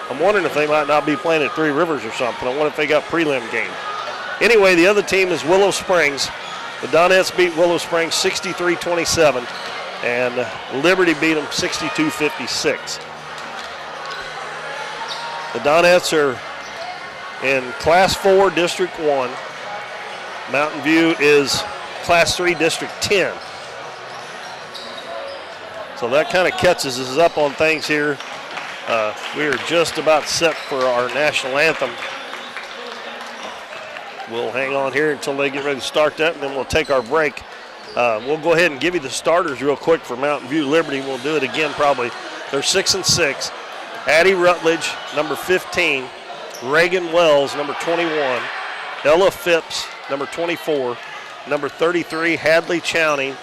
I'm wondering if they might not be playing at Three Rivers or something. I wonder if they got prelim game. Anyway, the other team is Willow Springs. The Donettes beat Willow Springs 63-27, and Liberty beat them 62-56. The Donettes are in Class 4, District 1. Mountain View is Class 3, District 10. So that kind of catches us up on things here. We are just about set for our national anthem. We'll hang on here until they get ready to start that, and then we'll take our break. We'll go ahead and give you the starters real quick for Mountain View Liberty. We'll do it again probably. They're 6-6. Addie Rutledge, number 15. Reagan Wells, number 21. Ella Phipps, number 24. Number 33, Hadley Chowning.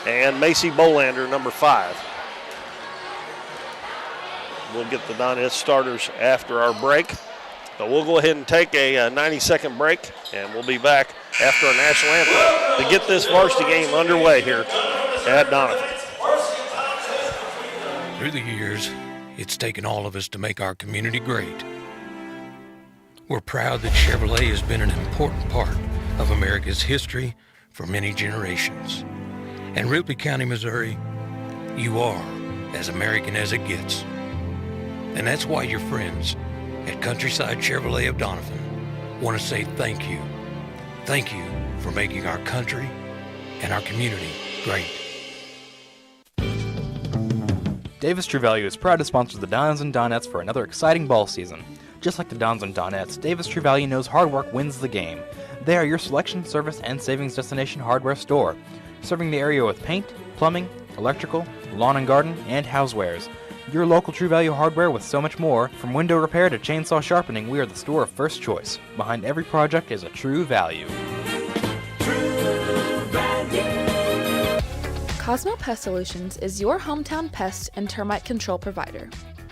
And Macy Bolander, number 5. We'll get the Donettes starters after our break. But we'll go ahead and take a 90-second break, and we'll be back after our national anthem to get this varsity game underway here at Doniphan. Through the years, it's taken all of us to make our community great. We're proud that Chevrolet has been an important part of America's history for many generations. And Ripley County, Missouri, you are as American as it gets. And that's why your friends at Countryside Chevrolet of Doniphan want to say thank you. Thank you for making our country and our community great. Davis True Value is proud to sponsor the Dons and Donettes for another exciting ball season. Just like the Dons and Donettes, Davis True Value knows hard work wins the game. They are your selection, service, and savings destination hardware store, serving the area with paint, plumbing, electrical, lawn and garden, and housewares. Your local True Value hardware with so much more. From window repair to chainsaw sharpening, we are the store of first choice. Behind every project is a True Value. Cosmo Pest Solutions is your hometown pest and termite control provider.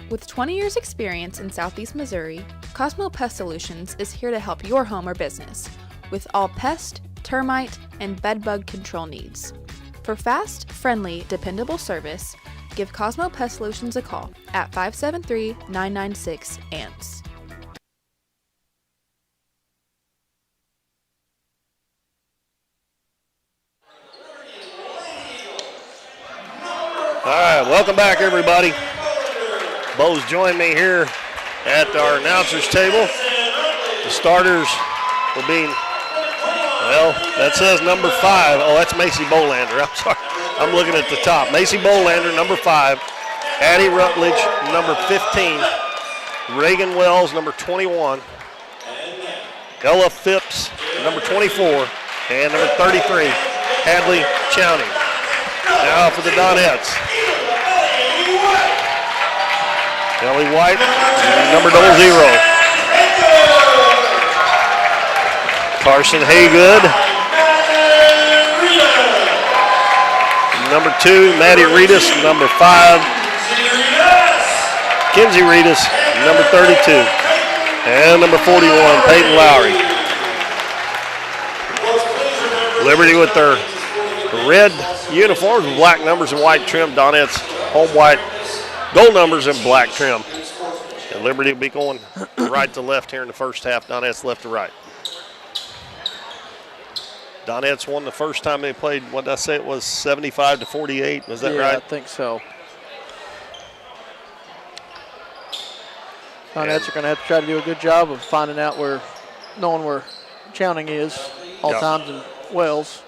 With 20 years experience in Southeast Missouri, Cosmo Pest Solutions is here to help your home or business with all pest, termite, and bedbug control needs. For fast, friendly, dependable service, give Cosmo Pest Solutions a call at 573-996-ANTS. All right, welcome back, everybody. Bo's joined me here at our announcer's table. The starters will be, well, that says number 5. Oh, that's Macy Bolander. I'm sorry. I'm looking at the top. Macy Bolander, number 5. Addie Rutledge, number 15. Reagan Wells, number 21. Ella Phipps, number 24. And number 33, Hadley Chowning. Now for the Donettes. Ellie White, number 0. Carson Haygood. Number 2, Maddie Reedus, number 5. Kinsey Reedus, number 32. And number 41, Peyton Lowry. Liberty with their red uniforms with black numbers and white trim. Donettes home white, gold numbers and black trim. And Liberty will be going right to left here in the first half. Donettes left to right. Donettes won the first time they played. What did I say? It was 75-48. Was that right? Yeah, I think so. Donettes are going to have to try to do a good job of finding out knowing where Chowning is all times and Wells.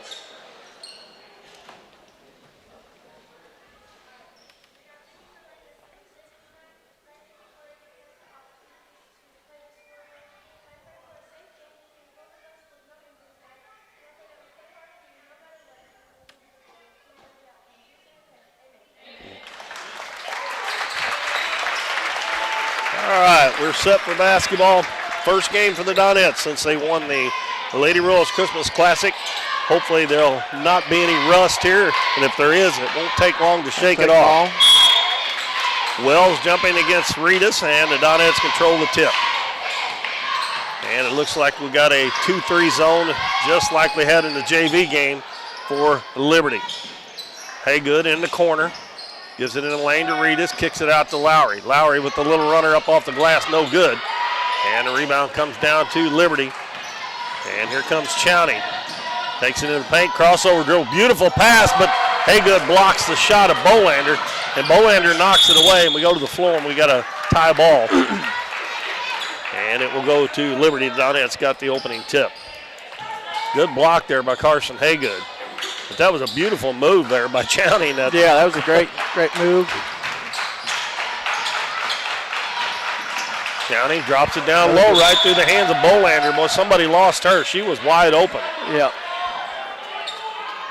We're set for basketball. First game for the Donettes since they won the Lady Royals Christmas Classic. Hopefully there'll not be any rust here, and if there is, it won't take long to shake it off. Wells jumping against Reedus, and the Donettes control the tip. And it looks like we got a 2-3 zone, just like we had in the JV game for Liberty. Haygood in the corner. Gives it in the lane to Reedus, kicks it out to Lowry. Lowry with the little runner up off the glass, no good. And the rebound comes down to Liberty. And here comes Chowning. Takes it in the paint, crossover drill, beautiful pass, but Haygood blocks the shot of Bolander, and Bolander knocks it away, and we go to the floor, and we got a tie ball. And it will go to Liberty. Donettes got the opening tip. Good block there by Carson Haygood. But that was a beautiful move there by Chowning. Yeah, that was a great move. Chowning drops it down low right through the hands of Bolander. Boy, somebody lost her. She was wide open. Yeah.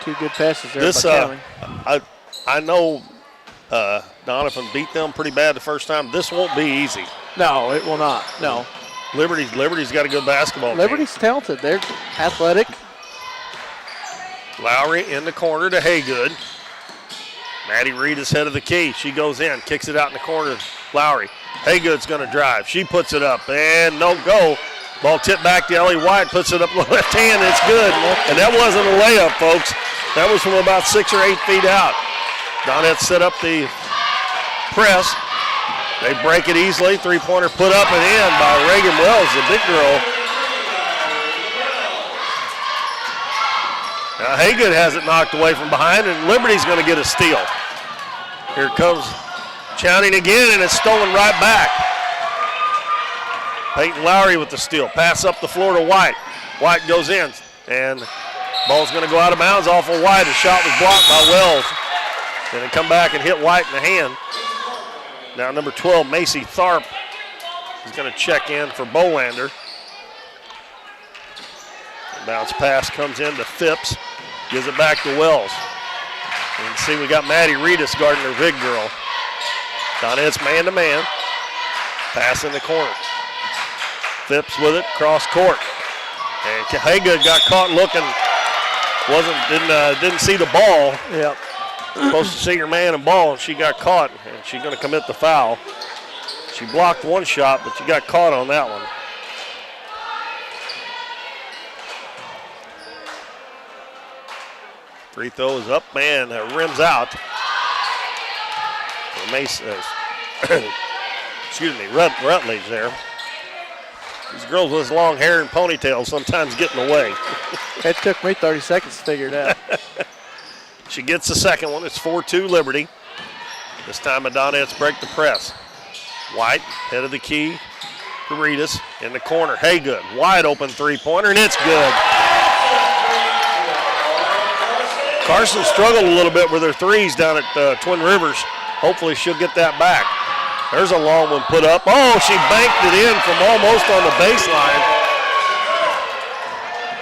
2 good passes there by Chowning. I know Doniphan beat them pretty bad the first time. This won't be easy. No, it will not. No. Liberty's got a good basketball team. Liberty's talented. They're athletic. Lowry in the corner to Haygood. Maddie Reedus head of the key. She goes in, kicks it out in the corner. Lowry. Haygood's going to drive. She puts it up, and no go. Ball tipped back to Ellie White, puts it up with the left hand. It's good. And that wasn't a layup, folks. That was from about 6 or 8 feet out. Donettes set up the press. They break it easily. Three-pointer put up and in by Reagan Wells, the big girl. Now Haygood has it knocked away from behind, and Liberty's going to get a steal. Here comes Chowning again, and it's stolen right back. Peyton Lowry with the steal. Pass up the floor to White. White goes in, and ball's going to go out of bounds off of White. The shot was blocked by Wells. Then it come back and hit White in the hand. Now number 12, Macy Tharp, is going to check in for Bolander. The bounce pass comes in to Phipps. Gives it back to Wells. You can see we got Maddie Reedus guarding her big girl. Donettes man-to-man. Pass in the corner. Phipps with it, cross court. And Haygood got caught looking. Didn't see the ball. Yep. Supposed to see her man and ball, and she got caught, and she's going to commit the foul. She blocked one shot, but she got caught on that one. Free throw is up, and rims out. Rutledge there. These girls with long hair and ponytails sometimes get in the way. It took me 30 seconds to figure it out. She gets the second one. It's 4-2 Liberty. This time the Donettes break the press. White, head of the key. Reedus in the corner. Haygood, wide open three-pointer, and it's good. Carson struggled a little bit with her threes down at Twin Rivers. Hopefully she'll get that back. There's a long one put up. Oh, she banked it in from almost on the baseline.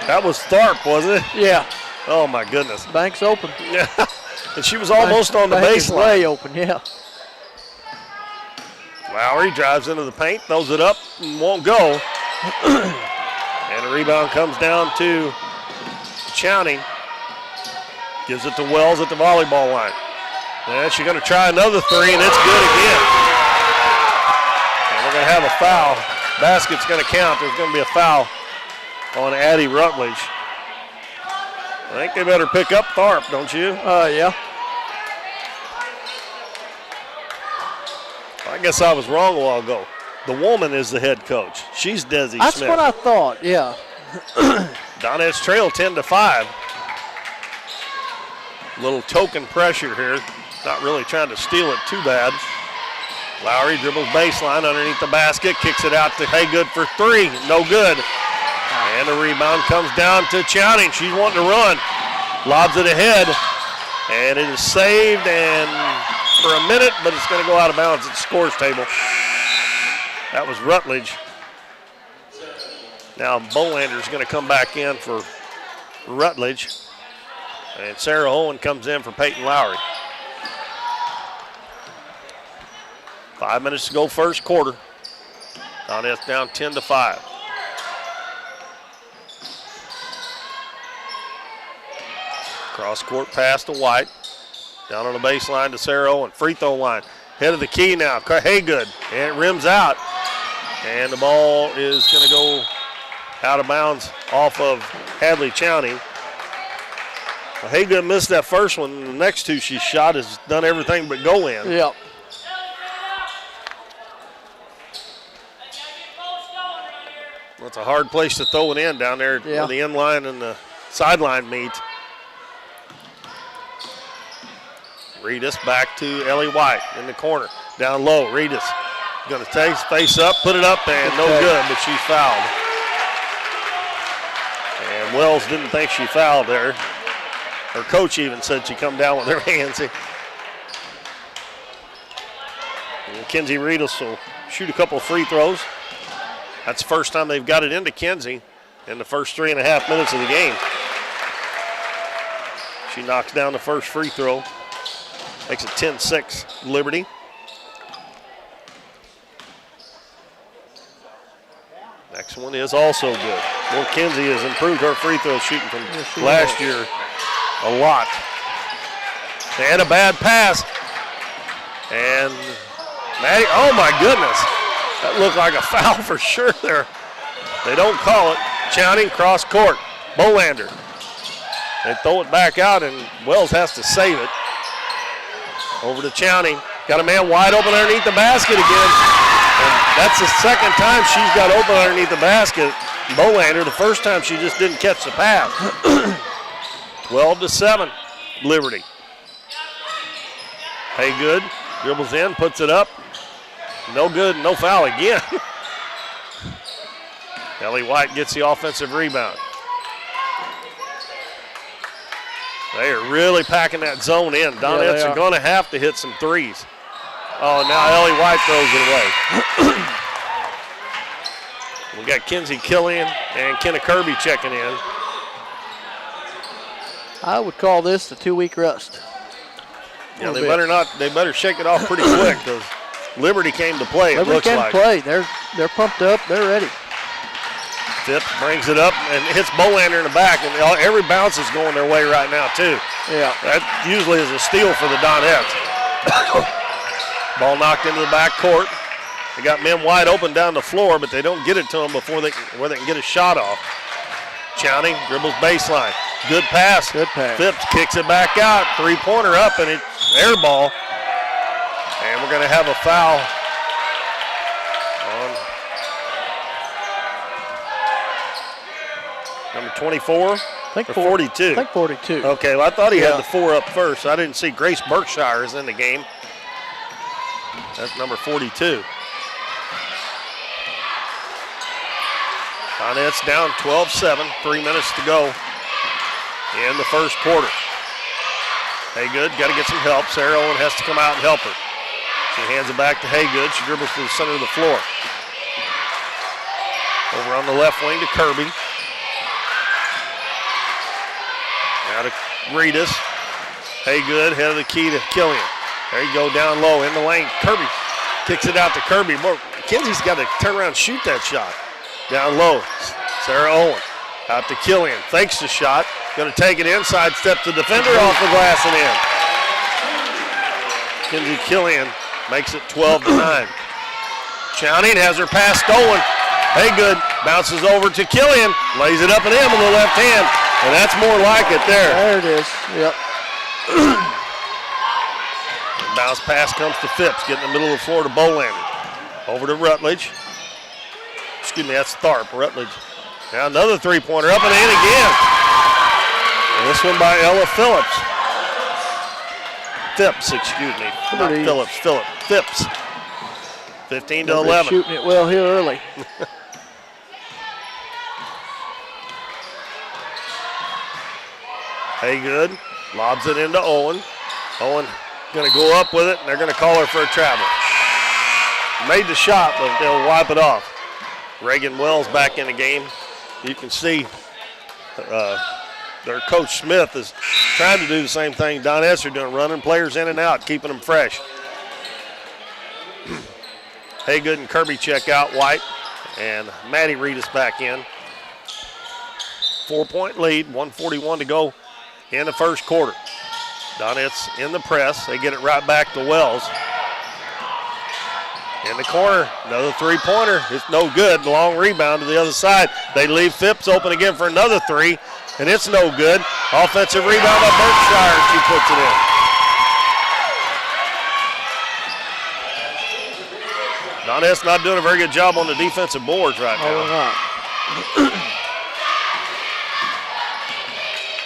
That was Tharp, wasn't it? Yeah. Oh, my goodness. Bank's open. Yeah. And she was almost on the baseline. Way open, yeah. Lowry drives into the paint, throws it up, and won't go. And the rebound comes down to Chowning. Gives it to Wells at the volleyball line. And she's going to try another three, and it's good again. And we're going to have a foul. Basket's going to count. There's going to be a foul on Addie Rutledge. I think they better pick up Tharp, don't you? Yeah. I guess I was wrong a while ago. The woman is the head coach. She's Desi Smith. That's what I thought, yeah. Donettes trail 10-5. Little token pressure here. Not really trying to steal it too bad. Lowry dribbles baseline underneath the basket, kicks it out to Haygood for three. No good. And the rebound comes down to Chowning. She's wanting to run. Lobs it ahead. And it is saved and for a minute, but it's going to go out of bounds at the scores table. That was Rutledge. Now Bolander's going to come back in for Rutledge. And Sarah Owen comes in for Peyton Lowry. 5 minutes to go first quarter. Donettes down 10-5. Cross court pass to White. Down on the baseline to Sarah Owen. Free throw line. Head of the key now. Haygood. And it rims out. And the ball is going to go out of bounds off of Hadley Chowning. Well, Haygood missed that first one. The next two she shot has done everything but go in. Yep. Well, it's a hard place to throw it in down there where the end line and the sideline meet. Reedus back to Ellie White in the corner. Down low, Reedus going to take face up, put it up, and no good, but she's fouled. And Wells didn't think she fouled there. Her coach even said she come down with her hands. And Kenzie Reedus will shoot a couple of free throws. That's the first time they've got it into Kenzie in the first 3.5 minutes of the game. She knocks down the first free throw. Makes it 10-6 Liberty. Next one is also good. Well, Kenzie has improved her free throw shooting from last year a lot. And a bad pass. And Maddie, oh my goodness. That looked like a foul for sure there. They don't call it. Chowning cross court. Bolander. They throw it back out and Wells has to save it. Over to Chowning. Got a man wide open underneath the basket again. And that's the second time she's got open underneath the basket. Bolander, the first time she just didn't catch the pass. 12-7, Liberty. Haygood dribbles in, puts it up. No good, no foul again. Ellie White gets the offensive rebound. They are really packing that zone in. Donettes are going to have to hit some threes. Oh, now Ellie White throws it away. We got Kinsey Killian and Kenna Kirby checking in. I would call this the 2-week rust. Yeah, they better shake it off pretty quick because Liberty came to play, it looks like. Liberty can play. They're pumped up. They're ready. Phipps brings it up and hits Bolander in the back, and every bounce is going their way right now, too. Yeah. That usually is a steal for the Donettes. Ball knocked into the back court. They got men wide open down the floor, but they don't get it to them where they can get a shot off. Chowning dribbles baseline. Good pass. Good pass. Phipps kicks it back out. Three-pointer up, and it's air ball. And we're going to have a foul on number 24 or 42. I think 42. Okay, well, I thought he had the 4 up first. I didn't see Grace Berkshire is in the game. That's number 42. Donettes down 12-7, 3 minutes to go in the first quarter. Haygood got to get some help. Sarah Owen has to come out and help her. She hands it back to Haygood. She dribbles to the center of the floor. Over on the left wing to Kirby. Now to Reedus. Haygood, head of the key to Killian. There you go, down low in the lane. Kirby kicks it out to Kirby. Kinsey's got to turn around and shoot that shot. Down low, Sarah Owen. Out to Killian, fakes the shot. Going to take it inside, step the defender off the glass and in. Kinsey Killian makes it 12-9. Chowning has her pass stolen. Haygood bounces over to Killian, lays it up and in with the left hand, and that's more like it there. There it is, yep. Bounce pass comes to Phipps, getting in the middle of the floor to Bolander. Over to Rutledge. Excuse me, that's Tharp, Rutledge. Now another three-pointer up and in again. And this one by Ella Phillips. Phipps, excuse me. Not Phillips, Phipps. 15-11. Shooting it well here early. Haygood lobs it into Owen. Owen going to go up with it, and they're going to call her for a travel. Made the shot, but they'll wipe it off. Reagan Wells back in the game. You can see their coach Smith is trying to do the same thing Donettes are doing, running players in and out, keeping them fresh. Haygood and Kirby check out. White and Maddie Reedus back in. 4-point lead, 1:41 to go in the first quarter. Donettes in the press. They get it right back to Wells. In the corner, another three-pointer. It's no good. Long rebound to the other side. They leave Phipps open again for another three, and it's no good. Offensive rebound by Berkshire. She puts it in. Donettes not doing a very good job on the defensive boards right now.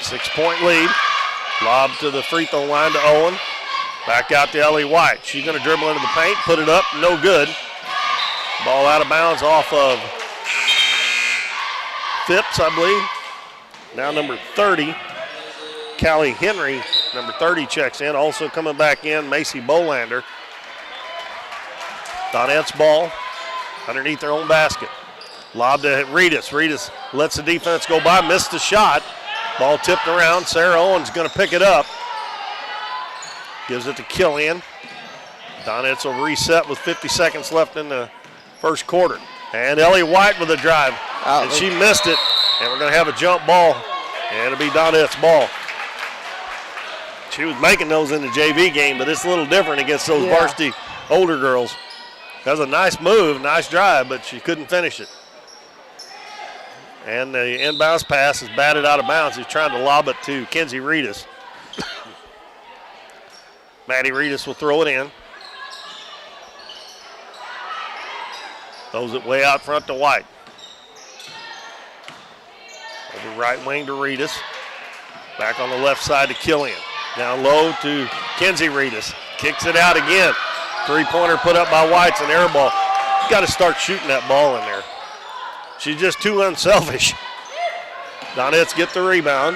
6-point lead. Lob to the free throw line to Owen. Back out to Ellie White. She's going to dribble into the paint, put it up, no good. Ball out of bounds off of Phipps, I believe. Now number 30, Callie Henry, number 30 checks in. Also coming back in, Macy Bolander. Donettes ball underneath their own basket. Lob to Reedus. Reedus lets the defense go by, missed the shot. Ball tipped around. Sarah Owens going to pick it up. Gives it to Killian. Donettes will reset with 50 seconds left in the first quarter. And Ellie White with a drive. And she missed it. And we're going to have a jump ball. And it'll be Donettes ball. She was making those in the JV game, but it's a little different against those varsity older girls. That was a nice move, nice drive, but she couldn't finish it. And the inbounds pass is batted out of bounds. He's trying to lob it to Kinsey Reedus. Maddie Reedus will throw it in. Throws it way out front to White. Over right wing to Reedus. Back on the left side to Killian. Down low to Kenzie Reedus. Kicks it out again. Three-pointer put up by White's an air ball. Got to start shooting that ball in there. She's just too unselfish. Donettes get the rebound.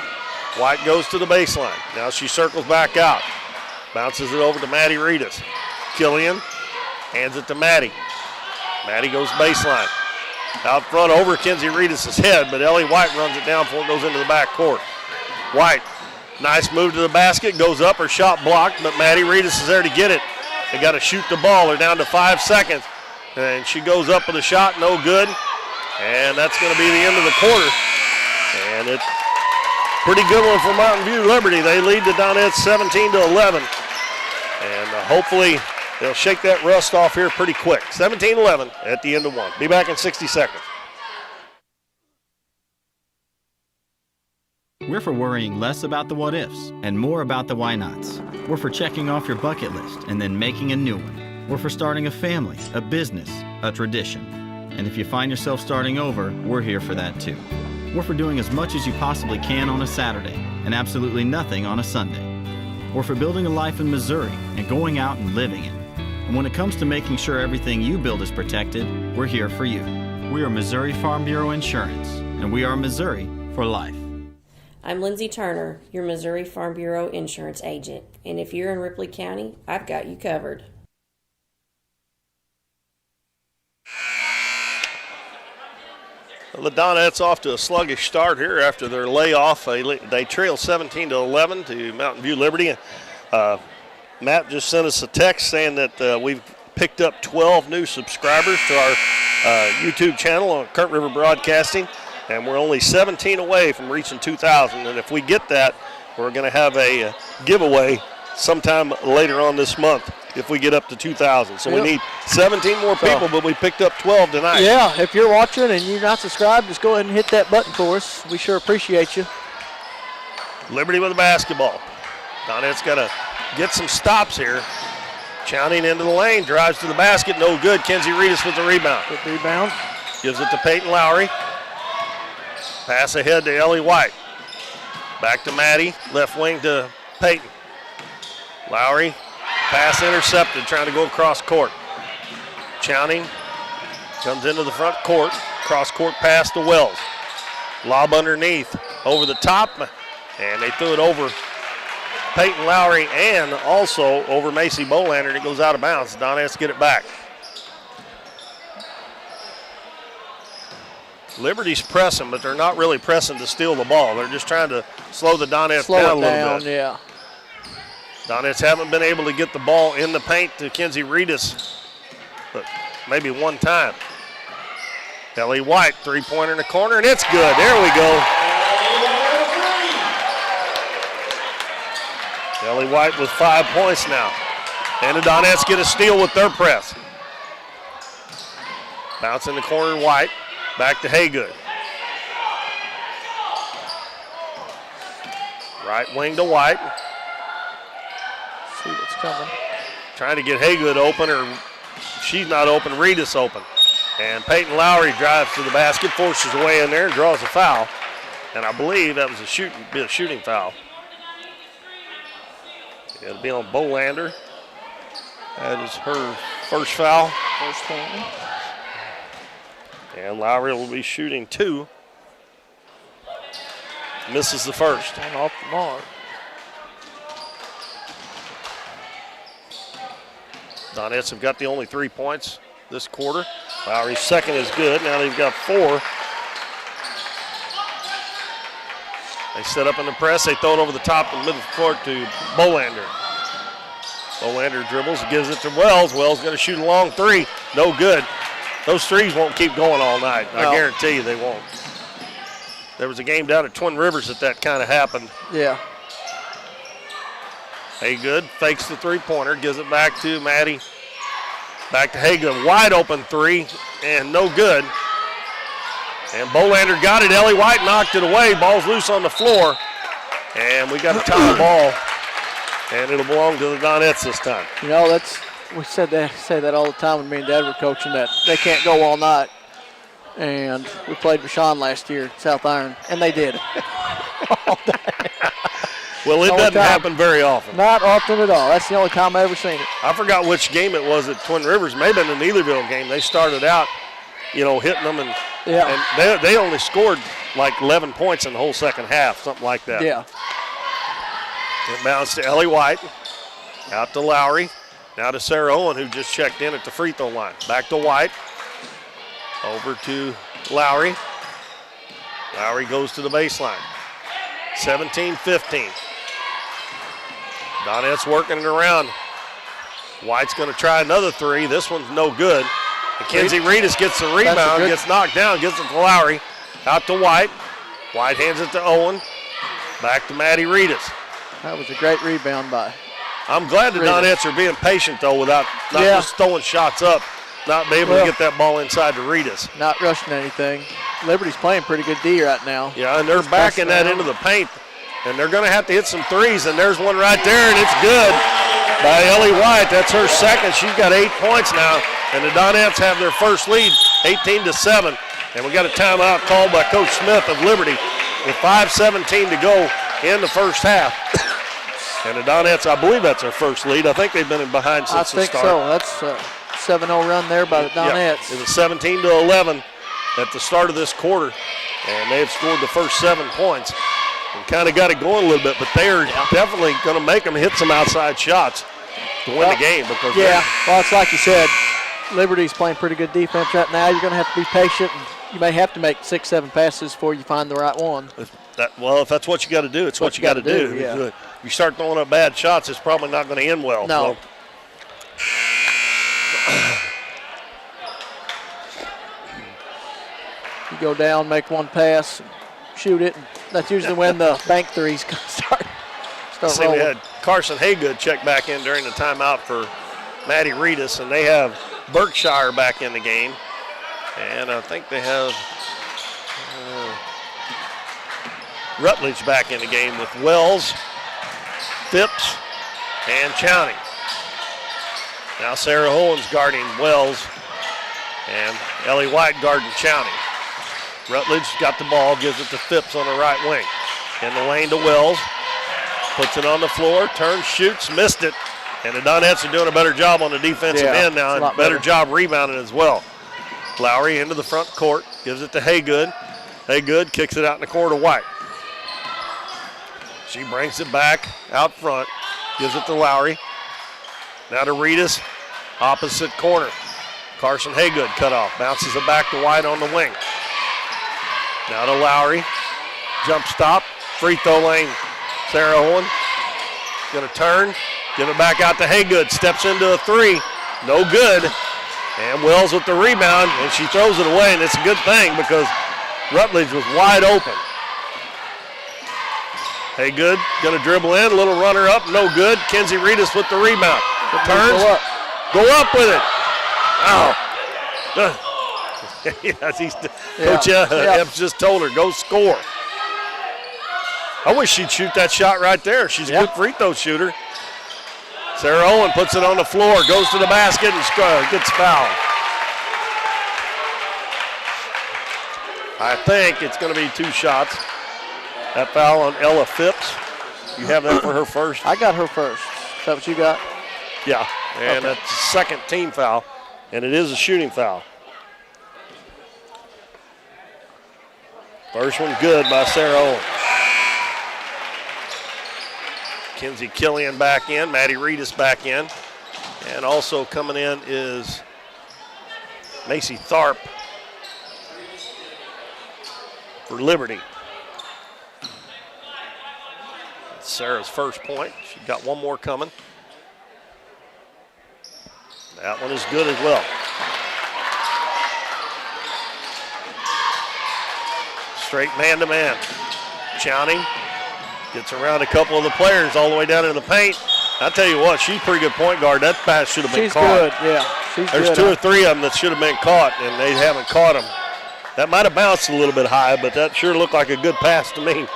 White goes to the baseline. Now she circles back out. Bounces it over to Maddie Reedus. Killian hands it to Maddie. Maddie goes baseline. Out front over Kenzie Reedus' head, but Ellie White runs it down before it goes into the back court. White, nice move to the basket, goes up, her shot blocked, but Maddie Reedus is there to get it. They got to shoot the ball. They're down to 5 seconds, and she goes up with a shot, no good, and that's going to be the end of the quarter. And it's a pretty good one for Mountain View Liberty. They lead the Donettes 17-11, and hopefully they'll shake that rust off here pretty quick. 17-11 at the end of one. Be back in 60 seconds. We're for worrying less about the what-ifs and more about the why-nots. We're for checking off your bucket list and then making a new one. We're for starting a family, a business, a tradition. And if you find yourself starting over, we're here for that too. We're for doing as much as you possibly can on a Saturday and absolutely nothing on a Sunday. We're for building a life in Missouri and going out and living it. And when it comes to making sure everything you build is protected, we're here for you. We are Missouri Farm Bureau Insurance, and we are Missouri for life. I'm Lindsay Turner, your Missouri Farm Bureau insurance agent, and if you're in Ripley County, I've got you covered. Well, the Donettes off to a sluggish start here after their layoff. They trail 17-11 to Mountain View Liberty. Matt just sent us a text saying that we've picked up 12 new subscribers to our YouTube channel on Current River Broadcasting, and we're only 17 away from reaching 2,000. And if we get that, we're going to have a giveaway sometime later on this month if we get up to 2,000. So we need 17 more people, but we picked up 12 tonight. Yeah, if you're watching and you're not subscribed, just go ahead and hit that button for us. We sure appreciate you. Liberty with the basketball. Donette's got to get some stops here. Chowning into the lane, drives to the basket, no good. Kenzie Reedus with the rebound. Good rebound. Gives it to Peyton Lowry. Pass ahead to Ellie White. Back to Maddie, left wing to Peyton. Lowry, pass intercepted, trying to go across court. Chowning comes into the front court, cross court pass to Wells. Lob underneath, over the top, and they threw it over Peyton Lowry and also over Macy Bolander, and it goes out of bounds. Donettes get it back. Liberty's pressing, but they're not really pressing to steal the ball. They're just trying to slow the Donettes down a little bit. Yeah. Donettes haven't been able to get the ball in the paint to Kenzie Reedus, but maybe one time. Ellie White, three-pointer in the corner, and it's good. There we go. Ellie White with 5 points now. And the Donettes get a steal with their press. Bounce in the corner, White. Back to Haygood. Right wing to White. See what's coming. Trying to get Haygood open, or she's not open, Reedus open. And Peyton Lowry drives to the basket, forces her way in there, and draws a foul. And I believe that was a shooting foul. It'll be on Bolander. That is her first foul. First one. And Lowry will be shooting two. Misses the first. And off the mark. Donettes have got the only 3 points this quarter. Lowry's second is good. Now they've got 4. They set up in the press. They throw it over the top of the middle court to Bolander. Bolander dribbles, gives it to Wells. Wells going to shoot a long three. No good. Those threes won't keep going all night. I guarantee you they won't. There was a game down at Twin Rivers that kind of happened. Yeah. Haygood fakes the three-pointer, gives it back to Maddie. Back to Haygood, wide open three, and no good. And Bolander got it. Ellie White knocked it away. Ball's loose on the floor. And we got a tie ball. And it'll belong to the Donettes this time. You know, we say that all the time when me and Dad were coaching, that they can't go all night. And we played Vashon last year at South Iron, and they did. All day. Well, it doesn't happen very often. Not often at all. That's the only time I've ever seen it. I forgot which game it was at Twin Rivers. Maybe in the Neelyville game. They started out, hitting them, and they only scored like 11 points in the whole second half, something like that. Yeah. It bounced to Ellie White, out to Lowry, now to Sarah Owen, who just checked in at the free throw line. Back to White, over to Lowry. Lowry goes to the baseline. 17-15. Donettes working it around. White's going to try another three. This one's no good. Mackenzie Reedus gets the rebound, gets knocked down, gets it to Lowry. Out to White. White hands it to Owen. Back to Maddie Reedus. That was a great rebound by. I'm glad the Donettes are being patient, though, without not just throwing shots up, not being able to get that ball inside to Reedus. Not rushing anything. Liberty's playing pretty good D right now. Yeah, and they're backing that into the paint. And they're going to have to hit some threes, and there's one right there, and it's good by Ellie White. That's her second. She's got 8 points now, and the Donettes have their first lead, 18-7. And we got a timeout called by Coach Smith of Liberty with 5:17 to go in the first half. And the Donettes, I believe that's their first lead. I think they've been in behind since the start. I think so. That's a 7-0 run there by the Donettes. It was 17-11 at the start of this quarter, and they've scored the first 7 points. And kind of got it going a little bit, but they are definitely going to make them hit some outside shots to win the game. Because well, it's like you said, Liberty's playing pretty good defense right now. You're going to have to be patient, and you may have to make 6-7 passes before you find the right one. If that's what you got to do, it's what you got to do. Yeah. If you start throwing up bad shots, it's probably not going to end well. No. You go down, make one pass, shoot it, and that's usually when the bank threes start See, rolling. we had Carson Haygood check back in during the timeout for Maddie Reedus, and they have Berkshire back in the game. And I think they have Rutledge back in the game with Wells, Phipps, and Chowney. Now Sarah Owens guarding Wells, and Ellie White guarding Chowney. Rutledge got the ball, gives it to Phipps on the right wing. In the lane to Wells, puts it on the floor, turns, shoots, missed it. And the Donettes are doing a better job on the defensive end now, and better job rebounding as well. Lowry into the front court, gives it to Haygood. Haygood kicks it out in the corner to White. She brings it back out front, gives it to Lowry. Now to Reedus, opposite corner. Carson Haygood cut off, bounces it back to White on the wing. Now to Lowry, jump stop, free throw lane. Sarah Owen gonna turn, give it back out to Haygood, steps into a three, no good. And Wells with the rebound, and she throws it away, and it's a good thing because Rutledge was wide open. Haygood gonna dribble in, little runner up, no good. Kenzie Reedus with the rebound. Turns, go up with it. Oh. Coach Epps just told her, go score. I wish she'd shoot that shot right there. She's a good free throw shooter. Sarah Owen puts it on the floor, goes to the basket, and gets fouled. I think it's going to be 2 shots. That foul on Ella Phipps. You have that for her first? I got her first. Is that what you got? Yeah, and that's the second team foul, and it is a shooting foul. First one good by Sarah Owen. Kenzie Killian back in, Maddie Reedus back in. And also coming in is Macy Tharp for Liberty. That's Sarah's first point. She got one more coming. That one is good as well. Straight man-to-man. Chowney gets around a couple of the players all the way down in the paint. I tell you what, she's a pretty good point guard. That pass should have been caught. She's good, yeah. There's 2 or 3 of them that should have been caught, and they haven't caught them. That might have bounced a little bit high, but that sure looked like a good pass to me.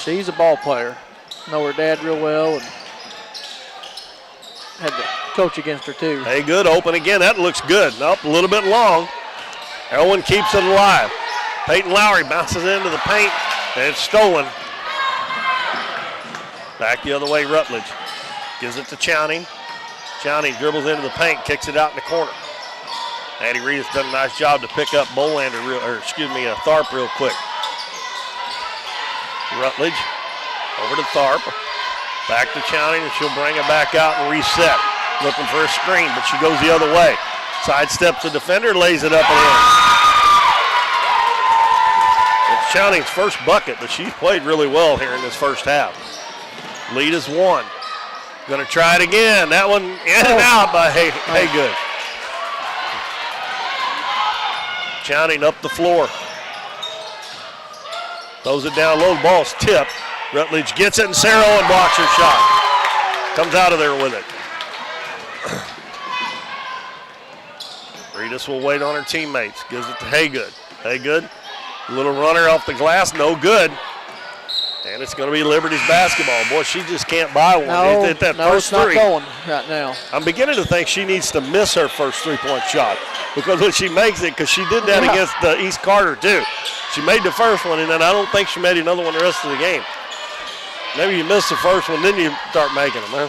She's a ball player. Know her dad real well, and had to coach against her too. Hey, good, open again. That looks good. Nope, a little bit long. Owen keeps it alive. Peyton Lowry bounces into the paint, and it's stolen. Back the other way, Rutledge. Gives it to Chowning. Chowning dribbles into the paint, kicks it out in the corner. Maddie Reed's done a nice job to pick up Tharp real quick. Rutledge over to Tharp. Back to Chowning, and she'll bring it back out and reset. Looking for a screen, but she goes the other way. Sidesteps the defender, lays it up and in. It's Chowning's first bucket, but she's played really well here in this first half. Lead is 1. Going to try it again. That one in and out by Haygood. Chowning up the floor. Throws it down low. The ball's tipped. Rutledge gets it, and Sarah Owen blocks her shot. Comes out of there with it. Reedus will wait on her teammates. Gives it to Haygood. Haygood, little runner off the glass, no good. And it's going to be Liberty's basketball. Boy, she just can't buy one. It's not going right now. I'm beginning to think she needs to miss her first three-point shot because when she makes it, because she did that against the East Carter too. She made the first one, and then I don't think she made another one the rest of the game. Maybe you miss the first one, then you start making them, huh?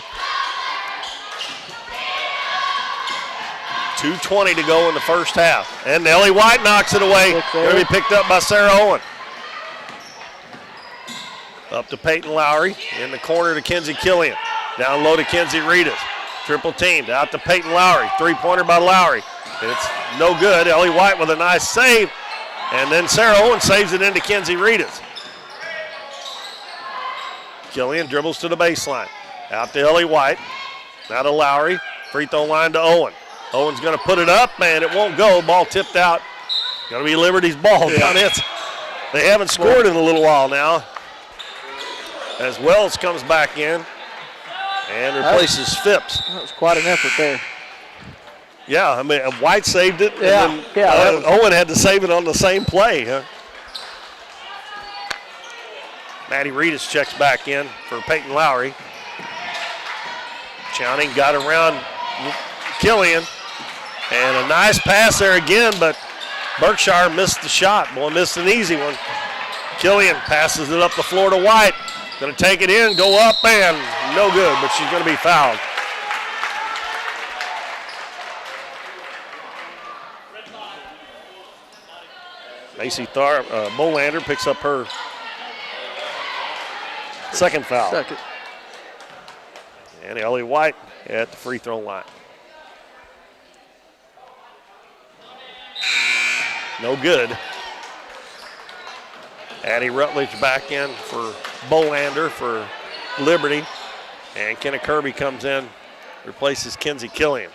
2:20 to go in the first half. And Ellie White knocks it away. Going to be picked up by Sarah Owen. Up to Peyton Lowry. In the corner to Kenzie Killian. Down low to Kenzie Reedus. Triple teamed. Out to Peyton Lowry. Three-pointer by Lowry. It's no good. Ellie White with a nice save. And then Sarah Owen saves it into Kenzie Reedus. Killian dribbles to the baseline. Out to Ellie White. Now to Lowry. Free throw line to Owen. Owen's going to put it up, and it won't go. Ball tipped out. Going to be Liberty's ball. Donettes, they haven't scored in a little while now. As Wells comes back in and replaces Phipps. That was quite an effort there. Yeah, I mean, White saved it, and then Owen had to save it on the same play. Huh? Maddie Reedus checks back in for Peyton Lowry. Chowning got around Killian. And a nice pass there again, but Berkshire missed the shot. Boy, missed an easy one. Killian passes it up the floor to White. Going to take it in, go up, and no good, but she's going to be fouled. Macy Bolander picks up her second foul. And Ellie White at the free throw line. No good. Addie Rutledge back in for Bolander for Liberty. And Kenna Kirby comes in, replaces Kenzie Killian.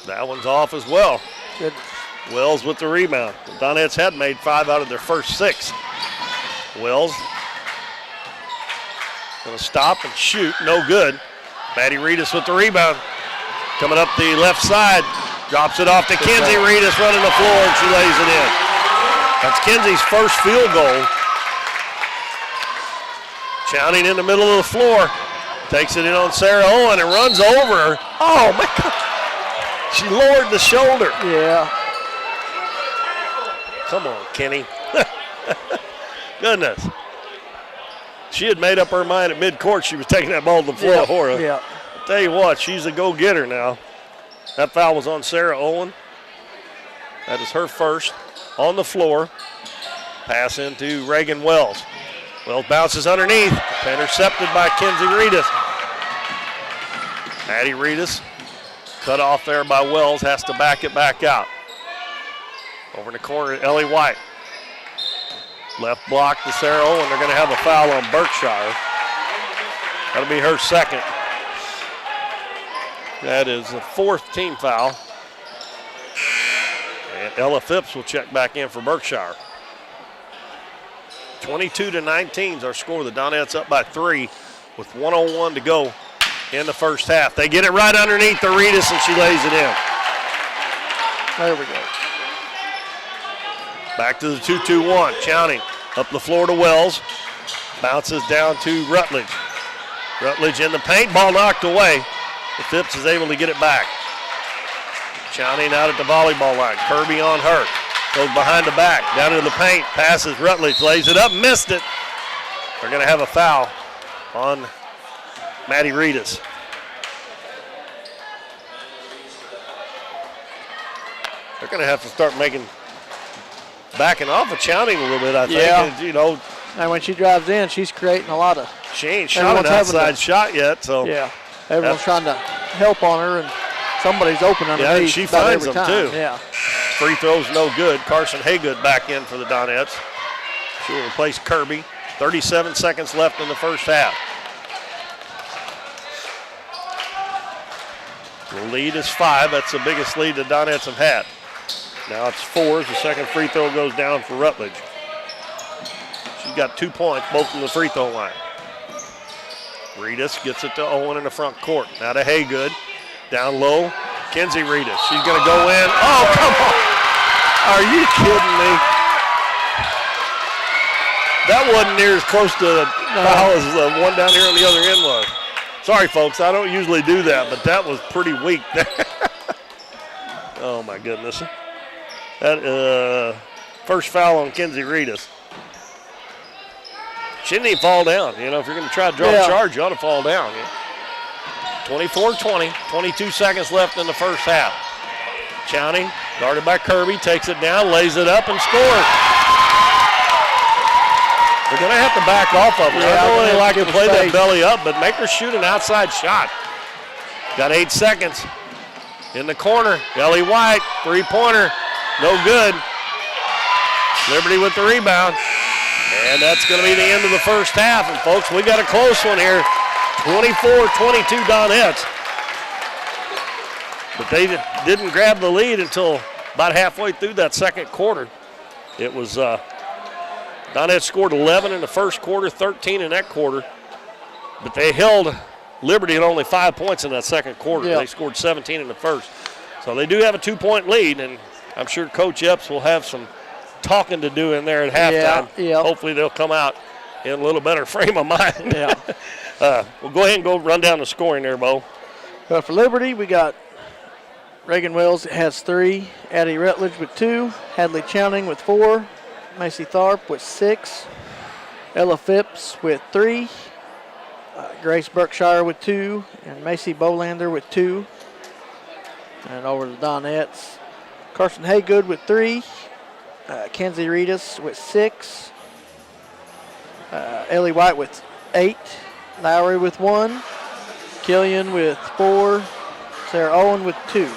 That one's off as well. Good. Wells with the rebound. The Donettes had made 5 out of their first 6. Wells going to stop and shoot, no good. Maddie Reedus with the rebound. Coming up the left side, drops it off to Kenzie Reedus running the floor, and she lays it in. That's Kenzie's first field goal. Chowning in the middle of the floor, takes it in on Sarah Owen and runs over her. Oh, my God. She lowered the shoulder. Yeah. Come on, Kenny. Goodness. She had made up her mind at midcourt she was taking that ball to the floor for her. Yeah. I'll tell you what, she's a go-getter now. That foul was on Sarah Owen. That is her first on the floor. Pass into Reagan Wells. Wells bounces underneath. Intercepted by Kenzie Reedus. Maddie Reedus cut off there by Wells. Has to back it back out. Over in the corner, Ellie White. Left block to Sarah Owen. They're going to have a foul on Berkshire. That'll be her second. That is the 4th team foul. And Ella Phipps will check back in for Berkshire. 22-19 is our score. The Donettes up by 3 with 1:01 to go in the first half. They get it right underneath the Reedus, and she lays it in. There we go. Back to the 2-2-1. Chowning up the floor to Wells. Bounces down to Rutledge. Rutledge in the paint. Ball knocked away. But Phipps is able to get it back. Chowning out at the volleyball line. Kirby on her. Goes behind the back, down into the paint, passes Rutledge, lays it up, missed it. They're going to have a foul on Maddie Reedus. They're going to have to start backing off of Chowning a little bit, I think. Yeah. And, you know, and when she drives in, she's creating a lot of. She ain't shot an outside shot yet, so. Yeah, everyone's trying to help on her, and somebody's open underneath. Yeah, and she finds them too. Yeah. Free throw's no good. Carson Haygood back in for the Donettes. She will replace Kirby. 37 seconds left in the first half. The lead is 5. That's the biggest lead the Donettes have had. Now it's 4 as the second free throw goes down for Rutledge. She's got 2 points, both from the free throw line. Reedus gets it to Owen in the front court. Now to Haygood. Down low, Kenzie Reedus. She's going to go in. Oh, come on. Are you kidding me? That wasn't near as close to the foul as the one down here on the other end was. Sorry, folks. I don't usually do that, but that was pretty weak. Oh, my goodness. That first foul on Kenzie Reedus. She didn't even fall down. You know, if you're going to try to draw a charge, you ought to fall down. Yeah. 24-20, 22 seconds left in the first half. Chowning, guarded by Kirby, takes it down, lays it up, and scores. They're going to have to back off of it. I don't really like to play that belly up, but make her shoot an outside shot. Got 8 seconds. In the corner, Ellie White, three-pointer, no good. Liberty with the rebound. And that's going to be the end of the first half. And, folks, we got a close one here. 24-22 Donettes. But they didn't grab the lead until about halfway through that second quarter. It was Donettes scored 11 in the first quarter, 13 in that quarter. But they held Liberty at only 5 points in that second quarter. Yep. They scored 17 in the first. So they do have a 2-point lead, and I'm sure Coach Epps will have some talking to do in there at halftime. Yeah. Hopefully they'll come out in a little better frame of mind. Yeah. We'll go ahead and go run down the scoring there, Bo. For Liberty, we got Reagan Wells has 3, Addie Rutledge with 2, Hadley Chowning with 4, Macy Tharp with 6, Ella Phipps with 3, Grace Berkshire with 2, and Macy Bolander with 2. And over to Donettes, Carson Haygood with 3, Kenzie Reedus with 6, Ellie White with 8, Lowry with 1, Killian with 4, Sarah Owen with 2.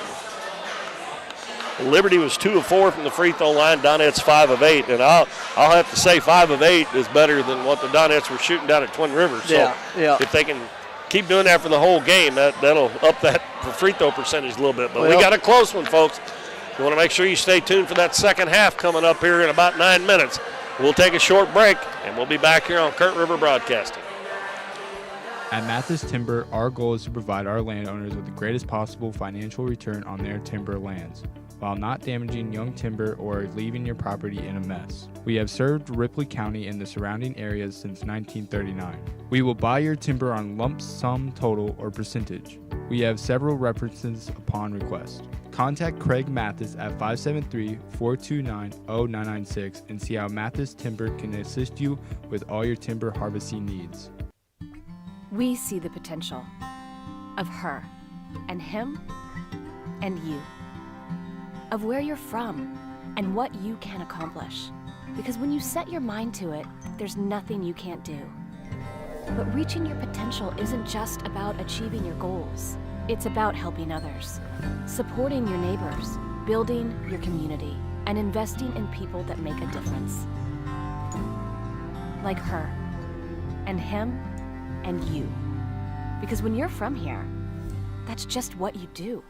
Liberty was 2 of 4 from the free throw line. Donettes 5 of 8, and I'll have to say 5 of 8 is better than what the Donettes were shooting down at Twin Rivers. So if they can keep doing that for the whole game, that'll up that free throw percentage a little bit. But we got a close one, folks. You want to make sure you stay tuned for that second half coming up here in about 9 minutes. We'll take a short break, and we'll be back here on Kurt River Broadcasting. At Mathis Timber, our goal is to provide our landowners with the greatest possible financial return on their timber lands, while not damaging young timber or leaving your property in a mess. We have served Ripley County and the surrounding areas since 1939. We will buy your timber on lump sum total or percentage. We have several references upon request. Contact Craig Mathis at 573-429-0996 and see how Mathis Timber can assist you with all your timber harvesting needs. We see the potential of her and him and you, of where you're from and what you can accomplish. Because when you set your mind to it, there's nothing you can't do. But reaching your potential isn't just about achieving your goals. It's about helping others, supporting your neighbors, building your community, and investing in people that make a difference. Like her, and him, and you. Because when you're from here, that's just what you do.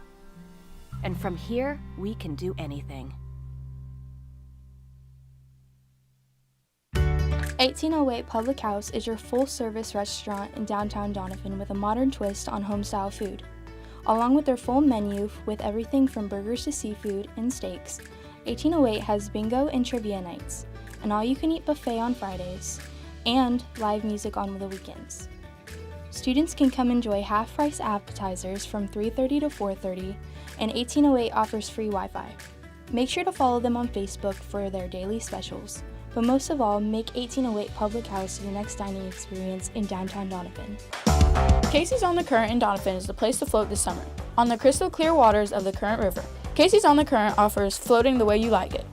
And from here, we can do anything. 1808 Public House is your full-service restaurant in downtown Doniphan with a modern twist on home-style food. Along with their full menu with everything from burgers to seafood and steaks, 1808 has bingo and trivia nights, an all-you-can-eat buffet on Fridays, and live music on the weekends. Students can come enjoy half-price appetizers from 3:30 to 4:30, and 1808 offers free Wi-Fi. Make sure to follow them on Facebook for their daily specials. But most of all, make 1808 Public House your next dining experience in downtown Doniphan. Casey's on the Current in Doniphan is the place to float this summer. On the crystal clear waters of the Current River, Casey's on the Current offers floating the way you like it,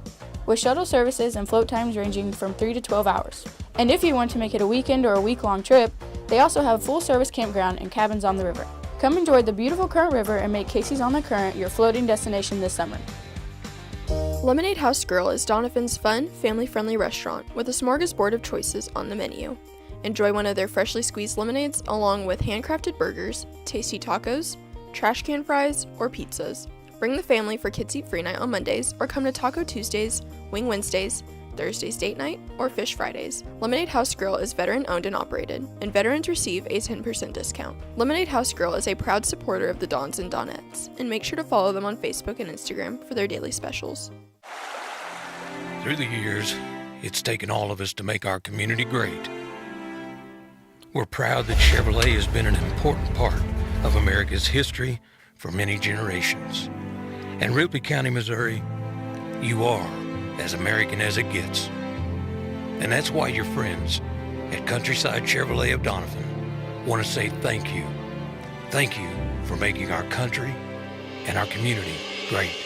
with shuttle services and float times ranging from 3 to 12 hours. And if you want to make it a weekend or a week-long trip, they also have full-service campground and cabins on the river. Come enjoy the beautiful Current River and make Casey's on the Current your floating destination this summer. Lemonade House Grill is Doniphan's fun, family-friendly restaurant with a smorgasbord of choices on the menu. Enjoy one of their freshly squeezed lemonades along with handcrafted burgers, tasty tacos, trash can fries, or pizzas. Bring the family for Kids Eat Free Night on Mondays or come to Taco Tuesdays, Wing Wednesdays, Thursday's Date Night, or Fish Fridays. Lemonade House Grill is veteran owned and operated, and veterans receive a 10% discount. Lemonade House Grill is a proud supporter of the Dons and Donettes, and make sure to follow them on Facebook and Instagram for their daily specials. Through the years, it's taken all of us to make our community great. We're proud that Chevrolet has been an important part of America's history for many generations. And Ripley County, Missouri, you are as American as it gets. And that's why your friends at Countryside Chevrolet of Doniphan want to say thank you. Thank you for making our country and our community great.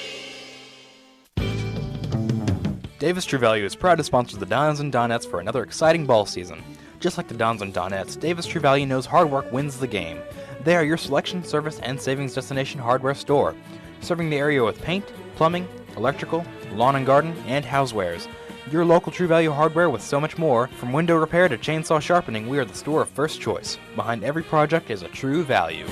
Davis True Value is proud to sponsor the Dons and Donettes for another exciting ball season. Just like the Dons and Donettes, Davis True Value knows hard work wins the game. They are your selection, service, and savings destination hardware store, serving the area with paint, plumbing, electrical, lawn and garden, and housewares. Your local True Value hardware with so much more. From window repair to chainsaw sharpening, we are the store of first choice. Behind every project is a True Value.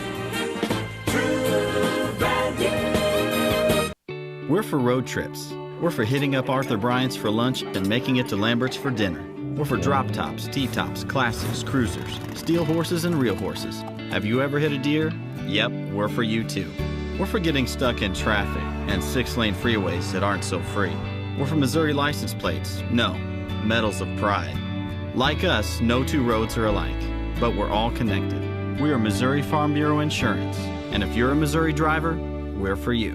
We're for road trips. We're for hitting up Arthur Bryant's for lunch and making it to Lambert's for dinner. We're for drop tops, T-tops, classics, cruisers, steel horses, and real horses. Have you ever hit a deer? Yep, we're for you too. We're for getting stuck in traffic and 6-lane freeways that aren't so free. We're for Missouri license plates. No, medals of pride. Like us, no two roads are alike, but we're all connected. We are Missouri Farm Bureau Insurance, and if you're a Missouri driver, we're for you.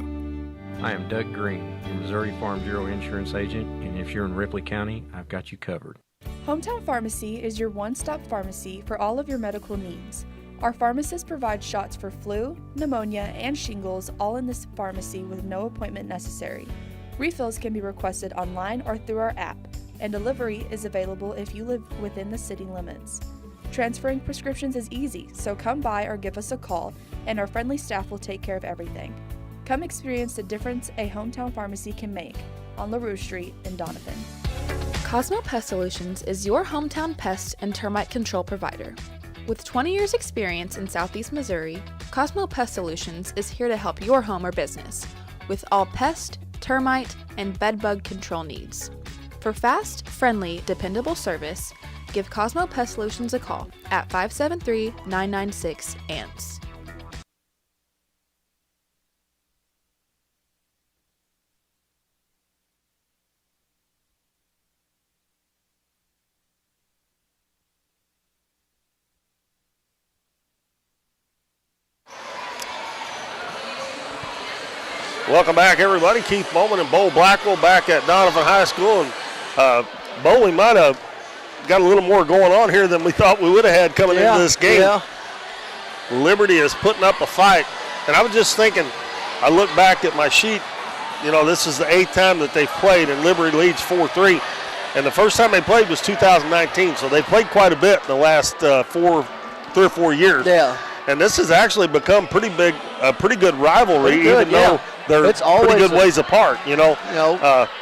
I am Doug Green, your Missouri Farm Bureau Insurance Agent, and if you're in Ripley County, I've got you covered. Hometown Pharmacy is your one-stop pharmacy for all of your medical needs. Our pharmacists provide shots for flu, pneumonia, and shingles all in this pharmacy with no appointment necessary. Refills can be requested online or through our app, and delivery is available if you live within the city limits. Transferring prescriptions is easy, so come by or give us a call, and our friendly staff will take care of everything. Come experience the difference a hometown pharmacy can make on LaRue Street in Doniphan. Cosmo Pest Solutions is your hometown pest and termite control provider. With 20 years experience in Southeast Missouri, Cosmo Pest Solutions is here to help your home or business with all pest, termite, and bedbug control needs. For fast, friendly, dependable service, give Cosmo Pest Solutions a call at 573-996-ANTS. Welcome back, everybody. Keith Bowman and Bo Blackwell back at Doniphan High School. And Bo, we might have got a little more going on here than we thought we would have had coming into this game. Yeah. Liberty is putting up a fight. And I was just thinking, I look back at my sheet, you know, this is the 8th time that they've played, and Liberty leads 4-3. And the first time they played was 2019, so they played quite a bit in the last 3 or 4 years. Yeah. And this has actually become pretty good rivalry, even though they're it's always pretty good ways apart, you know.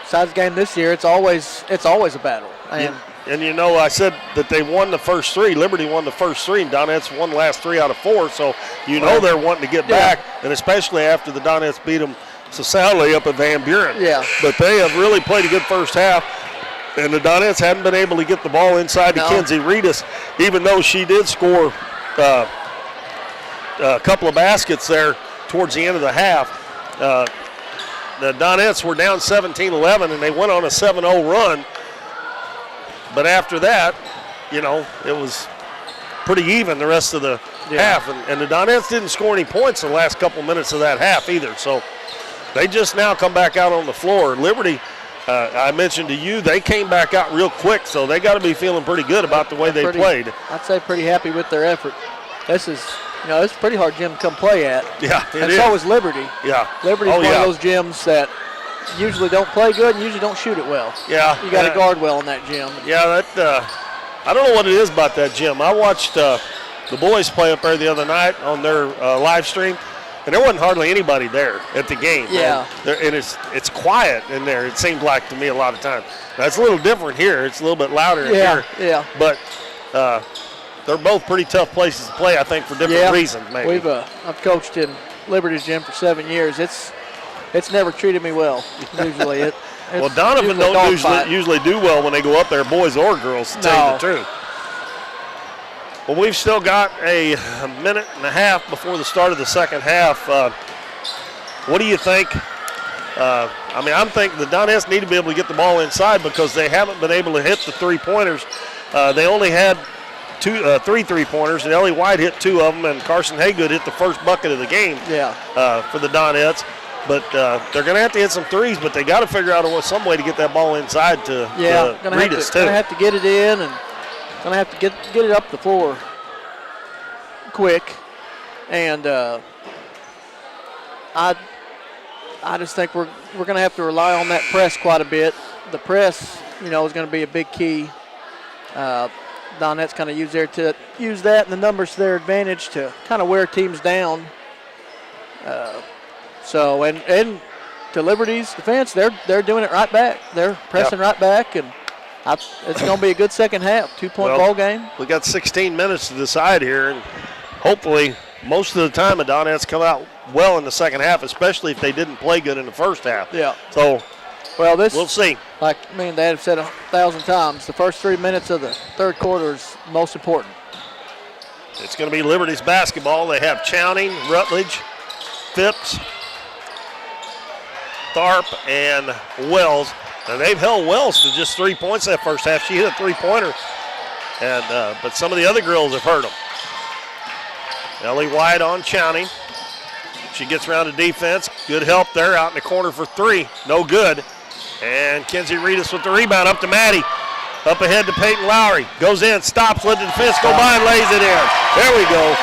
Besides the game this year, it's always a battle. And you know, I said that they won the first 3. Liberty won the first 3, and Donettes won the last 3 out of 4. So you know they're wanting to get back, and especially after the Donettes beat them so soundly up at Van Buren. Yeah. But they have really played a good first half. And the Donettes hadn't been able to get the ball inside to Kenzie Reedus, even though she did score a couple of baskets there towards the end of the half. The Donettes were down 17-11, and they went on a 7-0 run. But after that, you know, it was pretty even the rest of the half. And the Donettes didn't score any points in the last couple minutes of that half either. So they just now come back out on the floor. Liberty, I mentioned to you, they came back out real quick, so they got to be feeling pretty good about the way they played. I'd say pretty happy with their effort. This is, it's a pretty hard gym to come play at. Yeah, and so is Liberty. Yeah. Liberty's one of those gyms that usually don't play good and usually don't shoot it well. Yeah. You got to guard well in that gym. Yeah, I don't know what it is about that gym. I watched the boys play up there the other night on their live stream, and there wasn't hardly anybody there at the game. Yeah. And it's quiet in there, it seemed like to me a lot of times. That's a little different here. It's a little bit louder here. Yeah. But they're both pretty tough places to play, I think, for different reasons, maybe. I've coached in Liberty's gym for 7 years. It's never treated me well, usually. Well, Doniphan don't usually do well when they go up there, boys or girls, to tell you the truth. Well, we've still got a minute and a half before the start of the second half. What do you think? I'm thinking the Donettes need to be able to get the ball inside because they haven't been able to hit the three-pointers. They only had three three-pointers, and Ellie White hit 2 of them, and Carson Haygood hit the first bucket of the game for the Donettes. But they're going to have to hit some threes, but they got to figure out some way to get that ball inside to Reedus, too. Going to have to get it in, and going to have to get it up the floor quick. And I just think we're going to have to rely on that press quite a bit. The press, is going to be a big key. Donettes kind of use that and the numbers to their advantage to kind of wear teams down. So and to Liberty's defense, they're doing it right back. They're pressing right back, and it's going to be a good second half. 2-point ball game. We got 16 minutes to decide here, and hopefully most of the time the Donettes come out well in the second half, especially if they didn't play good in the first half. Yeah. So we'll see. Like me and Dad have said 1,000 times, the first 3 minutes of the third quarter is most important. It's going to be Liberty's basketball. They have Chowning, Rutledge, Phipps, Tharp, and Wells. And they've held Wells to just 3 points that first half. She hit a three-pointer, and but some of the other girls have hurt them. Ellie White on Chowning. She gets around to defense. Good help there out in the corner for 3. No good. And Kenzie Reedus with the rebound up to Maddie. Up ahead to Peyton Lowry. Goes in, stops, let the defense go by and lays it in. There we go.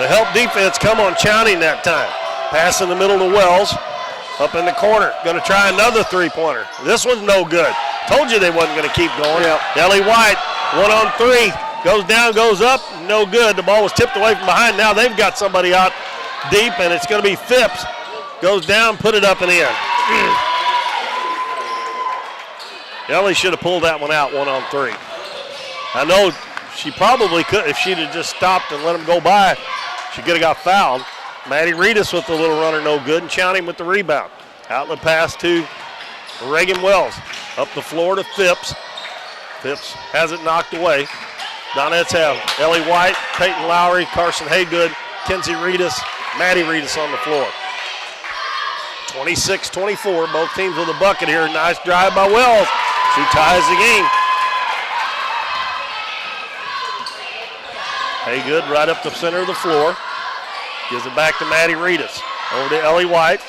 The help defense come on Chowning that time. Pass in the middle to Wells. Up in the corner. Going to try another three-pointer. This one's no good. Told you they wasn't going to keep going. Ellie White, 1-on-3. Goes down, goes up. No good. The ball was tipped away from behind. Now they've got somebody out deep, and it's going to be Phipps. Goes down, put it up and in. Ellie should have pulled that one out 1-on-3. I know she probably could. If she'd have just stopped and let him go by, she could have got fouled. Maddie Reedus with the little runner, no good, and Chowning with the rebound. Outlet pass to Reagan Wells. Up the floor to Phipps. Phipps has it knocked away. Donettes have Ellie White, Peyton Lowry, Carson Haygood, Kenzie Reedus, Maddie Reedus on the floor. 26-24, both teams with a bucket here. Nice drive by Wells. She ties the game. Haygood right up the center of the floor. Gives it back to Maddie Reedus. Over to Ellie White.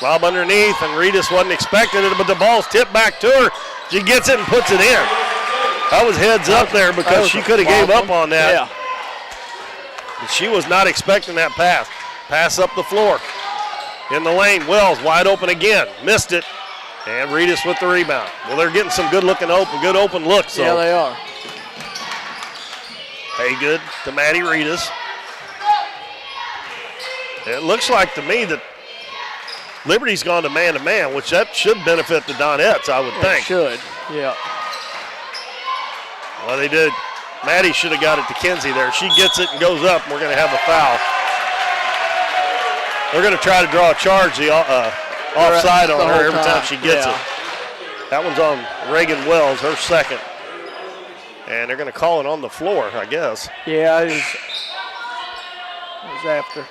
Lob underneath, and Reedus wasn't expecting it, but the ball's tipped back to her. She gets it and puts it in. That was heads up there because she could have gave up on that. Yeah. But she was not expecting that pass. Pass up the floor. In the lane, Wells wide open again. Missed it. And Reedus with the rebound. Well, they're getting some good open looks. So. Yeah, they are. Haygood to Maddie Reedus. It looks like to me that Liberty's gone to man-to-man, which that should benefit the Donettes, I would think. It should, yeah. Well, they did. Maddie should have got it to Kenzie there. She gets it and goes up, and we're going to have a foul. They're going to try to draw a charge, the offside on her every time she gets it. That one's on Reagan Wells, her second. And they're going to call it on the floor, I guess. Yeah, it was after.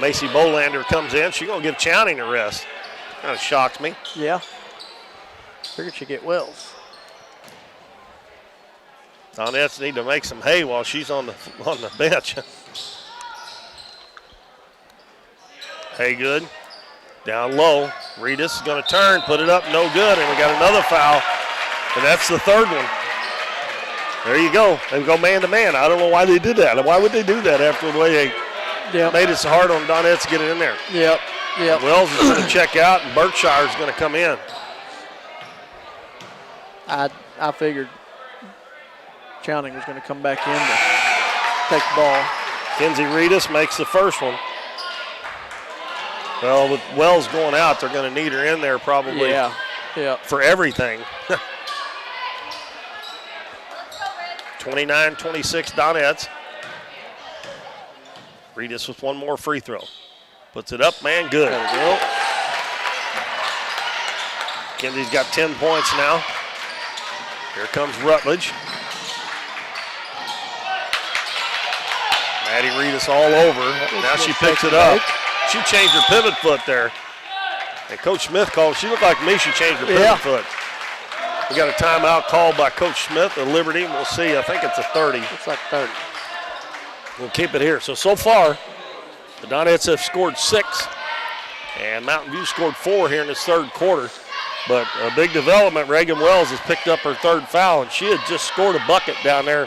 Macy Bolander comes in. She's going to give Chowning a rest. Kind of shocks me. Yeah. Figured she'd get Wells. Donettes need to make some hay while she's on the bench. Haygood down low. Reedus is going to turn, put it up, no good, and we got another foul, and that's the third one. There you go. They go man-to-man. I don't know why they did that. Why would they do that after the way they made it so hard on Donettes to get it in there? Yep. Wells is going to check out, and Berkshire is going to come in. I figured Chowning was going to come back in to take the ball. Kenzie Reedus makes the first one. Well, with Wells going out, they're going to need her in there probably for everything. 29-26 Donettes. Reedus with one more free throw. Puts it up, man, good. There we go. Kenzie's got 10 points now. Here comes Rutledge. Maddie Reedus all over. Now she picks it up. She changed her pivot foot there. And Coach Smith called. She looked like me. She changed her pivot foot. We got a timeout called by Coach Smith of Liberty. We'll see. I think it's a 30. It's like 30. We'll keep it here. So far, the Donettes have scored 6, and Mountain View scored 4 here in this third quarter. But a big development, Reagan Wells has picked up her third foul, and she had just scored a bucket down there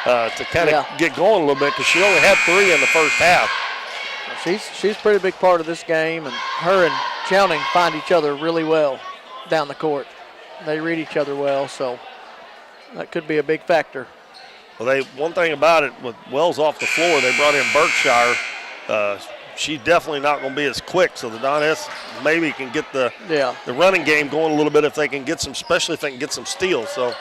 to kind of get going a little bit because she only had 3 in the first half. She's a pretty big part of this game, and her and Chowning find each other really well down the court. They read each other well, so that could be a big factor. Well, one thing about it, with Wells off the floor, they brought in Berkshire. She's definitely not going to be as quick, so the Donettes maybe can get the running game going a little bit if they can get some, especially if they can get some steals. So,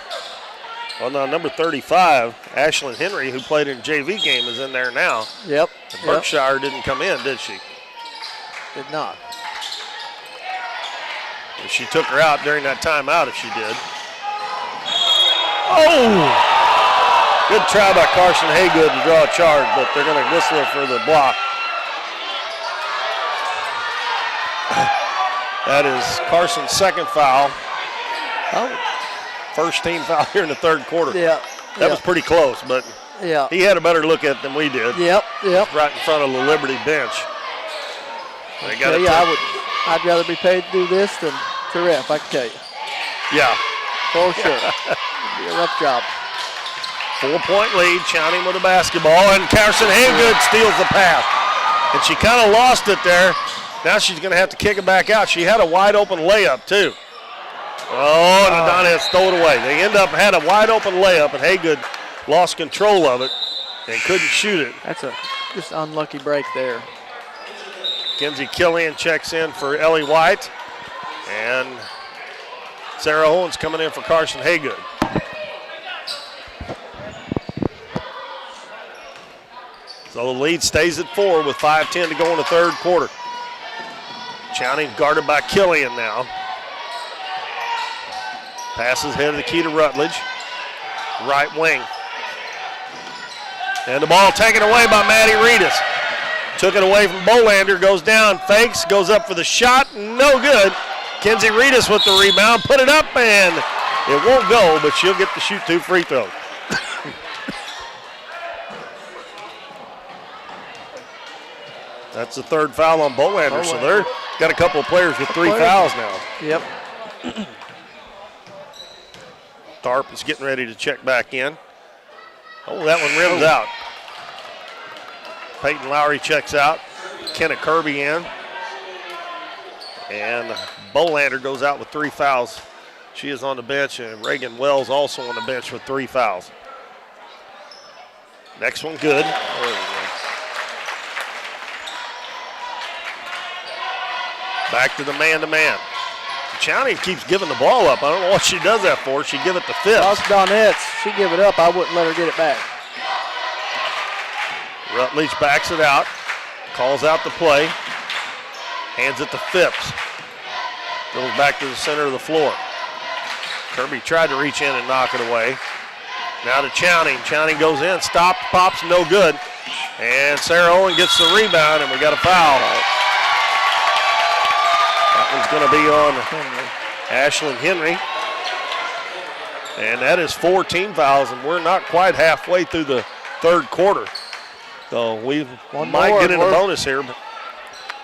well, now number 35, Ashlyn Henry, who played in JV game, is in there now. Yep. And Berkshire didn't come in, did she? Did not. If she took her out during that timeout, if she did. Oh! Good try by Carson Haygood to draw a charge, but they're going to whistle for the block. That is Carson's second foul. First team foul here in the third quarter. That was pretty close, but he had a better look at it than we did. Right in front of the Liberty bench. They got I'd rather be paid to do this than to ref, I can tell you. Yeah. For sure. It'd be a rough job. 4-point lead, Chowning with the basketball, and Carson Haygood steals the pass. And she kind of lost it there. Now she's going to have to kick it back out. She had a wide open layup, too. Oh, and the Donettes throw it away. They had a wide open layup, and Haygood lost control of it and couldn't shoot it. That's a just unlucky break there. Kenzie Killian checks in for Ellie White, and Sarah Owens coming in for Carson Haygood. So the lead stays at 4 with 5:10 to go in the third quarter. Chowning guarded by Killian now. Passes head of the key to Rutledge. Right wing. And the ball taken away by Maddie Reedus. Took it away from Bolander, goes down, fakes, goes up for the shot, no good. Kenzie Reedus with the rebound, put it up, and it won't go, but she'll get to shoot 2 free throws. That's the third foul on Bolander, so they're got a couple of players with 3 fouls now. Yep. Tharp is getting ready to check back in. Oh, that one rims out. Peyton Lowry checks out. Kenna Kirby in. And Bolander goes out with 3 fouls. She is on the bench, and Reagan Wells also on the bench with 3 fouls. Next one good. Back to the man-to-man. Chowning keeps giving the ball up. I don't know what she does that for. She give it to Phipps. That's Donettes. She give it up. I wouldn't let her get it back. Rutledge backs it out. Calls out the play. Hands it to Phipps. Goes back to the center of the floor. Kirby tried to reach in and knock it away. Now to Chowning. Chowning goes in. Stopped. Pops. No good. And Sarah Owen gets the rebound, and we got a foul. That one's going to be on Ashlyn Henry. And that is 4 team fouls, and we're not quite halfway through the third quarter. So we might get in a bonus here.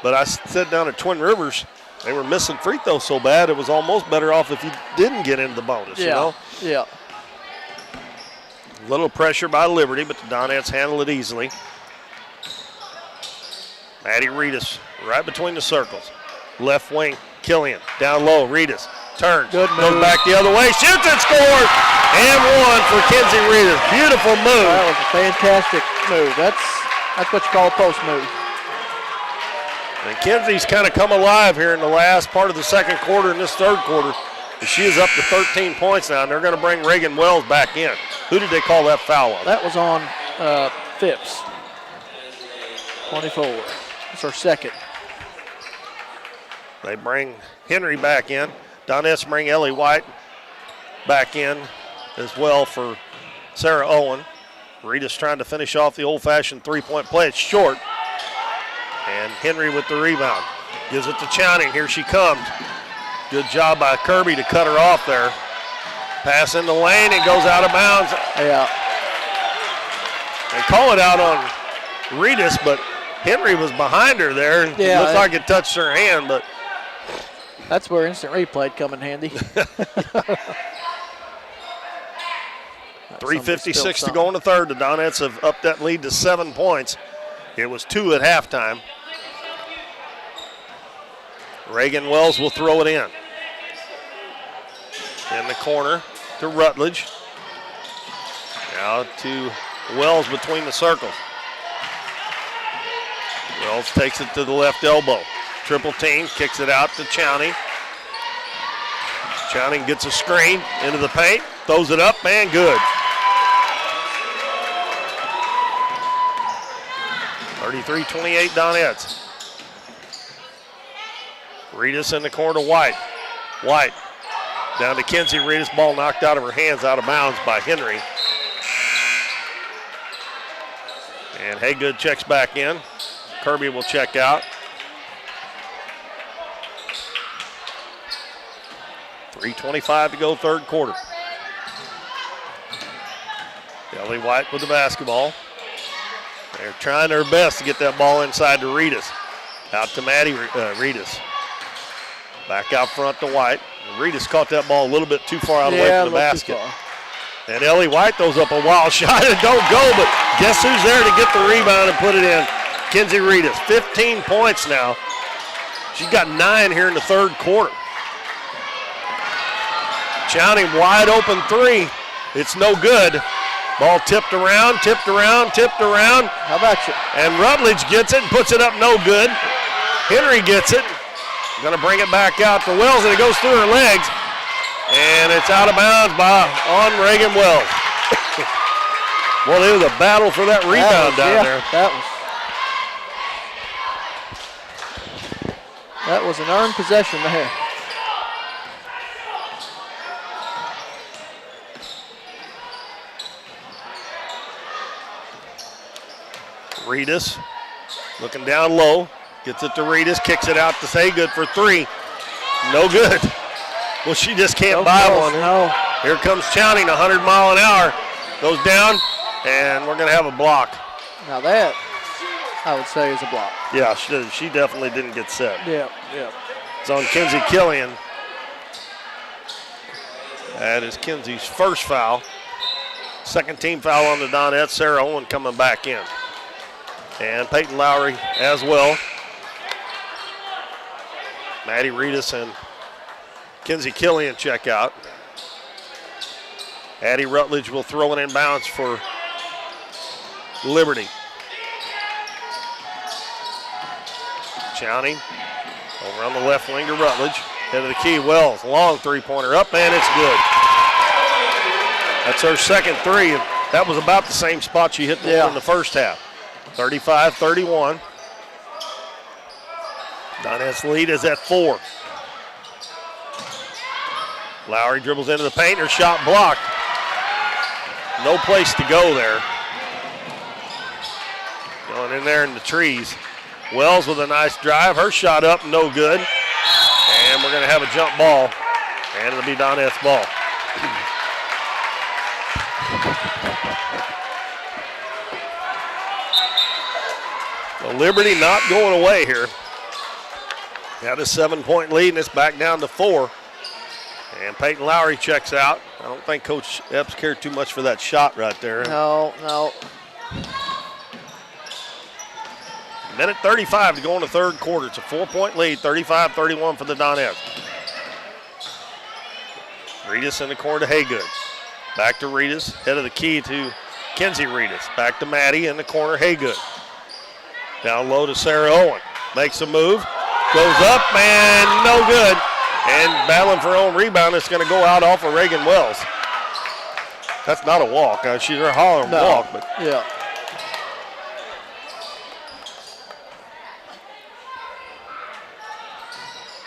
But I said down at Twin Rivers, they were missing free throws so bad it was almost better off if you didn't get into the bonus, you know? Yeah. A little pressure by Liberty, but the Donettes handle it easily. Maddie Reedus right between the circles. Left wing, Killian. Down low, Reedus turns. Good move. Goes back the other way, shoots and scores! And one for Kenzie Reedus. Beautiful move. That was a fantastic move. That's what you call a post move. And Kenzie's kind of come alive here in the last part of the second quarter and this third quarter. She is up to 13 points now, and they're going to bring Reagan Wells back in. Who did they call that foul on? That was on Phipps. 24. That's her second. They bring Henry back in. Donettes bring Ellie White back in as well for Sarah Owen. Rita's trying to finish off the old-fashioned three-point play. It's short. And Henry with the rebound. Gives it to Chowning. Here she comes. Good job by Kirby to cut her off there. Pass in the lane and goes out of bounds. Yeah. They call it out on Reedus, but Henry was behind her there. Yeah, it looks like it touched her hand, but that's where instant replay come in handy. 3:56 to go in the third. The Donettes have upped that lead to 7 points. It was 2 at halftime. Reagan Wells will throw it in. In the corner to Rutledge. Now to Wells between the circles. Wells takes it to the left elbow. Triple team, kicks it out to Chowning. Chowning gets a screen into the paint, throws it up, and good. 33-28 Donettes. Reedus in the corner to White. White down to Kenzie Reedus. Ball knocked out of her hands, out of bounds by Henry. And Haygood checks back in. Kirby will check out. 3:25 to go, third quarter. Ellie White with the basketball. They're trying their best to get that ball inside to Reedus. Out to Maddie Reedus. Back out front to White. Reedus caught that ball a little bit too far out away from the basket. And Ellie White throws up a wild shot and don't go, but guess who's there to get the rebound and put it in? Kenzie Reedus, 15 points now. She's got 9 here in the third quarter. Chowning wide open three. It's no good. Ball tipped around, tipped around, tipped around. How about you? And Rutledge gets it and puts it up no good. Henry gets it. Going to bring it back out to Wells, and it goes through her legs. And it's out of bounds on Reagan Wells. Well, it was a battle for that rebound down there. That was an earned possession there. Reedus looking down low, gets it to Reedus, kicks it out to Haygood for three. No good. Well, she just can't buy one. No. Here comes Chowning, 100 mile an hour. Goes down, and we're going to have a block. Now that, I would say, is a block. Yeah, she definitely didn't get set. Yeah. It's on Kenzie Killian. That is Kenzie's first foul. Second team foul on the Donettes. Sarah Owen coming back in. And Peyton Lowry as well. Maddie Reedus and Kenzie Killian check out. Addie Rutledge will throw it in bounds for Liberty. Chowning over on the left wing to Rutledge. Head of the key, Wells. Long three-pointer up, and it's good. That's her second three. That was about the same spot she hit in the first half. 35-31. Donettes lead is at 4. Lowry dribbles into the paint. Her shot blocked. No place to go there. Going in there in the trees. Wells with a nice drive. Her shot up, no good. And we're going to have a jump ball. And it'll be Donettes ball. Well, Liberty not going away here. Got a 7-point lead, and it's back down to 4. And Peyton Lowry checks out. I don't think Coach Epps cared too much for that shot right there. No. Minute 35 to go in the third quarter. It's a 4-point lead, 35-31 for the Donettes. Reedus in the corner to Haygood. Back to Reedus, head of the key to Kenzie Reedus. Back to Maddie in the corner, Haygood. Down low to Sarah Owen. Makes a move, goes up, and no good. And battling for her own rebound, it's going to go out off of Reagan Wells. That's not a walk. She's a hollering walk, but yeah.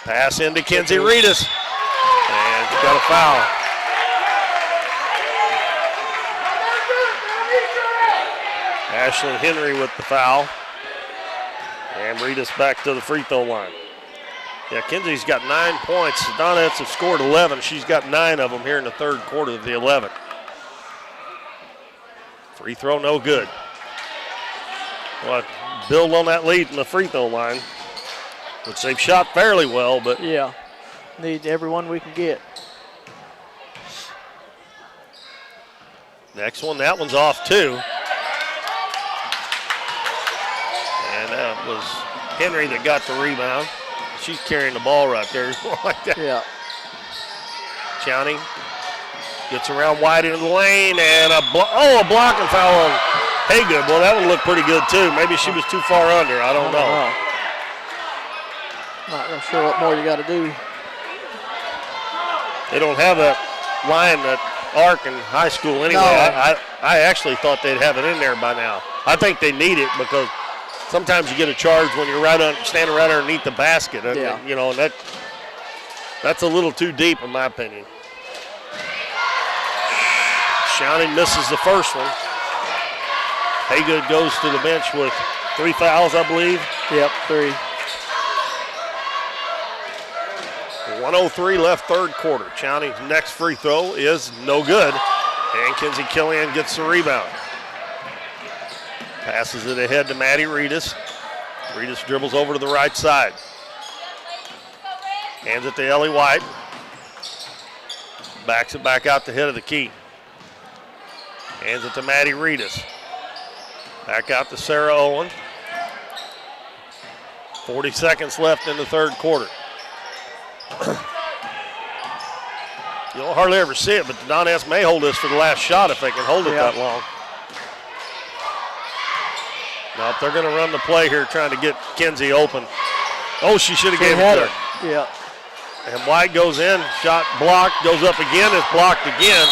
Pass into Kenzie Reedus. And she's got a foul. Ashlyn Henry with the foul. And Reedus back to the free throw line. Yeah, Kenzie's got 9 points. The Donettes have scored 11. She's got 9 of them here in the third quarter of the 11th. Free throw, no good. Well, build on that lead in the free throw line, which they've shot fairly well, but yeah, need everyone we can get. Next one, that one's off too. And that was Henry that got the rebound. She's carrying the ball right there, like that. Yeah. Chowning gets around wide into the lane, and a blocking foul on Haygood. Well, that one looked pretty good too. Maybe she was too far under. I don't know. Not real sure what more you got to do. They don't have that line, that arc in high school anyway. No. I actually thought they'd have it in there by now. I think they need it because sometimes you get a charge when you're standing right underneath the basket. And, you know, and that's a little too deep in my opinion. Shouting misses the first one. Haygood goes to the bench with 3 fouls, I believe. Yep, 3. 1:03 left third quarter. Chowning's next free throw is no good. And Kenzie Killian gets the rebound. Passes it ahead to Maddie Reedus. Reedus dribbles over to the right side. Hands it to Ellie White. Backs it back out the head of the key. Hands it to Maddie Reedus. Back out to Sarah Owen. 40 seconds left in the third quarter. You don't hardly ever see it, but the Donettes may hold this for the last shot if they can hold it that long. Now, if they're going to run the play here trying to get Kenzie open. Oh, she should have gave it to her. Yeah. And White goes in, shot blocked, goes up again, it's blocked again.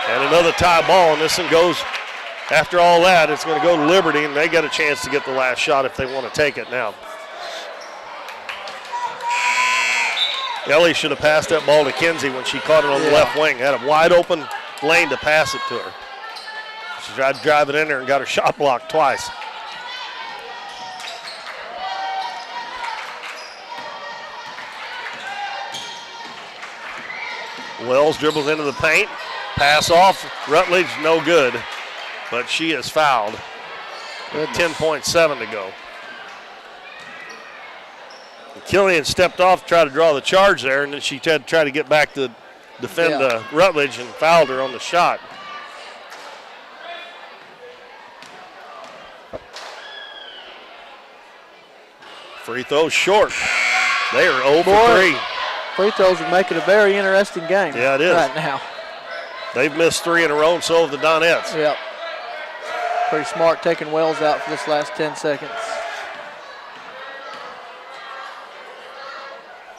And another tie ball, and this one goes, after all that, it's going to go to Liberty, and they got a chance to get the last shot if they want to take it now. Ellie should have passed that ball to Kenzie when she caught it on the left wing. Had a wide open lane to pass it to her. She tried to drive it in there and got her shot blocked twice. Wells dribbles into the paint. Pass off. Rutledge no good, but she is fouled. 10.7 to go. Killian stepped off to try to draw the charge there, and then she tried to get back to defend Rutledge and fouled her on the shot. Free throw short. They are 0 for 3. Free throws would make it a very interesting game. Yeah, it is. Right now. They've missed 3 in a row, and so have the Donettes. Yep. Pretty smart taking Wells out for this last 10 seconds.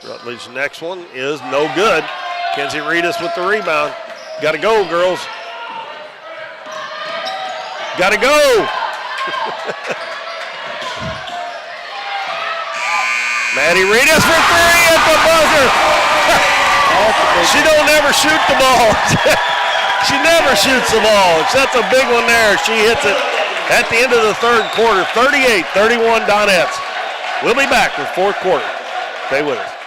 Rutledge's next one is no good. Kenzie Reedus with the rebound. Got to go, girls. Got to go. Maddie Reedus for 3 at the buzzer. She don't ever shoot the ball. She never shoots the ball. That's a big one there. She hits it at the end of the third quarter. 38-31 Donettes. We'll be back with fourth quarter. Stay with us.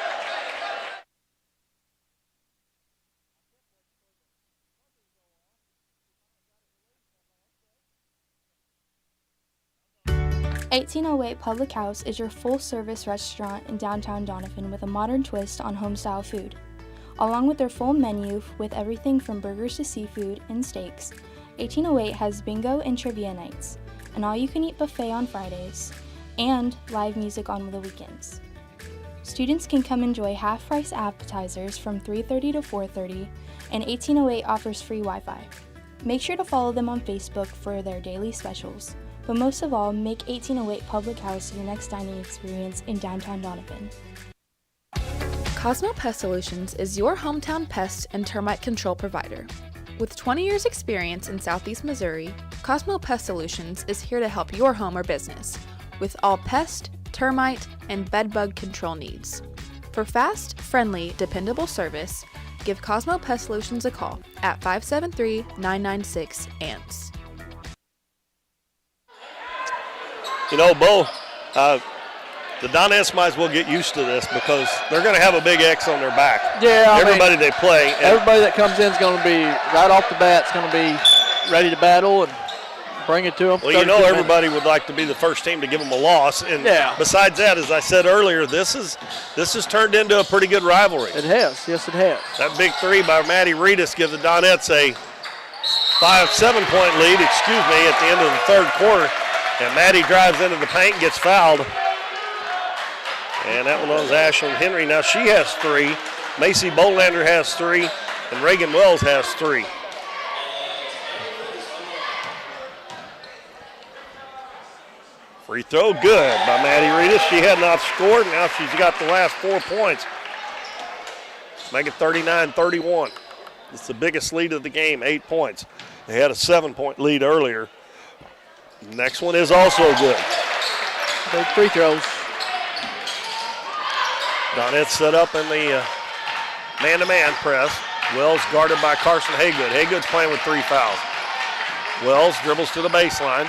1808 Public House is your full-service restaurant in downtown Doniphan with a modern twist on home-style food. Along with their full menu with everything from burgers to seafood and steaks, 1808 has bingo and trivia nights, an all-you-can-eat buffet on Fridays, and live music on the weekends. Students can come enjoy half-price appetizers from 3:30 to 4:30, and 1808 offers free Wi-Fi. Make sure to follow them on Facebook for their daily specials. But most of all, make 1808 Public House your next dining experience in downtown Doniphan. Cosmo Pest Solutions is your hometown pest and termite control provider. With 20 years experience in Southeast Missouri, Cosmo Pest Solutions is here to help your home or business with all pest, termite, and bedbug control needs. For fast, friendly, dependable service, give Cosmo Pest Solutions a call at 573-996-ANTS. You know, Bo, the Donettes might as well get used to this because they're going to have a big X on their back. Yeah, everybody they play. Everybody that comes in is going to be, right off the bat, is going to be ready to battle and bring it to them. Well, you know, everybody would like to be the first team to give them a loss. And besides that, as I said earlier, this has turned into a pretty good rivalry. It has. Yes, it has. That big three by Maddie Reedus gives the Donettes a 7-point lead, at the end of the third quarter. And Maddie drives into the paint, gets fouled. And that one was Ashlyn Henry. Now she has 3. Macy Bolander has 3. And Reagan Wells has 3. Free throw good by Maddie Reedus. She had not scored. Now she's got the last 4 points. Make it 39-31. It's the biggest lead of the game, 8 points. They had a 7-point lead earlier. Next one is also good. Big free throws. Donettes set up in the man-to-man press. Wells guarded by Carson Haygood. Haygood's playing with 3 fouls. Wells dribbles to the baseline.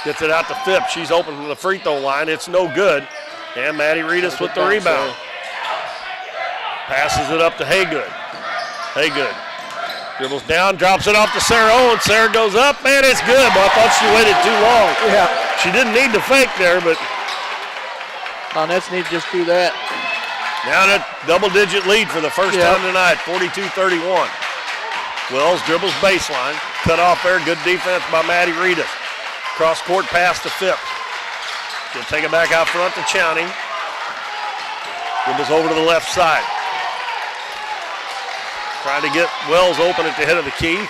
Gets it out to Phipps. She's open from the free throw line. It's no good. And Maddie Reedus with the rebound. Passes it up to Haygood. Haygood dribbles down, drops it off to Sarah Owens. Sarah goes up, man, it's good, but I thought she waited too long. Yeah. She didn't need to fake there, but Donettes need to just do that. Now a double-digit lead for the first time tonight, 42-31. Wells dribbles baseline, cut off there, good defense by Maddie Reedus. Cross-court pass to Phipps. She'll take it back out front to Chowning. Dribbles over to the left side. Trying to get Wells open at the head of the key.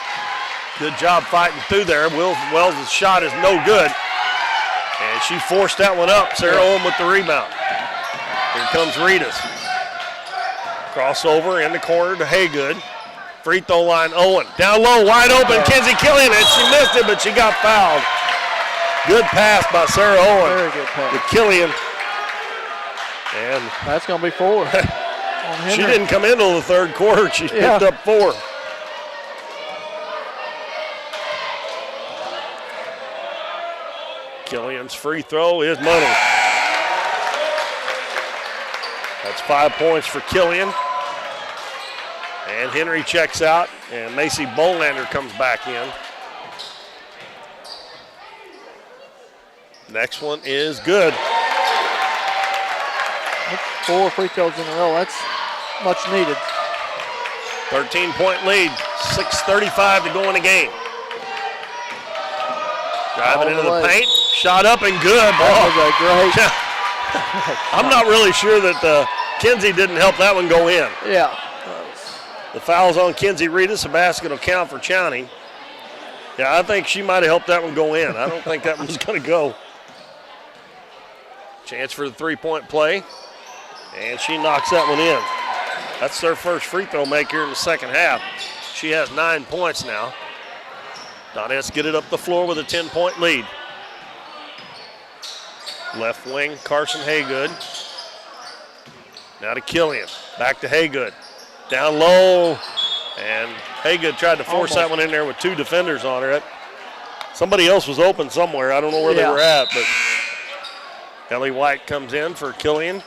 Good job fighting through there. Wells' shot is no good. And she forced that one up. Sarah Owen with the rebound. Here comes Reedus. Crossover in the corner to Haygood. Free throw line, Owen. Down low, wide open, Kenzie Killian, and she missed it, but she got fouled. Good pass by Sarah Owen. Very good pass. To Killian. And that's going to be 4. She didn't come into the third quarter. She picked up 4. Killian's free throw is money. That's 5 points for Killian. And Henry checks out, and Macy Bolander comes back in. Next one is good. That's 4 free throws in a row. That's much needed. 13-point lead, 6:35 to go in the game. Driving into the paint, shot up and good. That was a great. I'm not really sure that Kenzie didn't help that one go in. Yeah. The foul's on Kenzie Reedus. A basket will count for Chowning. Yeah, I think she might have helped that one go in. I don't think that one's going to go. Chance for the three-point play. And she knocks that one in. That's their first free throw maker in the second half. She has 9 points now. Donettes get it up the floor with a 10-point lead. Left wing, Carson Haygood. Now to Killian. Back to Haygood. Down low. And Haygood tried to force that one in there with 2 defenders on her. Somebody else was open somewhere. I don't know where they were at, but Ellie White comes in for Killian.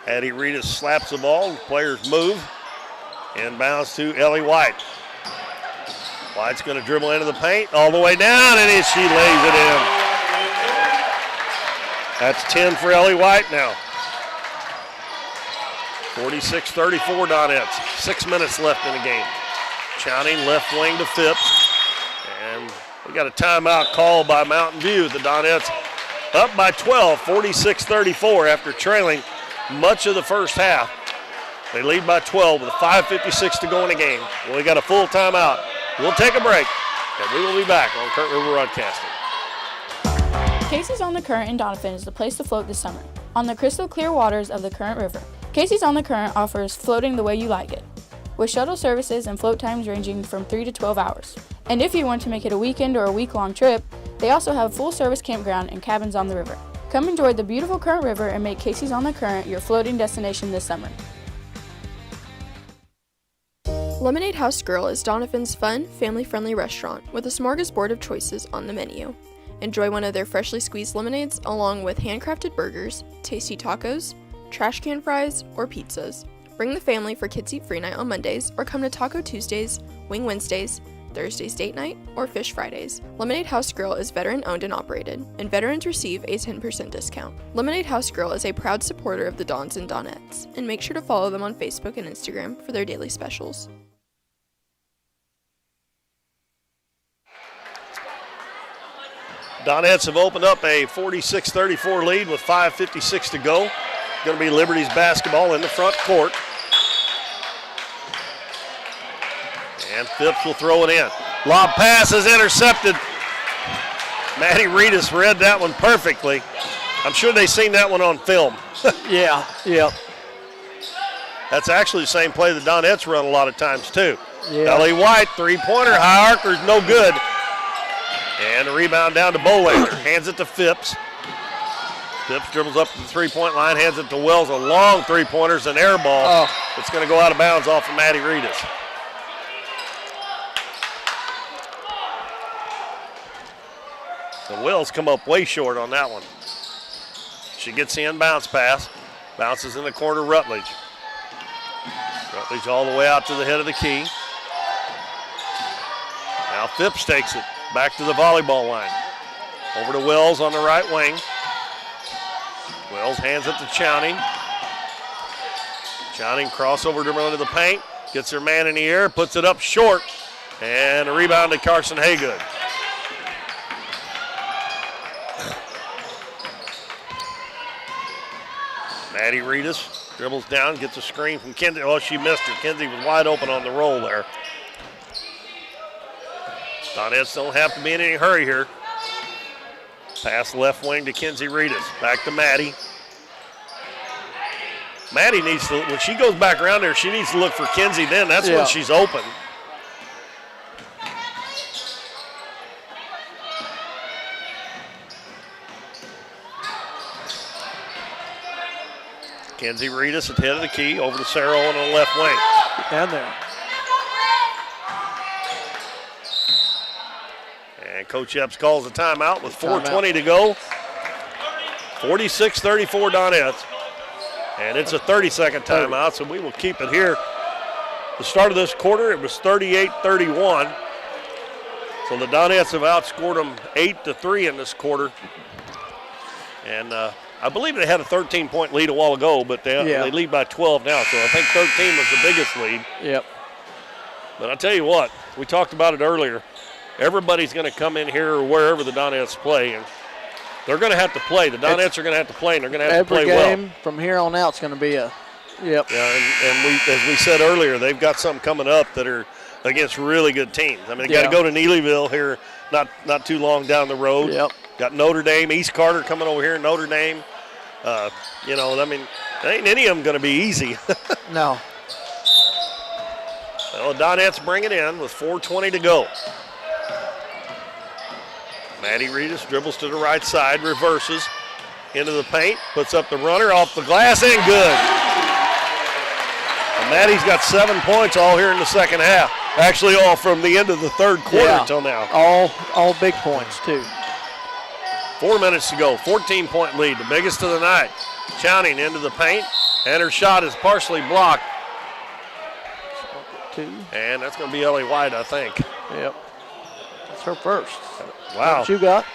Addie Reedus slaps the ball. Players move. Inbounds to Ellie White. White's going to dribble into the paint all the way down, and she lays it in. That's 10 for Ellie White now. 46-34 Donettes. 6 minutes left in the game. Chowning left wing to Phipps. And we got a timeout called by Mountain View. The Donettes up by 12, 46-34 after trailing much of the first half. They lead by 12 with 5:56 to go in the game. Well, we got a full timeout. We'll take a break, and we will be back on Current River Broadcasting. Casey's on the Current in Doniphan is the place to float this summer. On the crystal clear waters of the Current River, Casey's on the Current offers floating the way you like it, with shuttle services and float times ranging from 3 to 12 hours. And if you want to make it a weekend or a week-long trip, they also have full-service campground and cabins on the river. Come enjoy the beautiful Current River and make Casey's on the Current your floating destination this summer. Lemonade House Grill is Doniphan's fun, family-friendly restaurant with a smorgasbord of choices on the menu. Enjoy one of their freshly squeezed lemonades along with handcrafted burgers, tasty tacos, trash can fries, or pizzas. Bring the family for Kids Eat Free Night on Mondays or come to Taco Tuesdays, Wing Wednesdays, Thursday's Date Night, or Fish Fridays. Lemonade House Grill is veteran-owned and operated, and veterans receive a 10% discount. Lemonade House Grill is a proud supporter of the Dons and Donettes, and make sure to follow them on Facebook and Instagram for their daily specials. Donettes have opened up a 46-34 lead with 5:56 to go. Going to be Liberty's basketball in the front court. And Phipps will throw it in. Lob pass is intercepted. Maddie Reedus read that one perfectly. I'm sure they've seen that one on film. Yeah. That's actually the same play the Donettes run a lot of times too. Yeah. Ellie White, three-pointer, high arcer's no good. And a rebound down to Bolander. Hands it to Phipps. Phipps dribbles up to the three-point line, hands it to Wells. A long three-pointer's an air ball. It's going to go out of bounds off of Maddie Reedus. So Wells come up way short on that one. She gets the inbounds pass. Bounces in the corner, Rutledge. Rutledge all the way out to the head of the key. Now Phipps takes it. Back to the volleyball line. Over to Wells on the right wing. Wells hands it to Chowning. Chowning crossover dribble into the paint. Gets her man in the air, puts it up short. And a rebound to Carson Haygood. Maddie Reedus dribbles down, gets a screen from Kinsey. Oh, she missed her. Kinsey was wide open on the roll there. Donettes don't have to be in any hurry here. Pass left wing to Kinsey Reedus. Back to Maddie. Maddie needs to, when she goes back around there, she needs to look for Kinsey then. That's when she's open. Kinsey Reedus at the head of the key. Over to Sarah Owen on the left wing. Down there. And Coach Epps calls a timeout with 4:20 to go. 46-34 Donettes. And it's a 30-second timeout, so we will keep it here. The start of this quarter, it was 38-31. So the Donettes have outscored them 8-3 in this quarter. And I believe they had a 13-point lead a while ago, but they lead by 12 now. So I think 13 was the biggest lead. Yep. But I'll tell you what, we talked about it earlier. Everybody's going to come in here or wherever the Donettes play, and they're going to have to play. The Donettes are going to have to play, and they're going to have to play well. Every game from here on out is going to be a, Yeah, and we, as we said earlier, they've got some coming up that are against really good teams. I mean, they got to go to Neelyville here not too long down the road. Yep. Got Notre Dame, East Carter coming over here, Notre Dame. I mean, ain't any of them going to be easy. No. Well, the Donettes bring it in with 4:20 to go. Maddie Reedus dribbles to the right side, reverses into the paint, puts up the runner off the glass, and good. And Maddie's got 7 points all here in the second half. Actually, all from the end of the third quarter until now. All big points, too. 4 minutes to go, 14-point lead, the biggest of the night. Chowning into the paint, and her shot is partially blocked. And that's going to be Ellie White, I think. Yep. That's her first. Wow. What you got?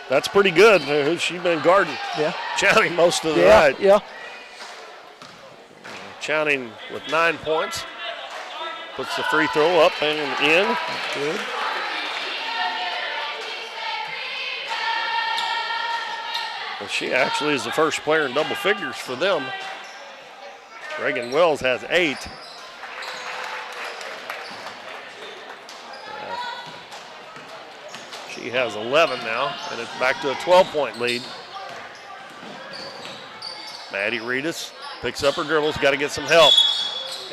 That's pretty good. Who's she been guarding? Yeah. Chowning most of the Yeah, night. yeah. Chowning with 9 points. Puts the free throw up and in. That's good. Well, she actually is the first player in double figures for them. Reagan Wells has 8. She has 11 now, and it's back to a 12-point lead. Maddie Reedus picks up her dribbles, got to get some help.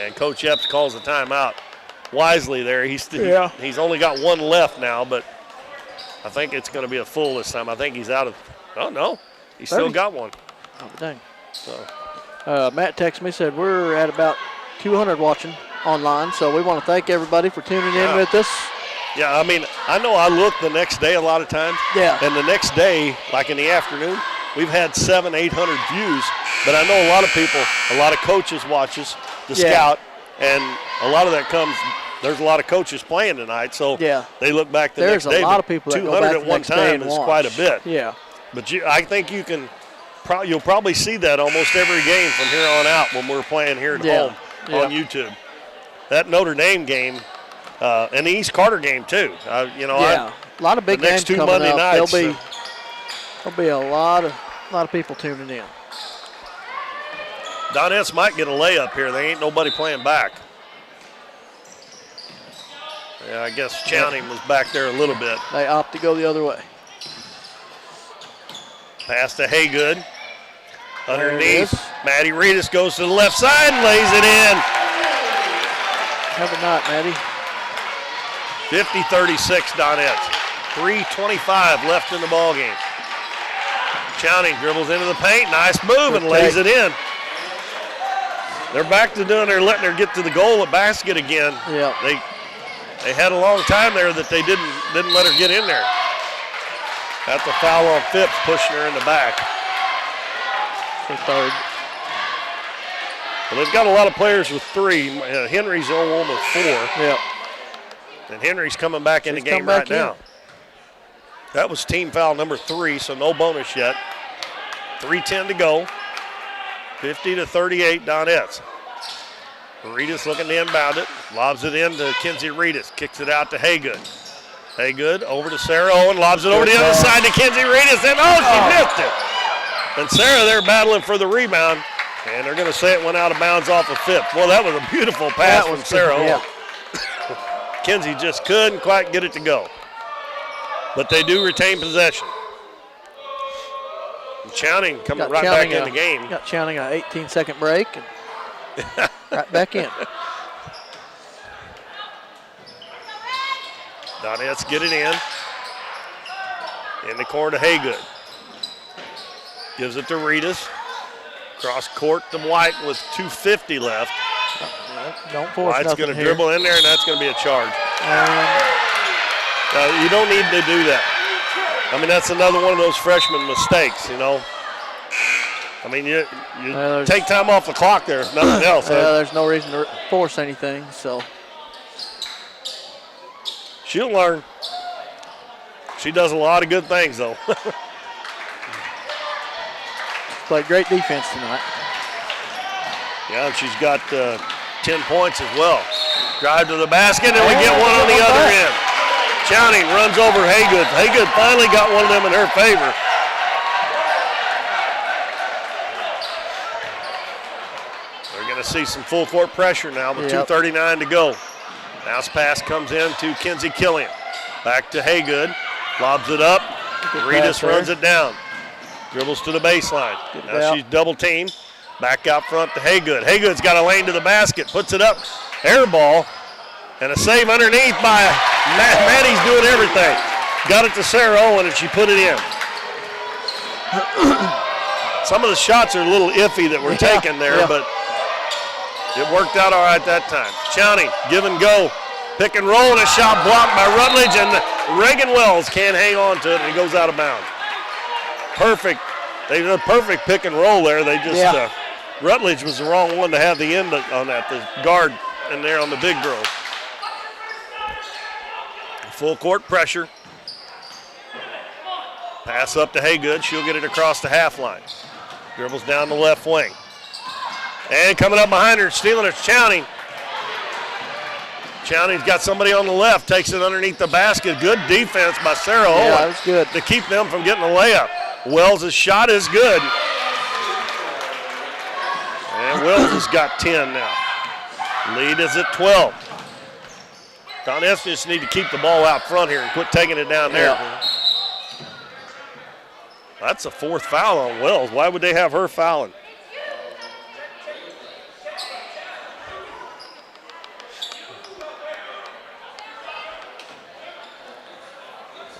And Coach Epps calls a timeout wisely there. He's only got one left now, but I think it's going to be a full this time. I think he's out of, oh no, he's still got one. Oh, dang. So. Matt texted me, said we're at about 200 watching online, so we want to thank everybody for tuning in with us. Yeah, I mean, I know I look the next day a lot of times. Yeah. And the next day, like in the afternoon, we've had 700-800 views. But I know a lot of people, a lot of coaches watches the scout, and a lot of that comes. There's a lot of coaches playing tonight, so they look back the next day. There's a lot of people that 200 go back at one time is quite a bit. Yeah. But I think you can. You'll probably see that almost every game from here on out when we're playing here at home on YouTube. That Notre Dame game. And the East Carter game too. A lot of big games next two coming Monday up. nights. There'll be a lot of people tuning in. Donettes might get a layup here. They ain't nobody playing back. Yeah, I guess Chowning was back there a little bit. They opt to go the other way. Pass to Haygood. Underneath, Maddie Reedus goes to the left side and lays it in. Have a night, Maddie. 50-36 Donettes. 3:25 left in the ball game. Chowning dribbles into the paint. Nice move and lays it in. They're back to doing letting her get to the goal at basket again. Yeah. They had a long time there that they didn't let her get in there. That's a foul on Phipps, pushing her in the back. For third. Well, they've got a lot of players with 3. Henry's the only one with 4. Yeah. And Henry's coming back in the game right now. That was team foul number 3, so no bonus yet. 3:10 to go. 50-38 Donettes. Reedus looking to inbound it. Lobs it in to Kenzie Reedus. Kicks it out to Haygood. Haygood over to Sarah Owen. Lobs it over the other side to Kenzie Reedus. And she missed it. And Sarah there battling for the rebound. And they're going to say it went out of bounds off of Phipps. Well, that was a beautiful pass from Sarah Owen. Kenzie just couldn't quite get it to go. But they do retain possession. And Chowning coming right back in the game. Got Chowning an 18-second break and right back in. Donettes get it in. In the corner to Haygood. Gives it to Reedus. Cross court to White with 2:50 left. Don't force White's going to dribble in there, and that's going to be a charge. You don't need to do that. I mean, that's another one of those freshman mistakes, you know. I mean, you take time off the clock there, if nothing else. There's no reason to force anything, so. She'll learn. She does a lot of good things, though. Played great defense tonight. Yeah, and she's got 10 points as well. Drive to the basket, and we get one on the other end. Chowning runs over Haygood. Haygood finally got one of them in her favor. We're going to see some full court pressure now with 2:39 to go. Bounce pass comes in to Kenzie Killian. Back to Haygood. Lobs it up. Reedus runs it down. Dribbles to the baseline. Now she's double teamed. Back out front to Haygood. Haygood's got a lane to the basket. Puts it up. Air ball. And a save underneath by Maddie's doing everything. Got it to Sarah Owen, and she put it in. Some of the shots are a little iffy that were taken there, but it worked out all right that time. Chowning, give and go. Pick and roll, and a shot blocked by Rutledge, and Reagan Wells can't hang on to it, and it goes out of bounds. Perfect. They did a perfect pick and roll there. They just, Rutledge was the wrong one to have the end on that, the guard in there on the big girl. Full court pressure. Pass up to Haygood. She'll get it across the half line. Dribbles down the left wing. And coming up behind her, stealing it, Chowning. Chowning's got somebody on the left, takes it underneath the basket. Good defense by Sarah Owen. Yeah, that was good. To keep them from getting a layup. Wells' shot is good. And Wells has got 10 now. Lead is at 12. Donettes just need to keep the ball out front here and quit taking it down there. Yeah. That's a fourth foul on Wells. Why would they have her fouling?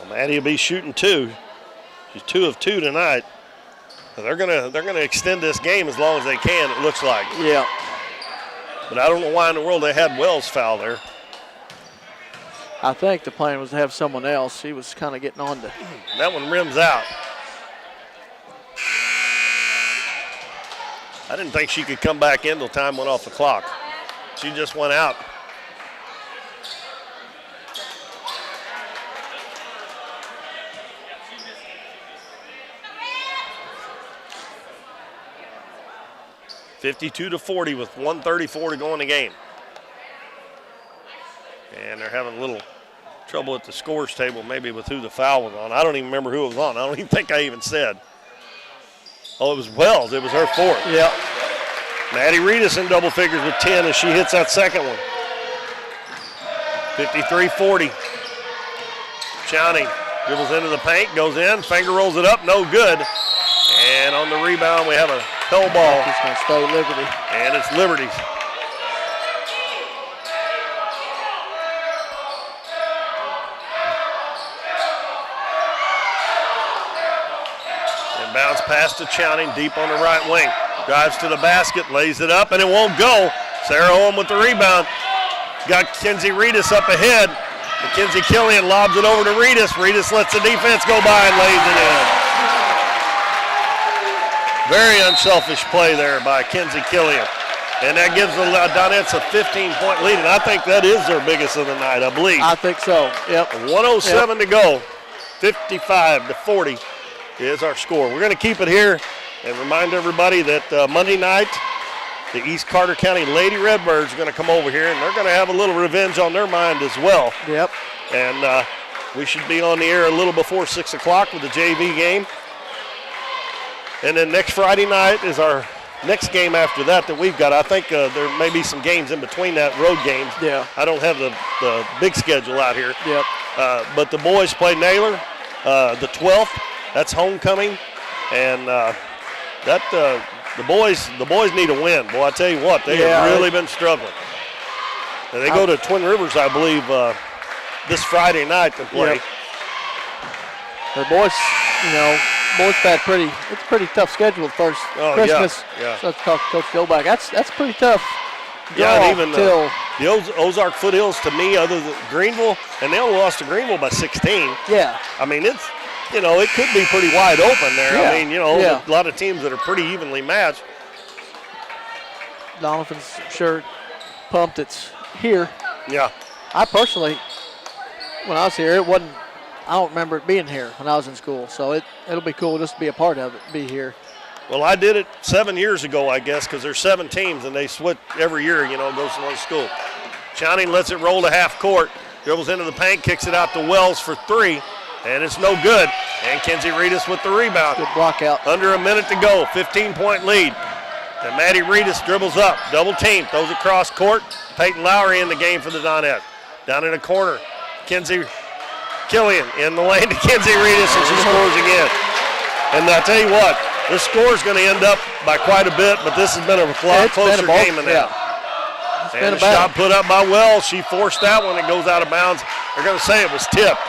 Well, Maddie will be shooting 2. She's 2 of 2 tonight. They're gonna extend this game as long as they can, it looks like. Yeah. But I don't know why in the world they had Wells foul there. I think the plan was to have someone else. He was kind of getting on to. That one rims out. I didn't think she could come back in till time went off the clock. She just went out. (52-40) with 1:34 to go in the game. And they're having a little trouble at the scores table, maybe with who the foul was on. I don't even remember who it was on. I don't even think I even said. Oh, it was Wells. It was her fourth. Yep. Maddie Reedus in double figures with 10 as she hits that second one. 53-40. Chowning dribbles into the paint, goes in, finger rolls it up, no good. And on the rebound, we have a hell ball. He's going to stay Liberty. And it's Liberty's. Bounce pass to Chowning deep on the right wing. Drives to the basket, lays it up, and it won't go. Sarah Owen with the rebound. Got Kenzie Reedus up ahead. Mackenzie Killian lobs it over to Reedus. Reedus lets the defense go by and lays it in. Very unselfish play there by Kenzie Killian. And that gives the Donettes a 15-point lead, and I think that is their biggest of the night, I believe. I think so, yep. 107 to go. 55-40. Is our score. We're going to keep it here and remind everybody that Monday night, the East Carter County Lady Redbirds are going to come over here, and they're going to have a little revenge on their mind as well. Yep. And we should be on the air a little before 6 o'clock with the JV game. And then next Friday night is our next game after that we've got. I think there may be some games in between that, road games. Yeah. I don't have the big schedule out here. Yep. But the boys play Naylor the 12th. That's homecoming, and the boys need a win. Boy, I tell you what, they have really been struggling. And they go to Twin Rivers, I believe, this Friday night to play. Yep. The boys, had it's a pretty tough schedule first Christmas. Yeah. So let's talk to Coach Gilback. That's pretty tough. Yeah, and even the Ozark Foothills to me, other than Greenville, and they only lost to Greenville by 16. Yeah. I mean, it's. It could be pretty wide open there. Yeah. I mean, a lot of teams that are pretty evenly matched. Doniphan's sure pumped it's here. Yeah. I personally, when I was here, I don't remember it being here when I was in school. So it'll be cool just to be a part of it, be here. Well, I did it 7 years ago, I guess, because there's 7 teams and they switch every year, goes to one school. Chowning lets it roll to half court, dribbles into the paint, kicks it out to Wells for 3. And it's no good. And Kenzie Reedus with the rebound. Good block out. Under a minute to go, 15-point lead. And Maddie Reedus dribbles up, double team, throws it across court. Peyton Lowry in the game for the Donettes. Down in the corner, Kenzie Killian in the lane to Kenzie Reedus, and she scores again. And I tell you what, this score is going to end up by quite a bit, but this has been a lot closer game than that. And the shot put up by Wells. She forced that one. It goes out of bounds. They're going to say it was tipped.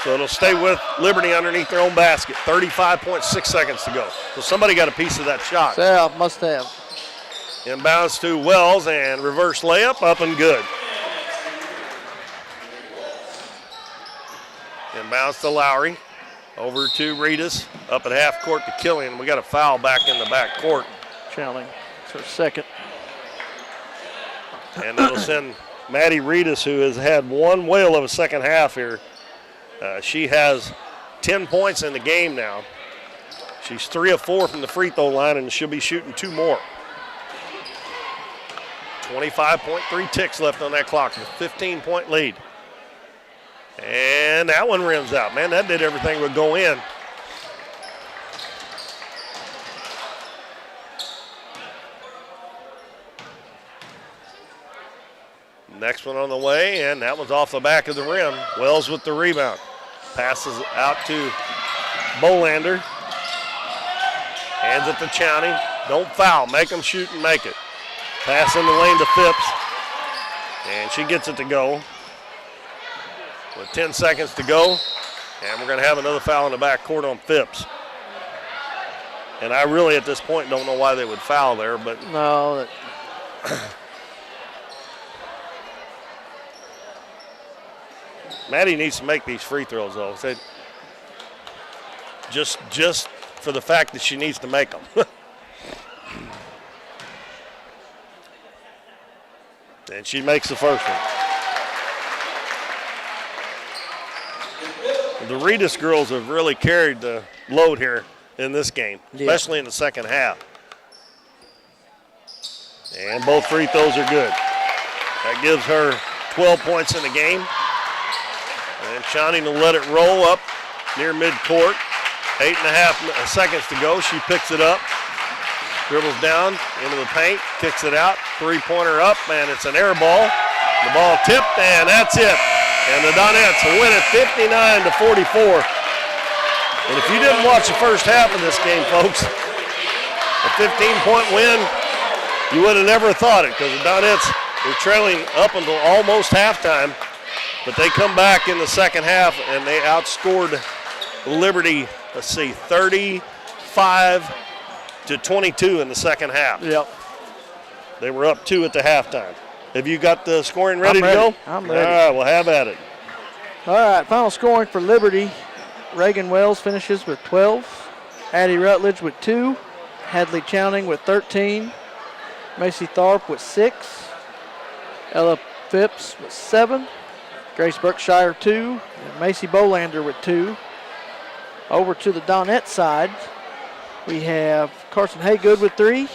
So it'll stay with Liberty underneath their own basket. 35.6 seconds to go. So somebody got a piece of that shot. Yeah, must have. Inbounds to Wells and reverse layup, up and good. Inbounds to Lowry. Over to Reedus. Up at half court to Killian. We got a foul back in the back court. Chowning. It's her second. And that'll send Maddie Reedus, who has had one whale of a second half here. She has 10 points in the game now. She's 3 of 4 from the free throw line, and she'll be shooting 2 more. 25.3 ticks left on that clock, a 15-point lead. And that one rims out. Man, that did everything but go in. Next one on the way, and that one's off the back of the rim. Wells with the rebound. Passes out to Bolander. Hands it to Chowney. Don't foul. Make them shoot and make it. Pass in the lane to Phipps. And she gets it to go. With 10 seconds to go. And we're going to have another foul in the backcourt on Phipps. And I really, at this point, don't know why they would foul there, but. No. Maddie needs to make these free throws, though. Just for the fact that she needs to make them. And she makes the first one. The Reedus girls have really carried the load here in this game, especially in the second half. And both free throws are good. That gives her 12 points in the game. And Shawnee to let it roll up near midcourt. 8.5 seconds to go. She picks it up, dribbles down into the paint, kicks it out. Three-pointer up, and it's an air ball. The ball tipped, and that's it. And the Donettes win it 59-44. And if you didn't watch the first half of this game, folks, a 15-point win, you would have never thought it because the Donettes were trailing up until almost halftime. But they come back in the second half, and they outscored Liberty, 35-22 in the second half. Yep. They were up 2 at the halftime. Have you got the scoring ready to go? I'm ready. All right, well, have at it. All right, final scoring for Liberty. Reagan Wells finishes with 12. Addie Rutledge with 2. Hadley Chowning with 13. Macy Tharp with 6. Ella Phipps with 7. Grace Berkshire 2. And Macy Bolander with 2. Over to the Donette side, we have Carson Haygood with 3.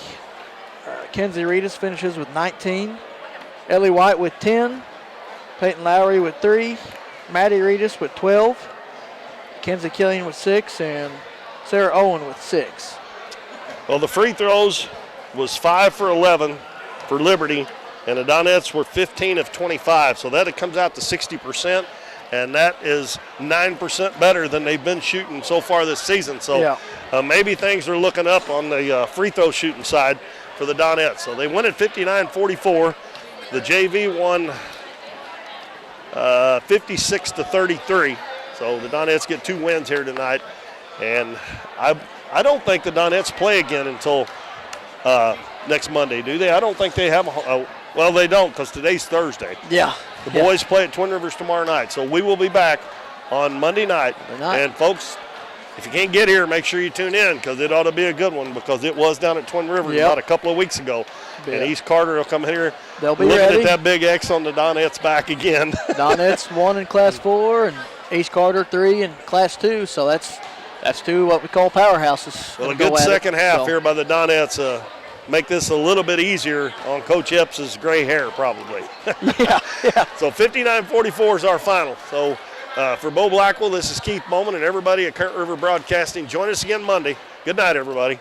Kenzie Reedus finishes with 19. Ellie White with 10. Peyton Lowry with 3. Maddie Reedus with 12. Kenzie Killian with 6. And Sarah Owen with 6. Well, the free throws was 5 for 11 for Liberty, and the Donettes were 15 of 25. So that it comes out to 60%, and that is 9% better than they've been shooting so far this season. So maybe things are looking up on the free throw shooting side for the Donettes. So they win at 59-44. The JV won 56-33. So the Donettes get 2 wins here tonight. And I don't think the Donettes play again until next Monday, do they? I don't think they have well, they don't because today's Thursday. Yeah. The boys play at Twin Rivers tomorrow night. So we will be back on Monday night. And, folks, if you can't get here, make sure you tune in because it ought to be a good one because it was down at Twin Rivers about a couple of weeks ago. And East Carter will come here. They'll be looking ready. at that big X on the Donettes back again. Donettes 1 in Class 4 and East Carter 3 in Class 2. So that's 2 what we call powerhouses. Well, a good second half here by the Donettes. Make this a little bit easier on Coach Epps' gray hair, probably. Yeah. So 59-44 is our final. So for Bo Blackwell, this is Keith Bowman and everybody at Current River Broadcasting. Join us again Monday. Good night, everybody.